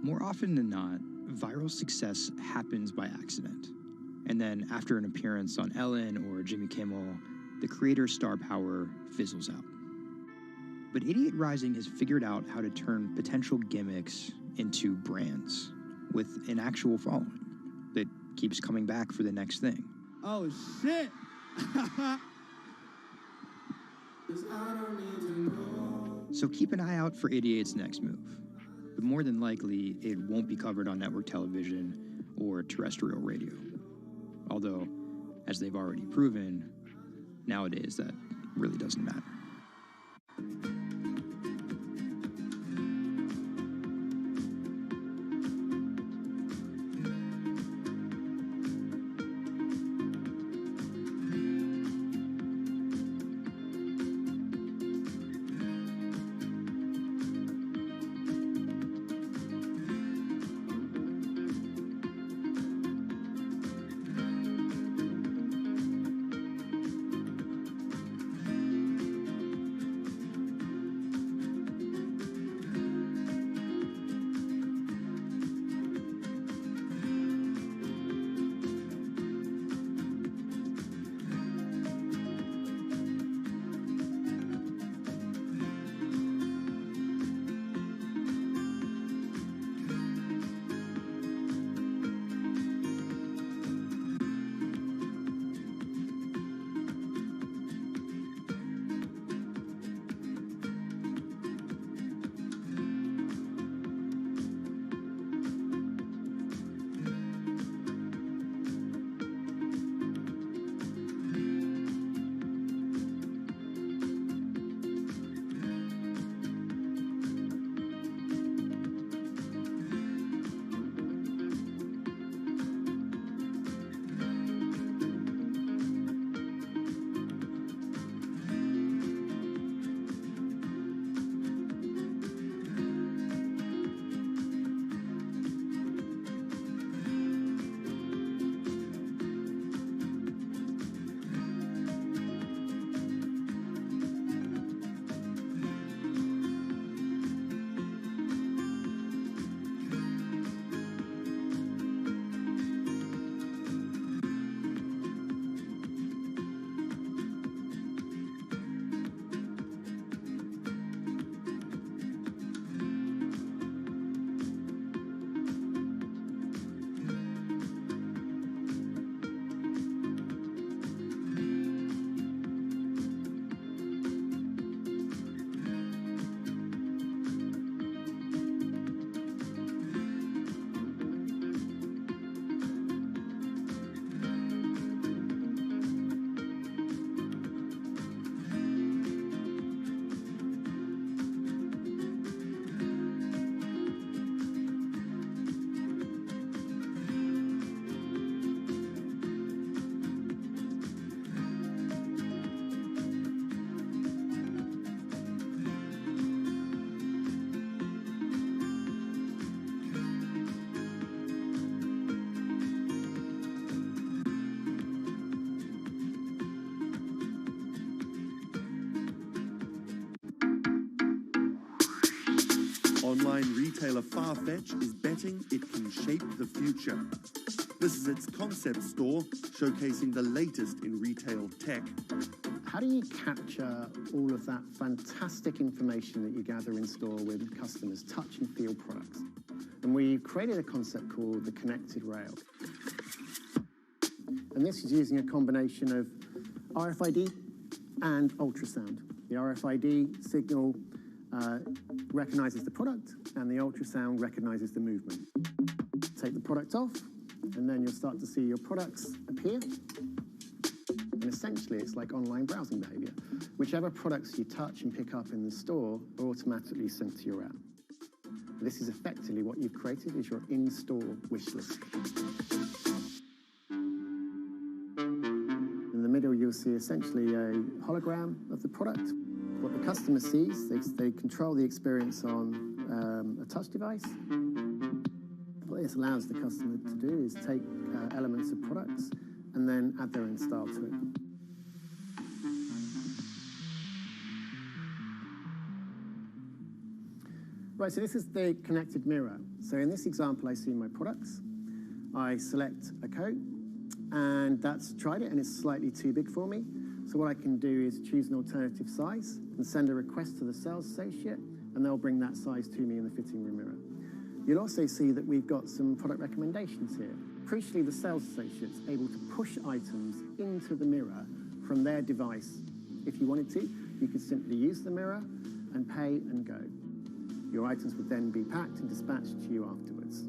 More often than not, viral success happens by accident. And then after an appearance on Ellen or Jimmy Kimmel, the creator's star power fizzles out. But Idiot Rising has figured out how to turn potential gimmicks into brands with an actual following that keeps coming back for the next thing. Oh, shit! So keep an eye out for Idiot's next move. But more than likely, it won't be covered on network television or terrestrial radio. Although, as they've already proven, nowadays that really doesn't matter. Online retailer Farfetch is betting it can shape the future. This is its concept store, showcasing the latest in retail tech. How do you capture all of that fantastic information that you gather in store with customers, touch and feel products? And we created a concept called the Connected Rail. And this is using a combination of RFID and ultrasound. The RFID signal recognizes the product, and the ultrasound recognizes the movement. Take the product off, and then you'll start to see your products appear. And essentially, it's like online browsing behavior. Whichever products you touch and pick up in the store are automatically sent to your app. This is effectively what you've created is your in-store wish list. In the middle, you'll see essentially a hologram of the product. What the customer sees, they control the experience on a touch device. What this allows the customer to do is take elements of products and then add their own style to it. Right, so this is the connected mirror. So in this example, I see my products. I select a coat, and that's tried it, and it's slightly too big for me. So what I can do is choose an alternative size and send a request to the sales associate, and they'll bring that size to me in the fitting room mirror. You'll also see that we've got some product recommendations here. Crucially, the sales associate's able to push items into the mirror from their device. If you wanted to, you could simply use the mirror and pay and go. Your items would then be packed and dispatched to you afterwards.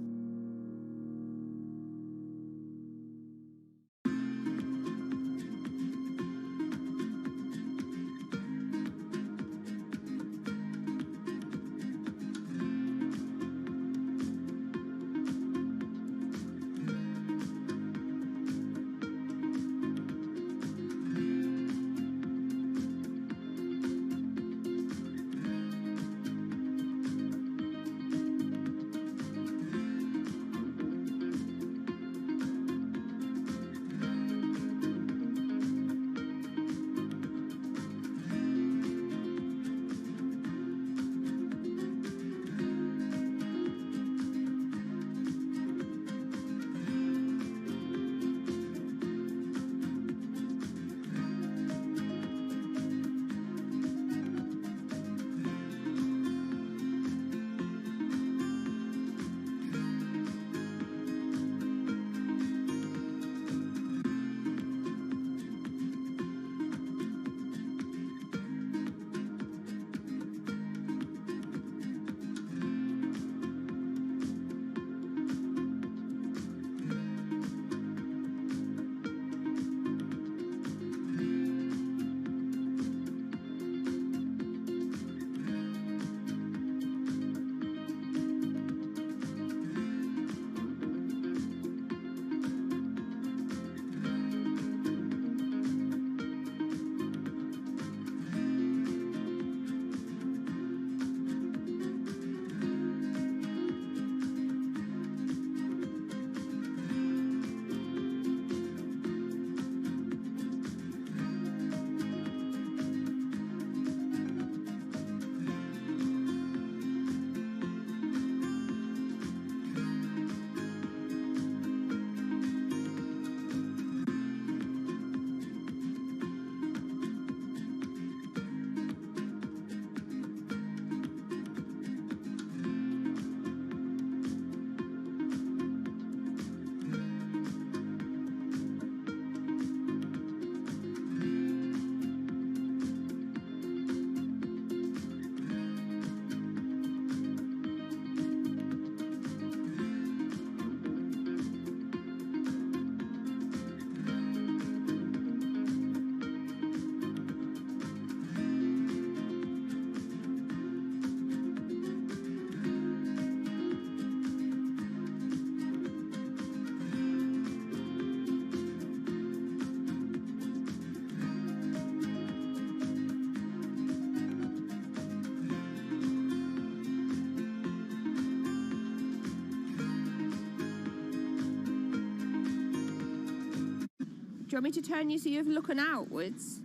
Do you want me to turn you so you're looking outwards?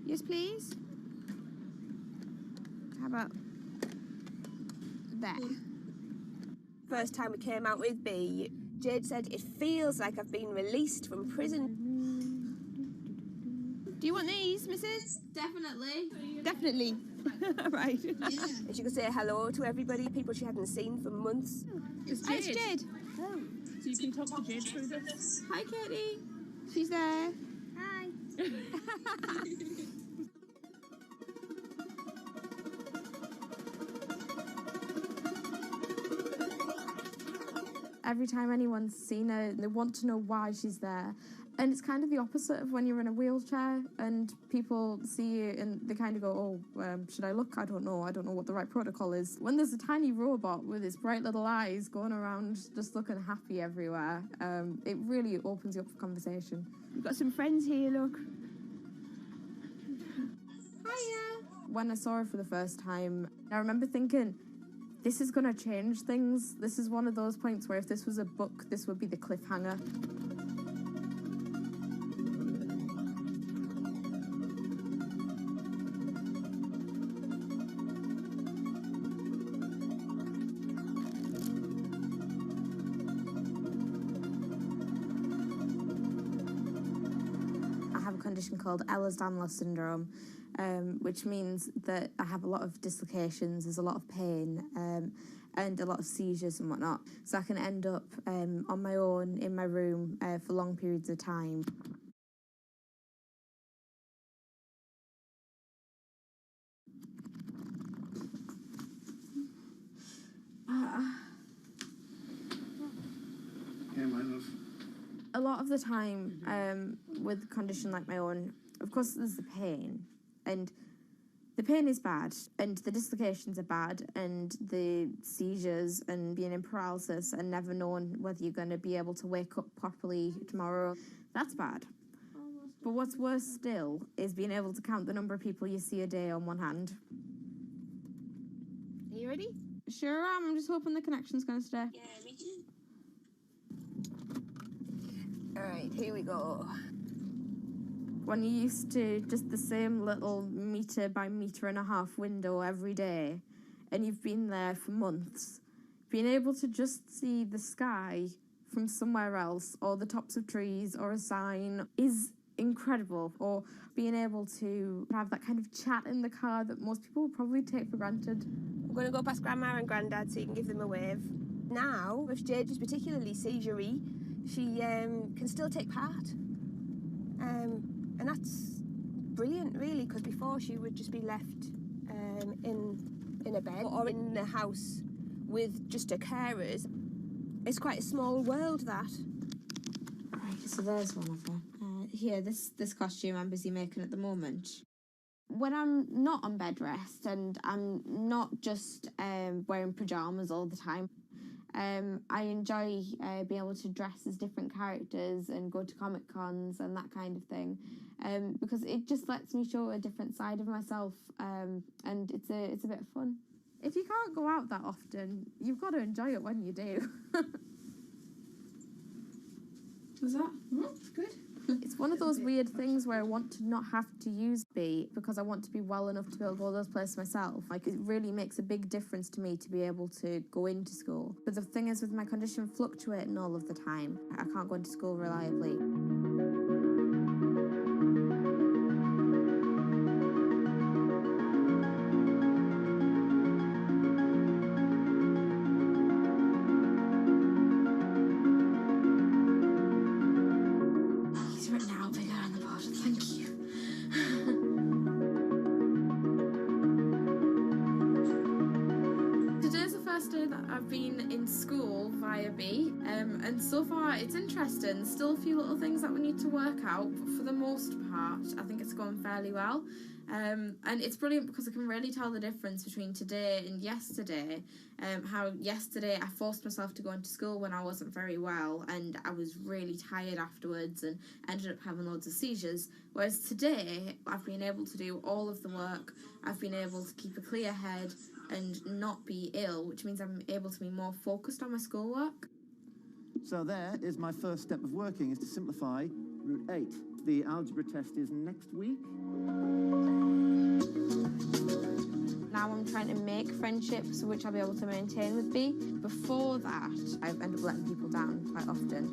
Yes, please. How about there? First time we came out with B, Jade said, "It feels like I've been released from prison." Do you want these, Mrs.? Definitely. Definitely. Right. Yeah. And she could say hello to everybody, people she hadn't seen for months. It's Hi, it's Jade. Jade. Oh. So you can talk to Jade through this. Hi, Katie. She's there. Hi. Every time anyone's seen her, they want to know why she's there. And it's kind of the opposite of when you're in a wheelchair and people see you and they kind of go, oh, should I look? I don't know what the right protocol is. When there's a tiny robot with its bright little eyes going around just looking happy everywhere, it really opens you up for conversation. We've got some friends here, look. Hiya! When I saw her for the first time, I remember thinking, this is going to change things. This is one of those points where if this was a book, this would be the cliffhanger. condition called Ehlers-Danlos syndrome, which means that I have a lot of dislocations, there's a lot of pain, and a lot of seizures and whatnot. So I can end up on my own in my room for long periods of time. A lot of the time, with a condition like my own, of course there's the pain, and the pain is bad, and the dislocations are bad, and the seizures and being in paralysis and never knowing whether you're going to be able to wake up properly tomorrow, that's bad. But what's worse still is being able to count the number of people you see a day on one hand. Are you ready? Sure am, I'm just hoping the connection's going to stay. Yeah, me too. Alright, here we go. When you're used to just the same little metre by metre and a half window every day, and you've been there for months, being able to just see the sky from somewhere else, or the tops of trees, or a sign, is incredible. Or being able to have that kind of chat in the car that most people would probably take for granted. I'm going to go past Grandma and Grandad so you can give them a wave. Now, if Jade is particularly seizure-y, she can still take part. And that's brilliant, really, because before she would just be left in a bed or in a house with just her carers. It's quite a small world, that. Right, so there's one of them. Here, this costume I'm busy making at the moment. When I'm not on bed rest and I'm not just wearing pyjamas all the time, I enjoy being able to dress as different characters and go to Comic Cons and that kind of thing, because it just lets me show a different side of myself, and it's a bit of fun. If you can't go out that often, you've got to enjoy it when you do. Was that? Good. It's one of those weird things where I want to not have to use B because I want to be well enough to be able to go to those places myself. Like, it really makes a big difference to me to be able to go into school. But the thing is, with my condition fluctuating all of the time, I can't go into school reliably. And so far it's interesting. Still a few little things that we need to work out, but for the most part I think it's going fairly well, and it's brilliant because I can really tell the difference between today and yesterday. How yesterday I forced myself to go into school when I wasn't very well and I was really tired afterwards and ended up having loads of seizures, whereas today I've been able to do all of the work. I've been able to keep a clear head and not be ill, which means I'm able to be more focused on my schoolwork. So there is my first step of working, is to simplify root 8. The algebra test is next week. Now I'm trying to make friendships which I'll be able to maintain with B. Before that, I end up letting people down quite often.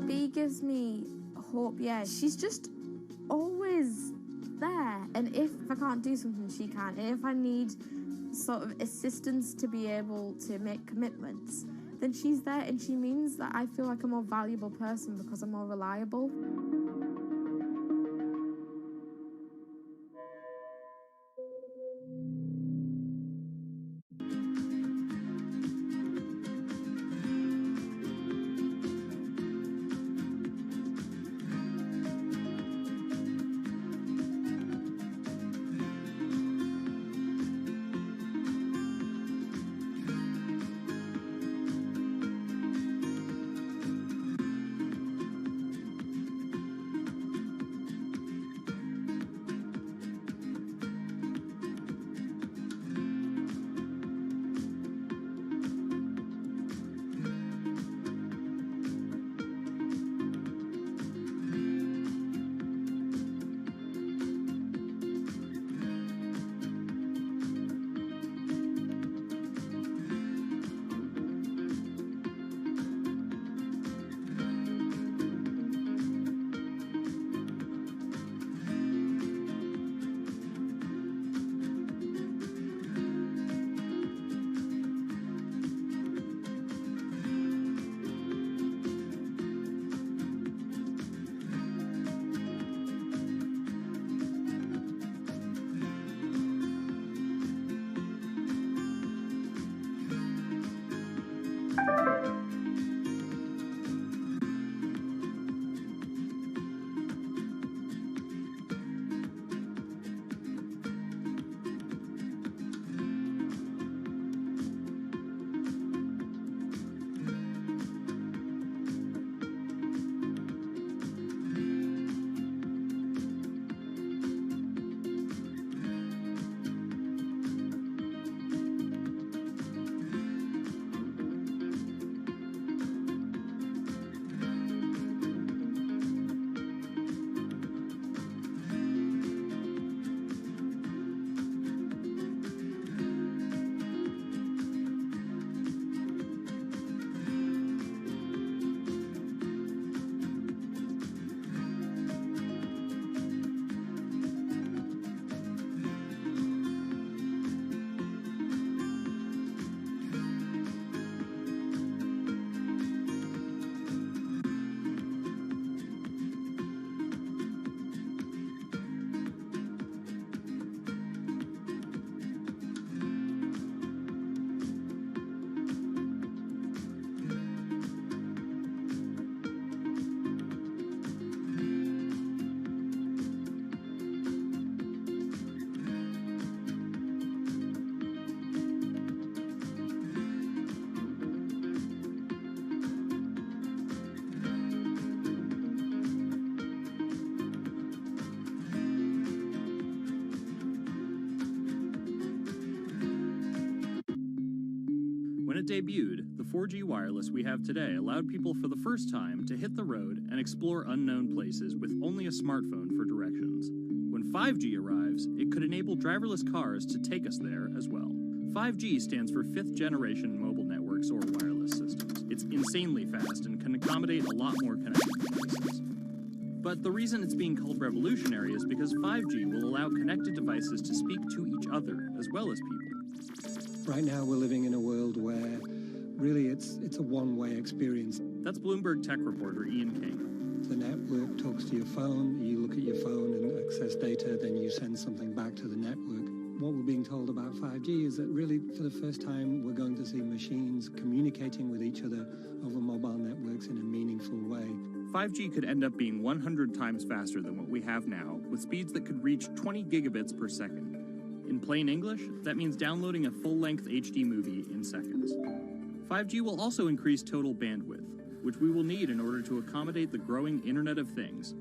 B gives me hope, yeah. She's just always there. And if I can't do something, she can. And if I need sort of assistance to be able to make commitments, then she's there, and she means that I feel like a more valuable person because I'm more reliable. When it debuted, the 4G wireless we have today allowed people for the first time to hit the road and explore unknown places with only a smartphone for directions. When 5G arrives, it could enable driverless cars to take us there as well. 5G stands for fifth generation mobile networks or wireless systems. It's insanely fast and can accommodate a lot more connected devices. But the reason it's being called revolutionary is because 5G will allow connected devices to speak to each other as well as people. Right now we're living in a world where really it's a one-way experience. That's Bloomberg tech reporter Ian King. The network talks to your phone, you look at your phone and access data, then you send something back to the network. What we're being told about 5G is that really for the first time we're going to see machines communicating with each other over mobile networks in a meaningful way. 5G could end up being 100 times faster than what we have now, with speeds that could reach 20 gigabits per second. In plain English, that means downloading a full-length HD movie in seconds. 5G will also increase total bandwidth, which we will need in order to accommodate the growing Internet of Things.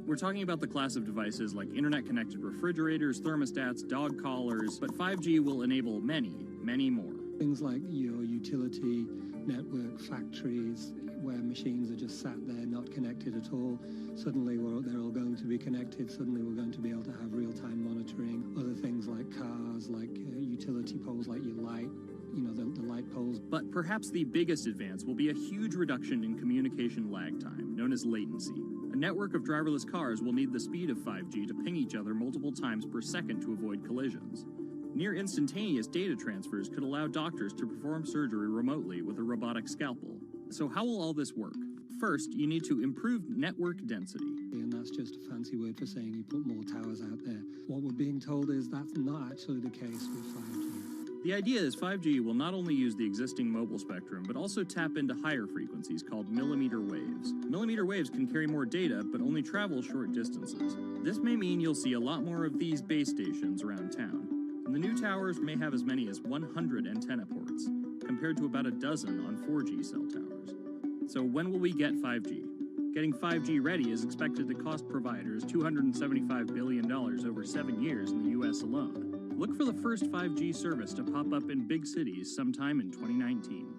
We're talking about the class of devices like internet-connected refrigerators, thermostats, dog collars, but 5G will enable many, many more. Things like your utility network, factories, where machines are just sat there not connected at all. Suddenly they're all going to be connected. Suddenly we're going to be able to have real-time monitoring. Other things like cars, like utility poles, like your light, the light poles. But perhaps the biggest advance will be a huge reduction in communication lag time, known as latency. A network of driverless cars will need the speed of 5G to ping each other multiple times per second to avoid collisions. Near instantaneous data transfers could allow doctors to perform surgery remotely with a robotic scalpel. So how will all this work? First, you need to improve network density. And that's just a fancy word for saying you put more towers out there. What we're being told is that's not actually the case with 5G. The idea is 5G will not only use the existing mobile spectrum, but also tap into higher frequencies called millimeter waves. Millimeter waves can carry more data, but only travel short distances. This may mean you'll see a lot more of these base stations around town. And the new towers may have as many as 100 antenna ports, compared to about a dozen on 4G cell towers. So when will we get 5G? Getting 5G ready is expected to cost providers $275 billion over 7 years in the US alone. Look for the first 5G service to pop up in big cities sometime in 2019.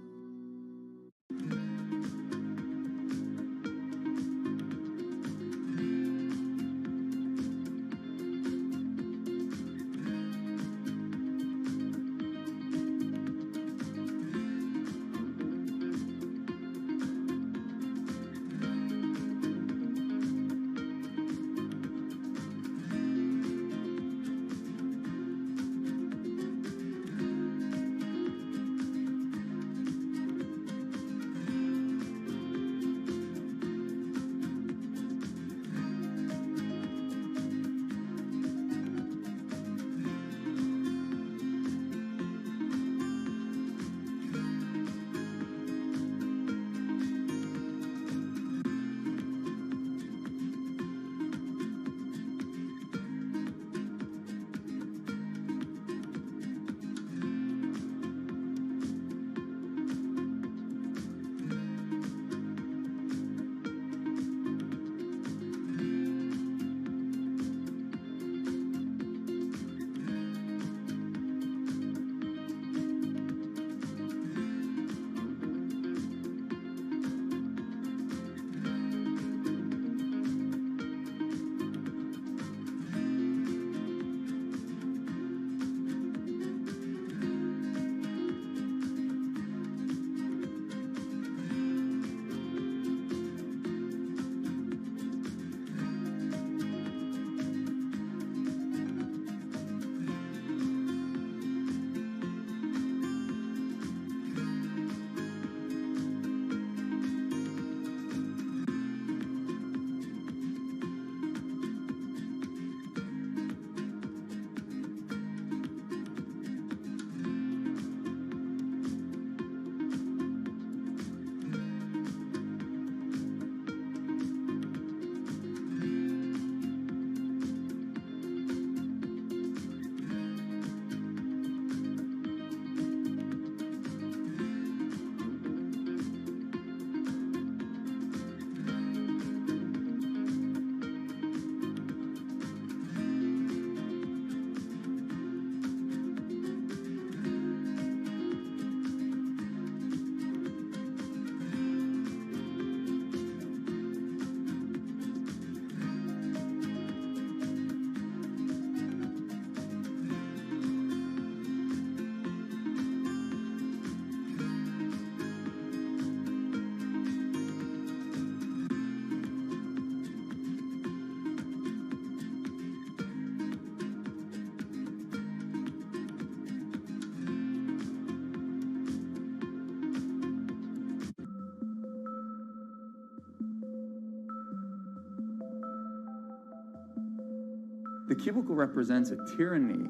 The cubicle represents a tyranny.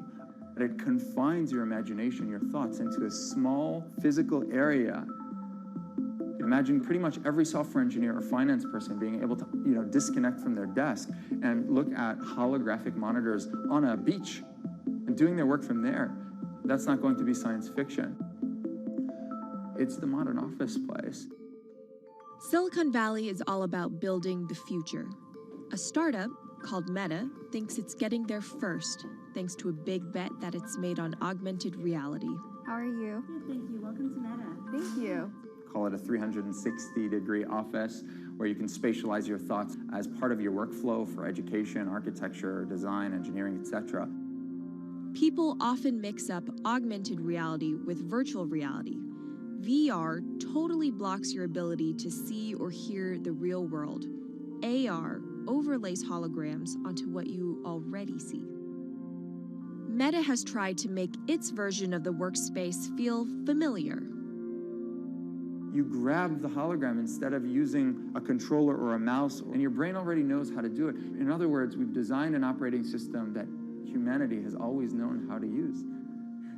It confines your imagination, your thoughts, into a small physical area. Imagine pretty much every software engineer or finance person being able to, disconnect from their desk and look at holographic monitors on a beach and doing their work from there. That's not going to be science fiction. It's the modern office place. Silicon Valley is all about building the future. A startup called Meta thinks it's getting there first, thanks to a big bet that it's made on augmented reality. How are you? Good, thank you. Welcome to Meta. Thank you. Call it a 360-degree office where you can spatialize your thoughts as part of your workflow for education, architecture, design, engineering, etc. People often mix up augmented reality with virtual reality. VR totally blocks your ability to see or hear the real world. AR overlays holograms onto what you already see. Meta has tried to make its version of the workspace feel familiar. You grab the hologram instead of using a controller or a mouse, and your brain already knows how to do it. In other words, we've designed an operating system that humanity has always known how to use.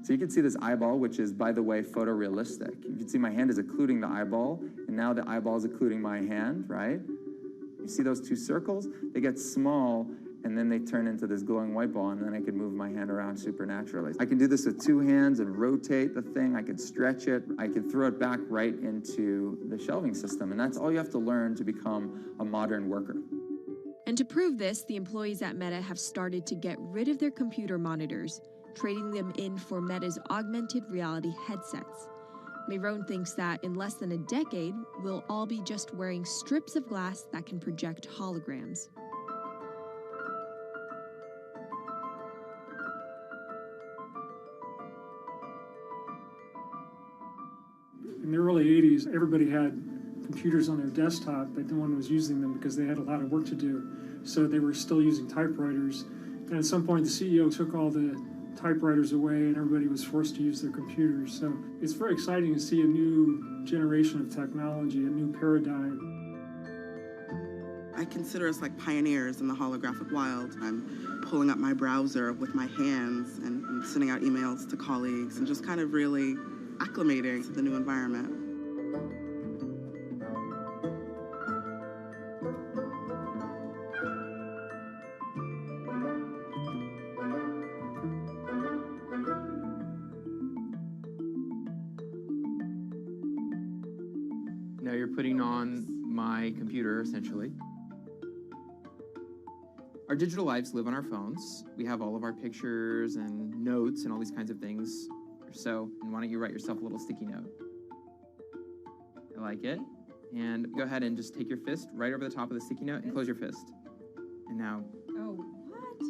So you can see this eyeball, which is, by the way, photorealistic. You can see my hand is occluding the eyeball, and now the eyeball is occluding my hand, right? You see those two circles? They get small, and then they turn into this glowing white ball, and then I can move my hand around supernaturally. I can do this with two hands and rotate the thing. I can stretch it. I can throw it back right into the shelving system, and that's all you have to learn to become a modern worker. And to prove this, the employees at Meta have started to get rid of their computer monitors, trading them in for Meta's augmented reality headsets. Mayron thinks that in less than a decade, we'll all be just wearing strips of glass that can project holograms. In the early 80s, everybody had computers on their desktop, but no one was using them because they had a lot of work to do. So they were still using typewriters. And at some point, the CEO took all the typewriters away and everybody was forced to use their computers. So it's very exciting to see a new generation of technology, a new paradigm. I consider us like pioneers in the holographic wild. I'm pulling up my browser with my hands and sending out emails to colleagues and just kind of really acclimating to the new environment. Now you're putting on my computer, essentially. Our digital lives live on our phones. We have all of our pictures and notes and all these kinds of things. So why don't you write yourself a little sticky note? I like it. And go ahead and just take your fist right over the top of the sticky note and close your fist. And now... Oh, what?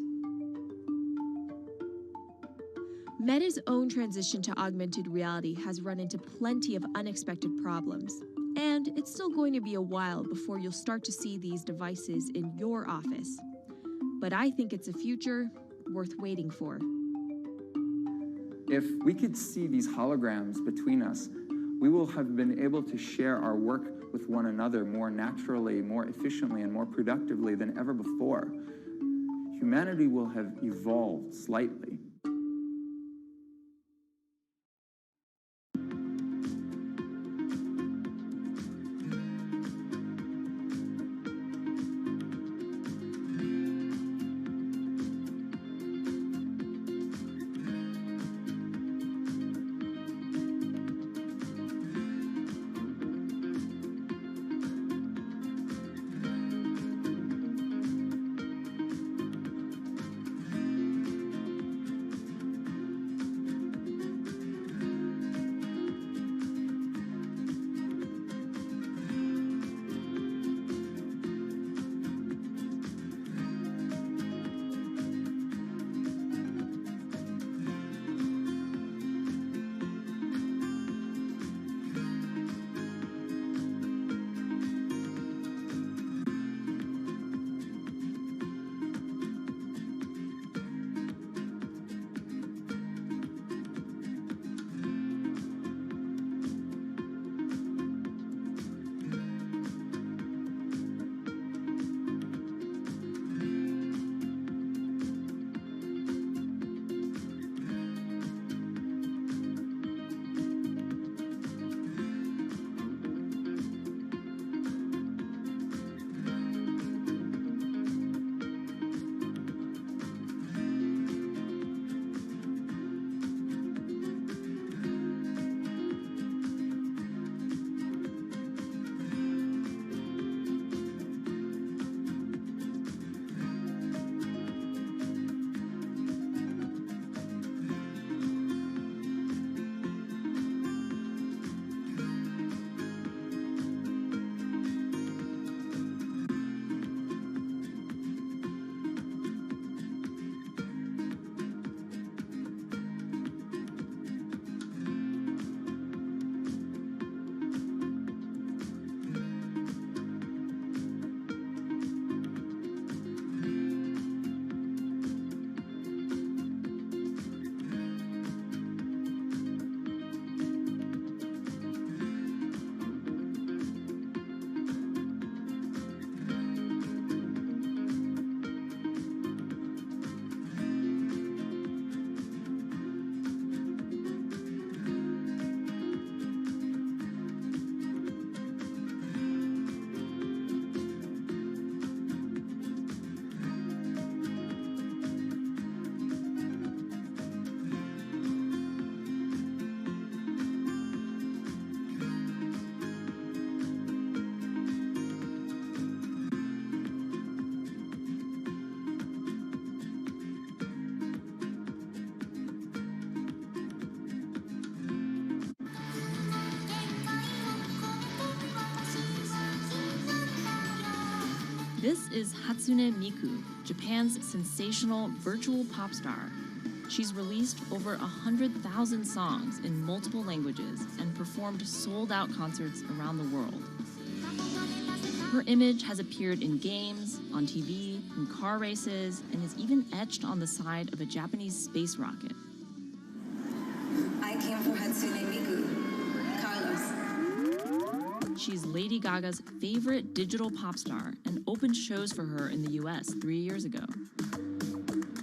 Meta's own transition to augmented reality has run into plenty of unexpected problems. And it's still going to be a while before you'll start to see these devices in your office. But I think it's a future worth waiting for. If we could see these holograms between us, we will have been able to share our work with one another more naturally, more efficiently, and more productively than ever before. Humanity will have evolved slightly. This is Hatsune Miku, Japan's sensational virtual pop star. She's released over 100,000 songs in multiple languages and performed sold-out concerts around the world. Her image has appeared in games, on TV, in car races, and is even etched on the side of a Japanese space rocket. I came for Hatsune Miku, Carlos. She's Lady Gaga's favorite digital pop star and opened shows for her in the US 3 years ago.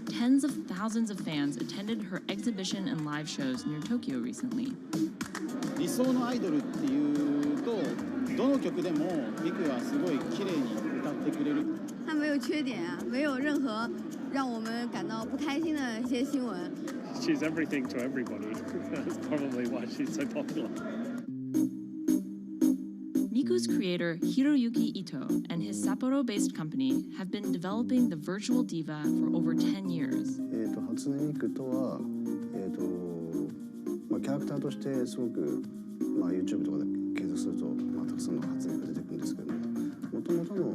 Tens of thousands of fans attended her exhibition and live shows near Tokyo recently. 理想のアイドルっていうとどの曲でもミクはすごい綺麗に歌ってくれる。他没有缺点啊，没有任何让我们感到不開心的一些新聞。She's everything to everybody. That's probably why she's so popular. Miku's creator Hiroyuki Ito and his Sapporo-based company have been developing the virtual diva for over 10 years. 初音ミクとはキャラクターとしてすごくYouTube とかで検索するとたくさんの初音ミクが出てくるんですけども、元々の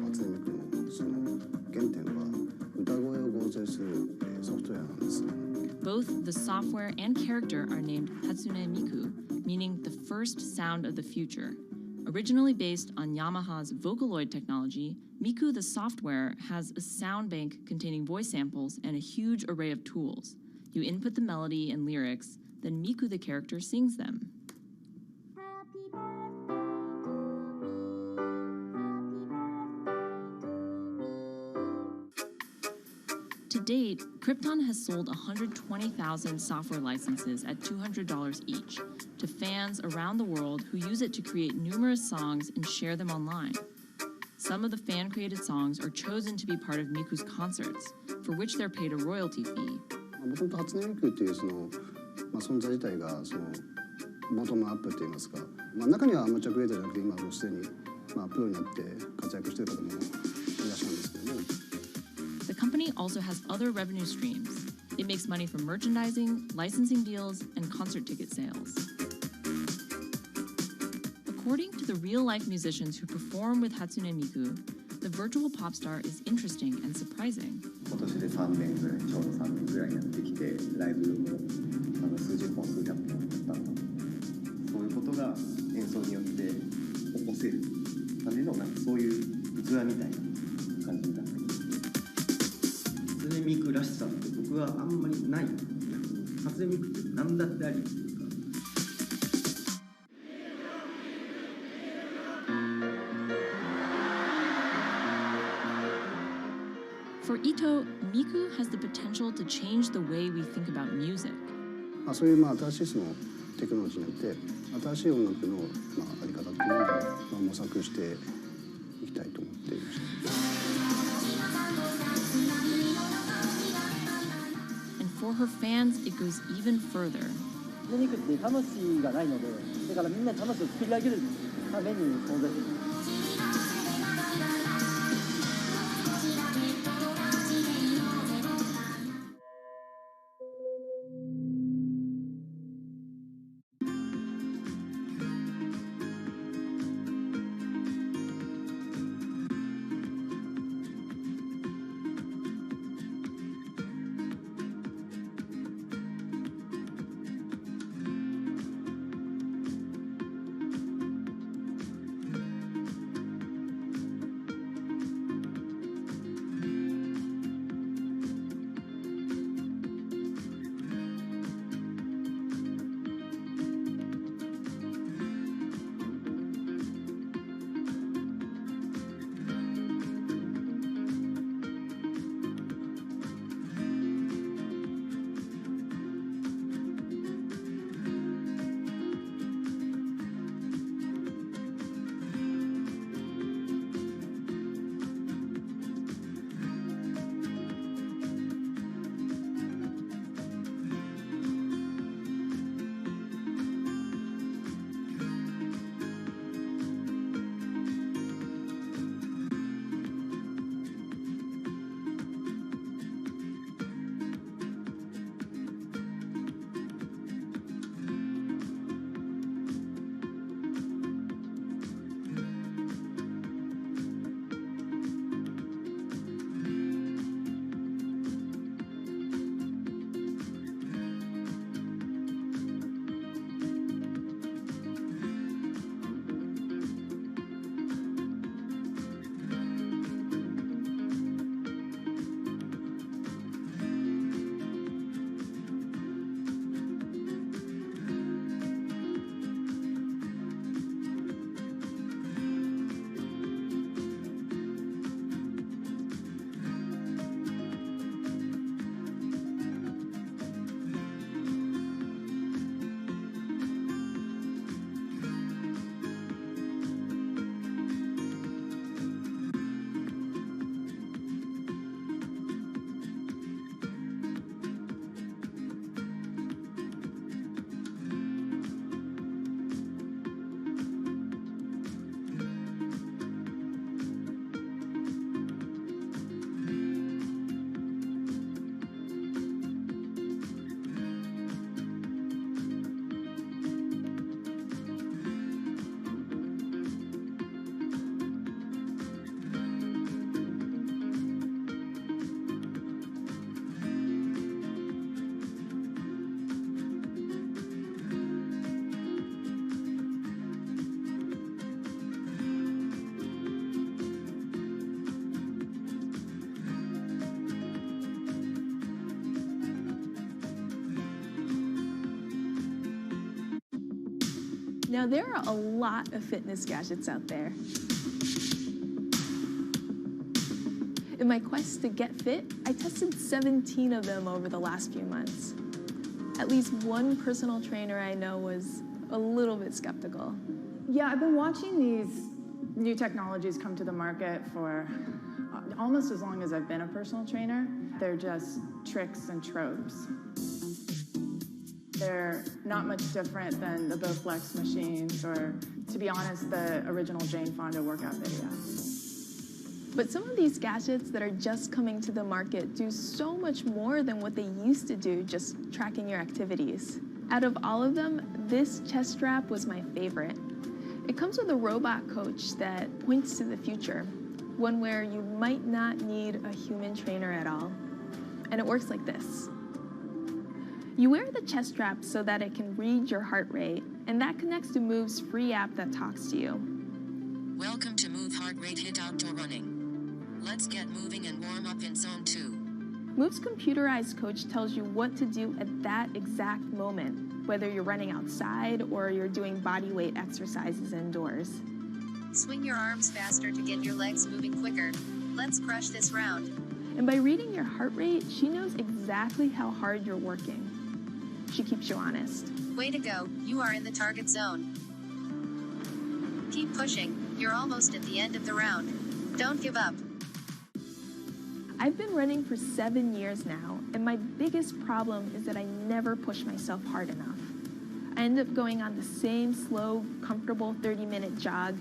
初音ミクのその原点は歌声を合成するソフトウェアなんです。Both the software and character are named Hatsune Miku, meaning the first sound of the future. Originally based on Yamaha's Vocaloid technology, Miku the software has a sound bank containing voice samples and a huge array of tools. You input the melody and lyrics, then Miku the character sings them. To date, Krypton has sold 120,000 software licenses at $200 each to fans around the world who use it to create numerous songs and share them online. Some of the fan-created songs are chosen to be part of Miku's concerts, for which they're paid a royalty fee. もともと初音ミクっていうその存在自体がそのボトムアップって言いますか、中にはアマチュアクリエイターじゃなくて今もうすでにプロになって活躍している方もいらっしゃるんですけども。The company also has other revenue streams. It makes money from merchandising, licensing deals, and concert ticket sales. According to the real-life musicians who perform with Hatsune Miku, the virtual pop star is interesting and surprising. 今年で3年ぐらい、ちょうど3年ぐらいやってきて、ライブも数十本、数百本やったの。そういうことが演奏によって起こせるためのそういう器みたいな感じになってます。初音ミクらしさって僕はあんまりない。初音ミクって何だってありっていうか。For Ito, Miku has the potential to change the way we think about music. そういう新しいそのテクノロジーによって新しい音楽のあり方っていうのを模索していきたいと思っていました。And for her fans, it goes even further. 初音ミクって魂がないので、だからみんな魂を作り上げるために存在する。Now, there are a lot of fitness gadgets out there. In my quest to get fit, I tested 17 of them over the last few months. At least one personal trainer I know was a little bit skeptical. Yeah, I've been watching these new technologies come to the market for almost as long as I've been a personal trainer. They're just tricks and tropes. They're not much different than the Bowflex machines or, to be honest, the original Jane Fonda workout video. But some of these gadgets that are just coming to the market do so much more than what they used to do, just tracking your activities. Out of all of them, this chest strap was my favorite. It comes with a robot coach that points to the future, one where you might not need a human trainer at all. And it works like this. You wear the chest strap so that it can read your heart rate, and that connects to Move's free app that talks to you. Welcome to Move Heart Rate Hit Outdoor Running. Let's get moving and warm up in Zone 2. Move's computerized coach tells you what to do at that exact moment, whether you're running outside or you're doing body weight exercises indoors. Swing your arms faster to get your legs moving quicker. Let's crush this round. And by reading your heart rate, she knows exactly how hard you're working. She keeps you honest. Way to go, you are in the target zone. Keep pushing, you're almost at the end of the round. Don't give up. I've been running for 7 years now, and my biggest problem is that I never push myself hard enough. I end up going on the same slow, comfortable 30-minute jog,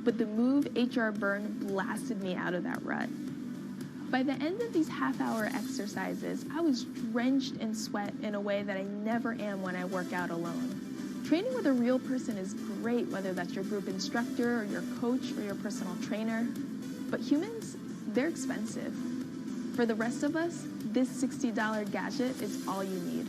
but the Move HR Burn blasted me out of that rut. By the end of these half-hour exercises, I was drenched in sweat in a way that I never am when I work out alone. Training with a real person is great, whether that's your group instructor or your coach or your personal trainer. But humans, they're expensive. For the rest of us, this $60 gadget is all you need.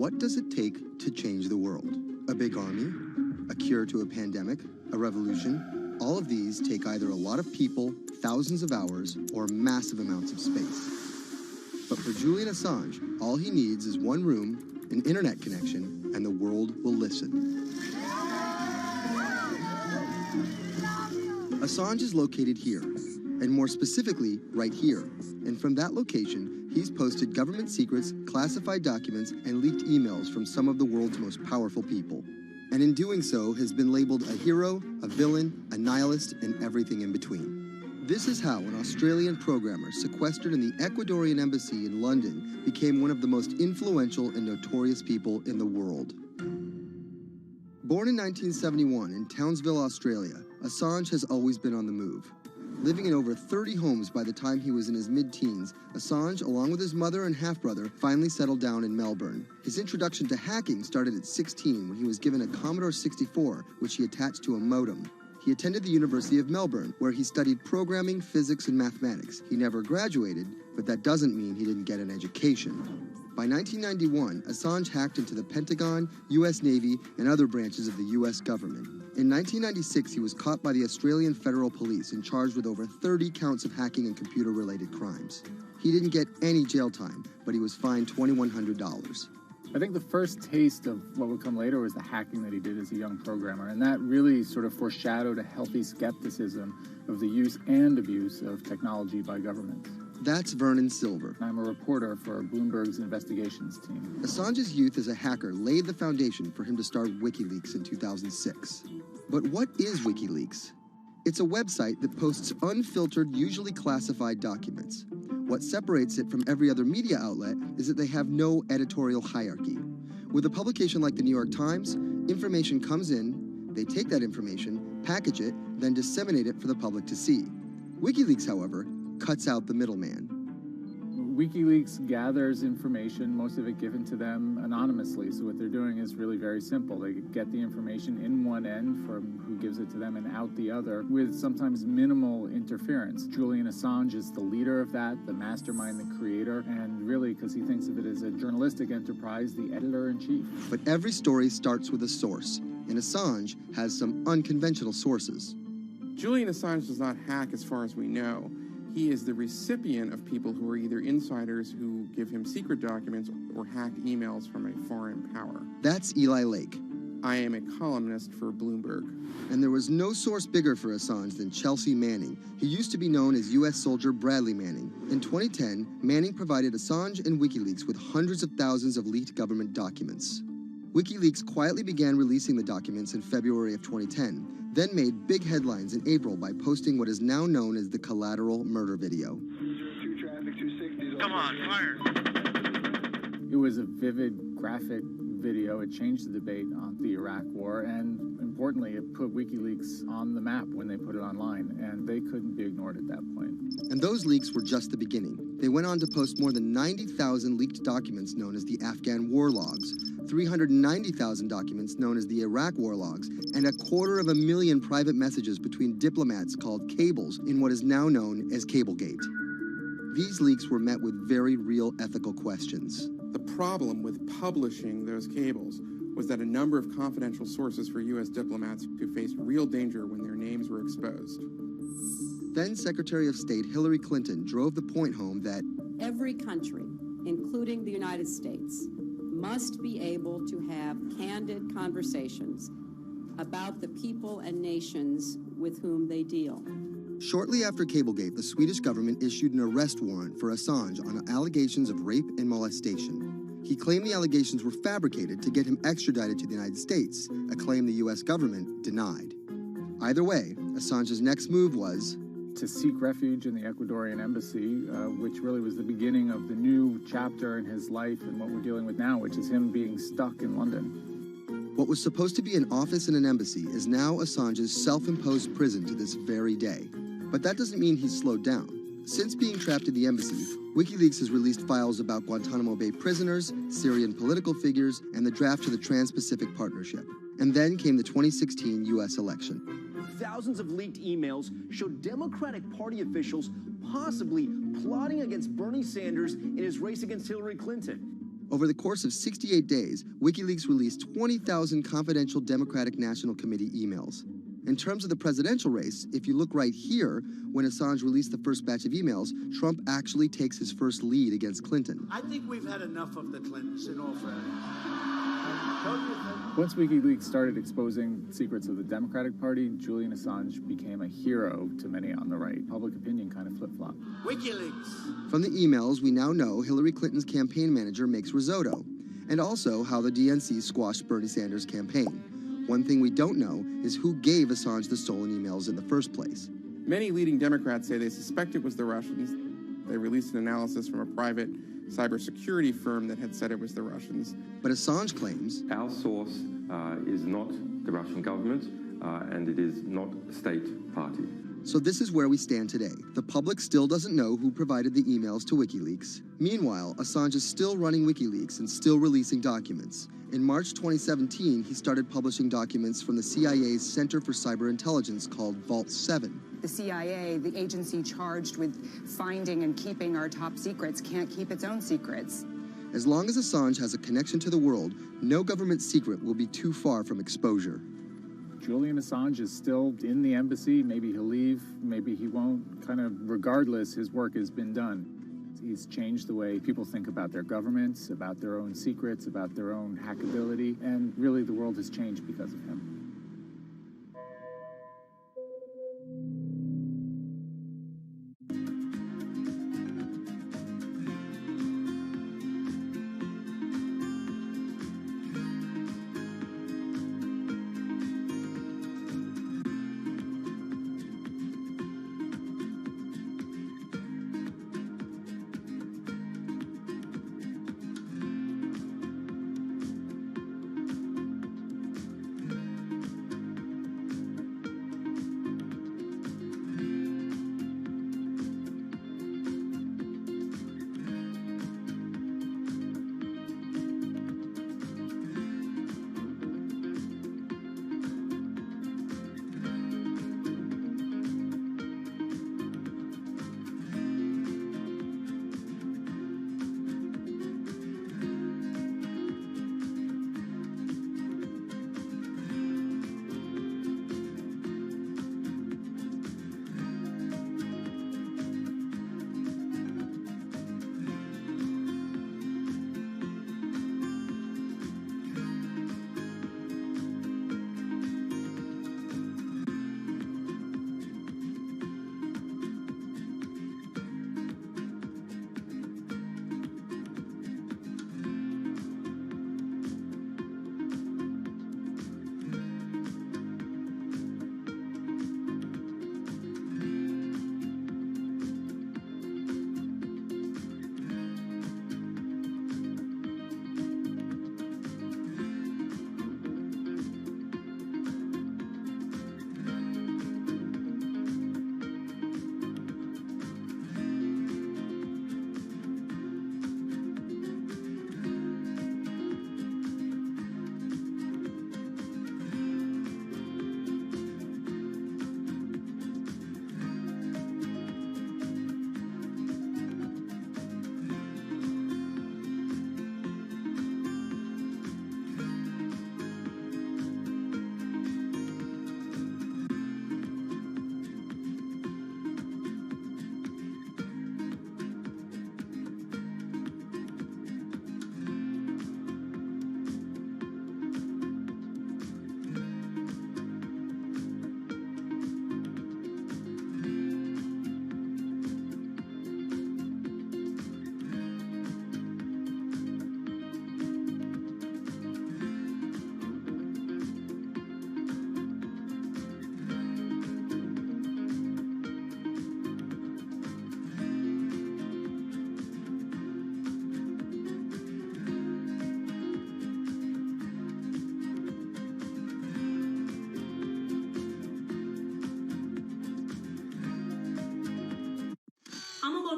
what does it take to change the world? A big army? A cure to a pandemic? A revolution? All of these take either a lot of people, thousands of hours, or massive amounts of space. But for Julian Assange, all he needs is one room, an internet connection, and the world will listen. Assange is located here, and more specifically, right here. And from that location, he's posted government secrets, classified documents, and leaked emails from some of the world's most powerful people. And in doing so, has been labeled a hero, a villain, a nihilist, and everything in between. This is how an Australian programmer sequestered in the Ecuadorian embassy in London became one of the most influential and notorious people in the world. Born in 1971 in Townsville, Australia, Assange has always been on the move. Living in over 30 homes by the time he was in his mid-teens, Assange, along with his mother and half-brother, finally settled down in Melbourne. His introduction to hacking started at 16 when he was given a Commodore 64, which he attached to a modem. He attended the University of Melbourne, where he studied programming, physics, and mathematics. He never graduated, but that doesn't mean he didn't get an education. By 1991, Assange hacked into the Pentagon, U.S. Navy, and other branches of the U.S. government. In 1996, he was caught by the Australian Federal Police and charged with over 30 counts of hacking and computer-related crimes. He didn't get any jail time, but he was fined $2,100. I think the first taste of what would come later was the hacking that he did as a young programmer, and that really sort of foreshadowed a healthy skepticism of the use and abuse of technology by governments. That's Vernon Silver. I'm a reporter for Bloomberg's investigations team. Assange's youth as a hacker laid the foundation for him to start WikiLeaks in 2006. But what is WikiLeaks? It's a website that posts unfiltered, usually classified documents. What separates it from every other media outlet is that they have no editorial hierarchy. With a publication like the New York Times, information comes in, they take that information, package it, then disseminate it for the public to see. WikiLeaks, however, cuts out the middleman. WikiLeaks gathers information, most of it given to them anonymously. So what they're doing is really very simple. They get the information in one end from who gives it to them and out the other with sometimes minimal interference. Julian Assange is the leader of that, the mastermind, the creator, and really, because he thinks of it as a journalistic enterprise, the editor-in-chief. But every story starts with a source, and Assange has some unconventional sources. Julian Assange does not hack as far as we know. He is the recipient of people who are either insiders who give him secret documents or hacked emails from a foreign power. That's Eli Lake. I am a columnist for Bloomberg. And there was no source bigger for Assange than Chelsea Manning. He used to be known as U.S. soldier Bradley Manning. In 2010, Manning provided Assange and WikiLeaks with hundreds of thousands of leaked government documents. WikiLeaks quietly began releasing the documents in February of 2010, then made big headlines in April by posting what is now known as the collateral murder video. Come on, fire! It was a vivid, graphic video. It changed the debate on the Iraq War, and importantly, it put WikiLeaks on the map when they put it online, and they couldn't be ignored at that point. And those leaks were just the beginning. They went on to post more than 90,000 leaked documents known as the Afghan war logs, 390,000 documents known as the Iraq war logs, and 250,000 private messages between diplomats called cables in what is now known as Cablegate. These leaks were met with very real ethical questions. The problem with publishing those cables was that a number of confidential sources for U.S. diplomats who faced real danger when their names were exposed. Then Secretary of State Hillary Clinton drove the point home that every country, including the United States, must be able to have candid conversations about the people and nations with whom they deal. Shortly after Cablegate, the Swedish government issued an arrest warrant for Assange on allegations of rape and molestation. He claimed the allegations were fabricated to get him extradited to the United States, a claim the U.S. government denied. Either way, Assange's next move was to seek refuge in the Ecuadorian embassy, which really was the beginning of the new chapter in his life and what we're dealing with now, which is him being stuck in London. What was supposed to be an office in an embassy is now Assange's self-imposed prison to this very day. But that doesn't mean he's slowed down. Since being trapped in the embassy, WikiLeaks has released files about Guantanamo Bay prisoners, Syrian political figures, and the draft to the Trans-Pacific Partnership. And then came the 2016 U.S. election. Thousands of leaked emails showed Democratic Party officials possibly plotting against Bernie Sanders in his race against Hillary Clinton. Over the course of 68 days, WikiLeaks released 20,000 confidential Democratic National Committee emails. In terms of the presidential race, if you look right here, when Assange released the first batch of emails, Trump actually takes his first lead against Clinton. I think we've had enough of the Clintons, in all fairness. Once WikiLeaks started exposing secrets of the Democratic Party, Julian Assange became a hero to many on the right. Public opinion kind of flip-flopped. WikiLeaks. From the emails, we now know Hillary Clinton's campaign manager makes risotto, and also how the DNC squashed Bernie Sanders' campaign. One thing we don't know is who gave Assange the stolen emails in the first place. Many leading Democrats say they suspect it was the Russians. They released an analysis from a private cybersecurity firm that had said it was the Russians. But Assange claims our source is not the Russian government, and it is not a state party. So this is where we stand today. The public still doesn't know who provided the emails to WikiLeaks. Meanwhile, Assange is still running WikiLeaks and still releasing documents. In March 2017, he started publishing documents from the CIA's Center for Cyber Intelligence called Vault 7. The CIA, the agency charged with finding and keeping our top secrets, can't keep its own secrets. As long as Assange has a connection to the world, no government secret will be too far from exposure. Julian Assange is still in the embassy. Maybe he'll leave, maybe he won't. Kind of regardless, his work has been done. He's changed the way people think about their governments, about their own secrets, about their own hackability, and really the world has changed because of him.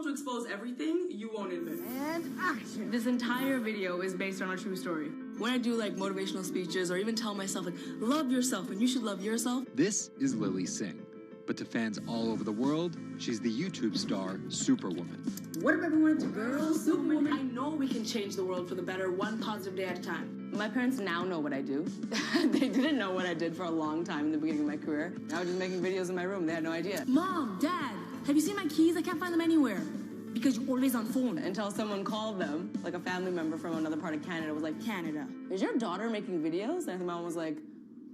To expose everything you won't admit. And action. This entire video is based on a true story. When I do like motivational speeches or even tell myself like love yourself and you should love yourself. This is Lily Singh. But to fans all over the world, she's the YouTube star Superwoman. What up, everyone? It's your girl, Superwoman. I know we can change the world for the better, one positive day at a time. My parents now know what I do. They didn't know what I did for a long time in the beginning of my career. I was just making videos in my room. They had no idea. Mom, Dad, have you seen my keys? I can't find them anywhere. Because you're always on phone. Until someone called them, like a family member from another part of Canada, was like, Canada, is your daughter making videos? And my mom was like,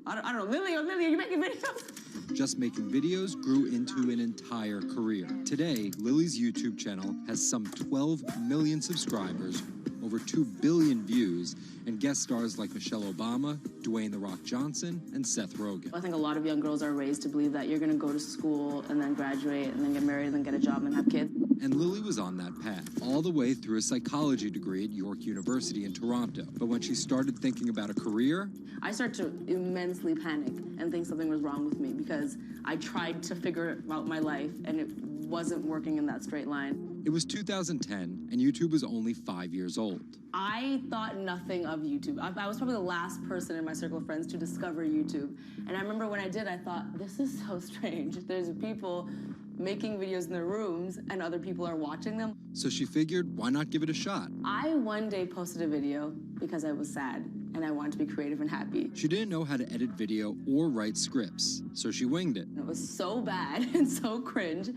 I don't know, Lily, are you making videos? Just making videos grew into an entire career. Today, Lily's YouTube channel has some 12 million subscribers, over 2 billion views, and guest stars like Michelle Obama, Dwayne "The Rock" Johnson, and Seth Rogen. I think a lot of young girls are raised to believe that you're going to go to school and then graduate and then get married and then get a job and have kids. And Lily was on that path, all the way through a psychology degree at York University in Toronto. But when she started thinking about a career, I started to immensely panic and think something was wrong with me because I tried to figure out my life and it wasn't working in that straight line. It was 2010, and YouTube was only 5 years old. I thought nothing of YouTube. I was probably the last person in my circle of friends to discover YouTube. And I remember when I did, I thought, this is so strange. There's people making videos in their rooms, and other people are watching them. So she figured, why not give it a shot? I one day posted a video because I was sad, and I wanted to be creative and happy. She didn't know how to edit video or write scripts, so she winged it. It was so bad and so cringe,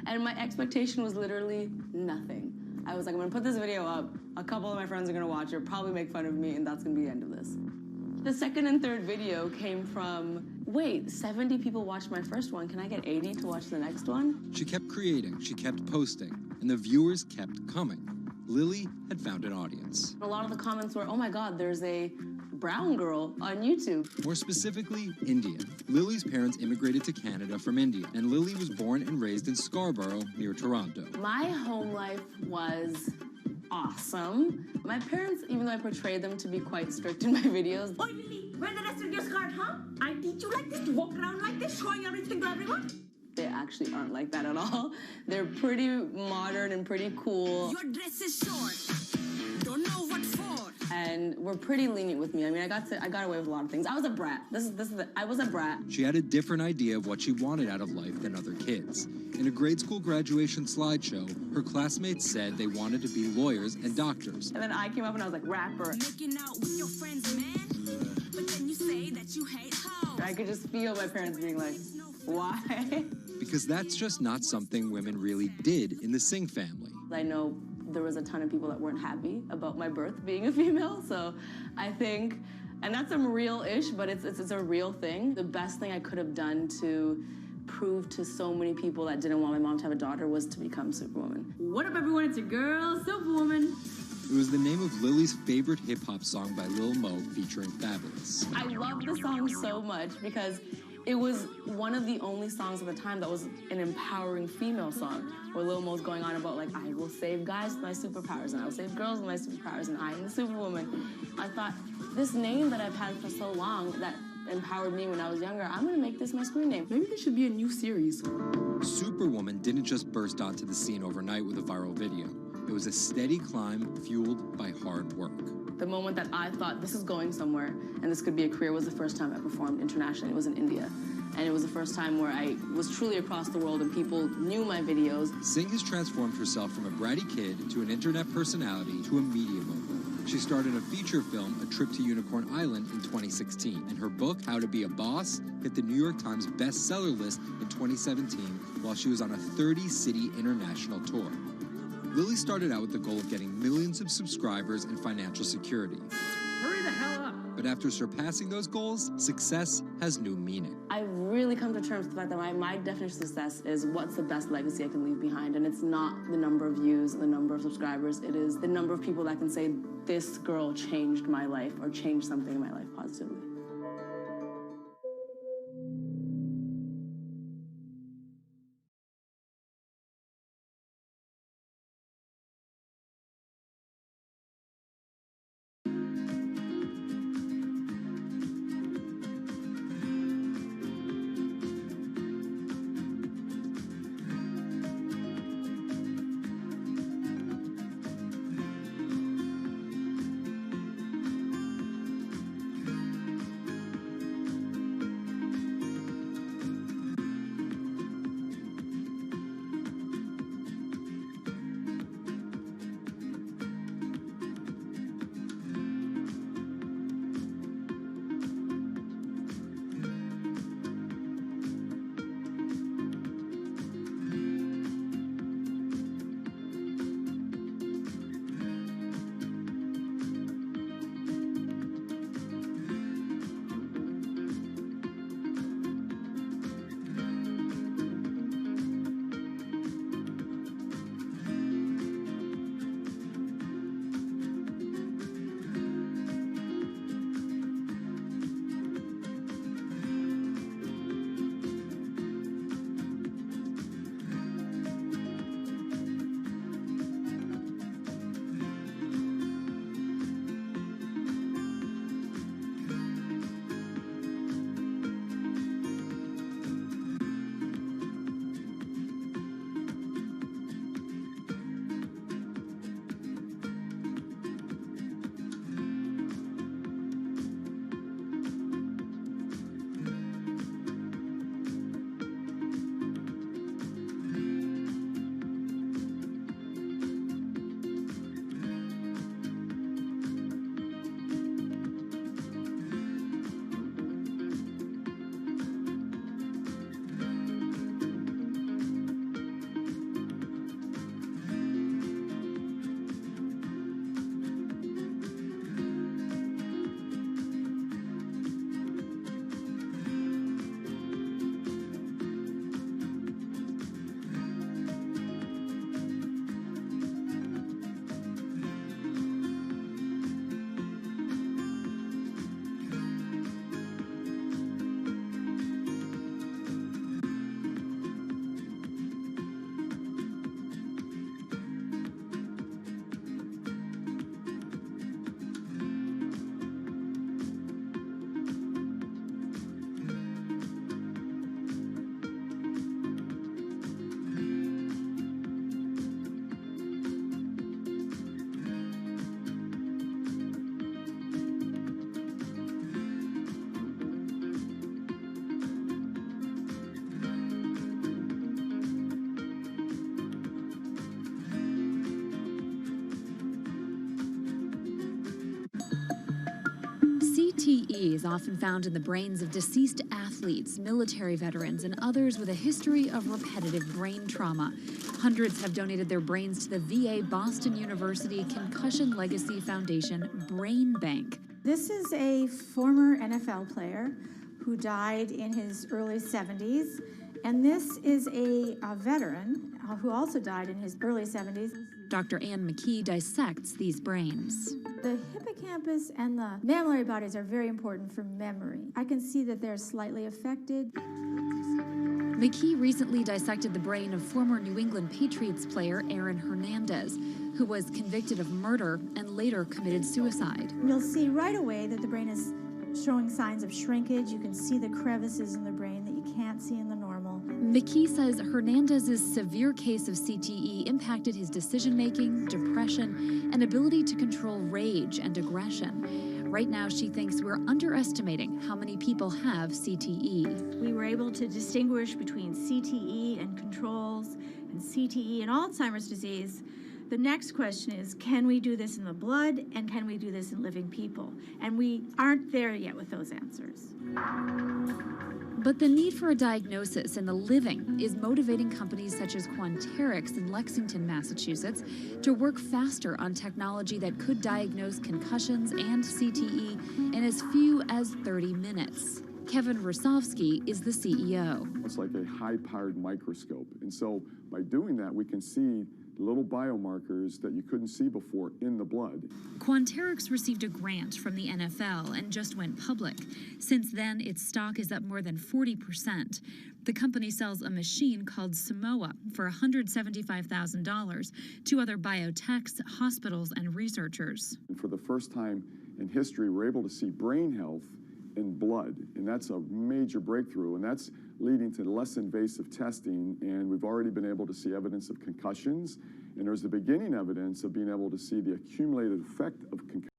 and my expectation was literally nothing. I was like, I'm gonna put this video up, a couple of my friends are gonna watch it, probably make fun of me, and that's gonna be the end of this. The second and third video came from, wait, 70 people watched my first one, can I get 80 to watch the next one? She kept creating, she kept posting, and the viewers kept coming. Lily had found an audience. A lot of the comments were, oh my God, there's a brown girl on YouTube. More specifically, Indian. Lily's parents immigrated to Canada from India, and Lily was born and raised in Scarborough, near Toronto. My home life was awesome. My parents, even though I portrayed them to be quite strict in my videos. Oi, Lily, wear the rest of your skirt, huh? I teach you like this, to walk around like this, showing everything to everyone? They actually aren't like that at all. They're pretty modern and pretty cool. Your dress is short. Don't know what for. And were pretty lenient with me. I mean, I got away with a lot of things. I was a brat. I was a brat. She had a different idea of what she wanted out of life than other kids. In a grade school graduation slideshow, her classmates said they wanted to be lawyers and doctors. And then I came up and I was like, rapper. Making out with your friends, man. But then you say that you hate hoes. I could just feel my parents being like, why? Because that's just not something women really did in the Singh family. I know there was a ton of people that weren't happy about my birth being a female, so I think, and that's some real-ish, but it's a real thing. The best thing I could have done to prove to so many people that didn't want my mom to have a daughter was to become Superwoman. What up, everyone? It's your girl, Superwoman. It was the name of Lily's favorite hip-hop song by Lil Mo featuring Fabulous. I love the song so much because it was one of the only songs at the time that was an empowering female song, where Lil Mo's going on about, like, I will save guys with my superpowers, and I will save girls with my superpowers, and I am the Superwoman. I thought, this name that I've had for so long that empowered me when I was younger, I'm gonna make this my screen name. Maybe there should be a new series. Superwoman didn't just burst onto the scene overnight with a viral video. It was a steady climb fueled by hard work. The moment that I thought this is going somewhere and this could be a career was the first time I performed internationally. It was in India. And it was the first time where I was truly across the world and people knew my videos. Singh has transformed herself from a bratty kid to an internet personality to a media mogul. She starred in a feature film, A Trip to Unicorn Island, in 2016. And her book, How to Be a Boss, hit the New York Times bestseller list in 2017 while she was on a 30-city international tour. Lily started out with the goal of getting millions of subscribers and financial security. Hurry the hell up! But after surpassing those goals, success has new meaning. I've really come to terms with the fact that my definition of success is what's the best legacy I can leave behind. And it's not the number of views, the number of subscribers. It is the number of people that can say, this girl changed my life or changed something in my life positively. CTE is often found in the brains of deceased athletes, military veterans, and others with a history of repetitive brain trauma. Hundreds have donated their brains to the VA Boston University Concussion Legacy Foundation Brain Bank. This is a former NFL player who died in his early 70s, and this is a veteran who also died in his early 70s. Dr. Ann McKee dissects these brains. The hippocampus and the mammillary bodies are very important for memory. I can see that they're slightly affected. McKee recently dissected the brain of former New England Patriots player Aaron Hernandez, who was convicted of murder and later committed suicide. You'll see right away that the brain is showing signs of shrinkage. You can see the crevices in the brain that you can't see in the normal. McKee says Hernandez's severe case of CTE impacted his decision-making, depression, and ability to control rage and aggression. Right now, she thinks we're underestimating how many people have CTE. We were able to distinguish between CTE and controls and CTE and Alzheimer's disease. The next question is, can we do this in the blood, and can we do this in living people? And we aren't there yet with those answers. But the need for a diagnosis in the living is motivating companies such as Quanterix in Lexington, Massachusetts, to work faster on technology that could diagnose concussions and CTE in as few as 30 minutes. Kevin Rosovsky is the CEO. It's like a high-powered microscope. And so by doing that, we can see little biomarkers that you couldn't see before in the blood. Quanterix received a grant from the NFL and just went public. Since then, its stock is up more than 40%. The company sells a machine called Simoa for $175,000 to other biotechs, hospitals, and researchers. And for the first time in history, we're able to see brain health in blood, and that's a major breakthrough, and that's leading to less invasive testing, and we've already been able to see evidence of concussions, and there's the beginning evidence of being able to see the accumulated effect of concussions.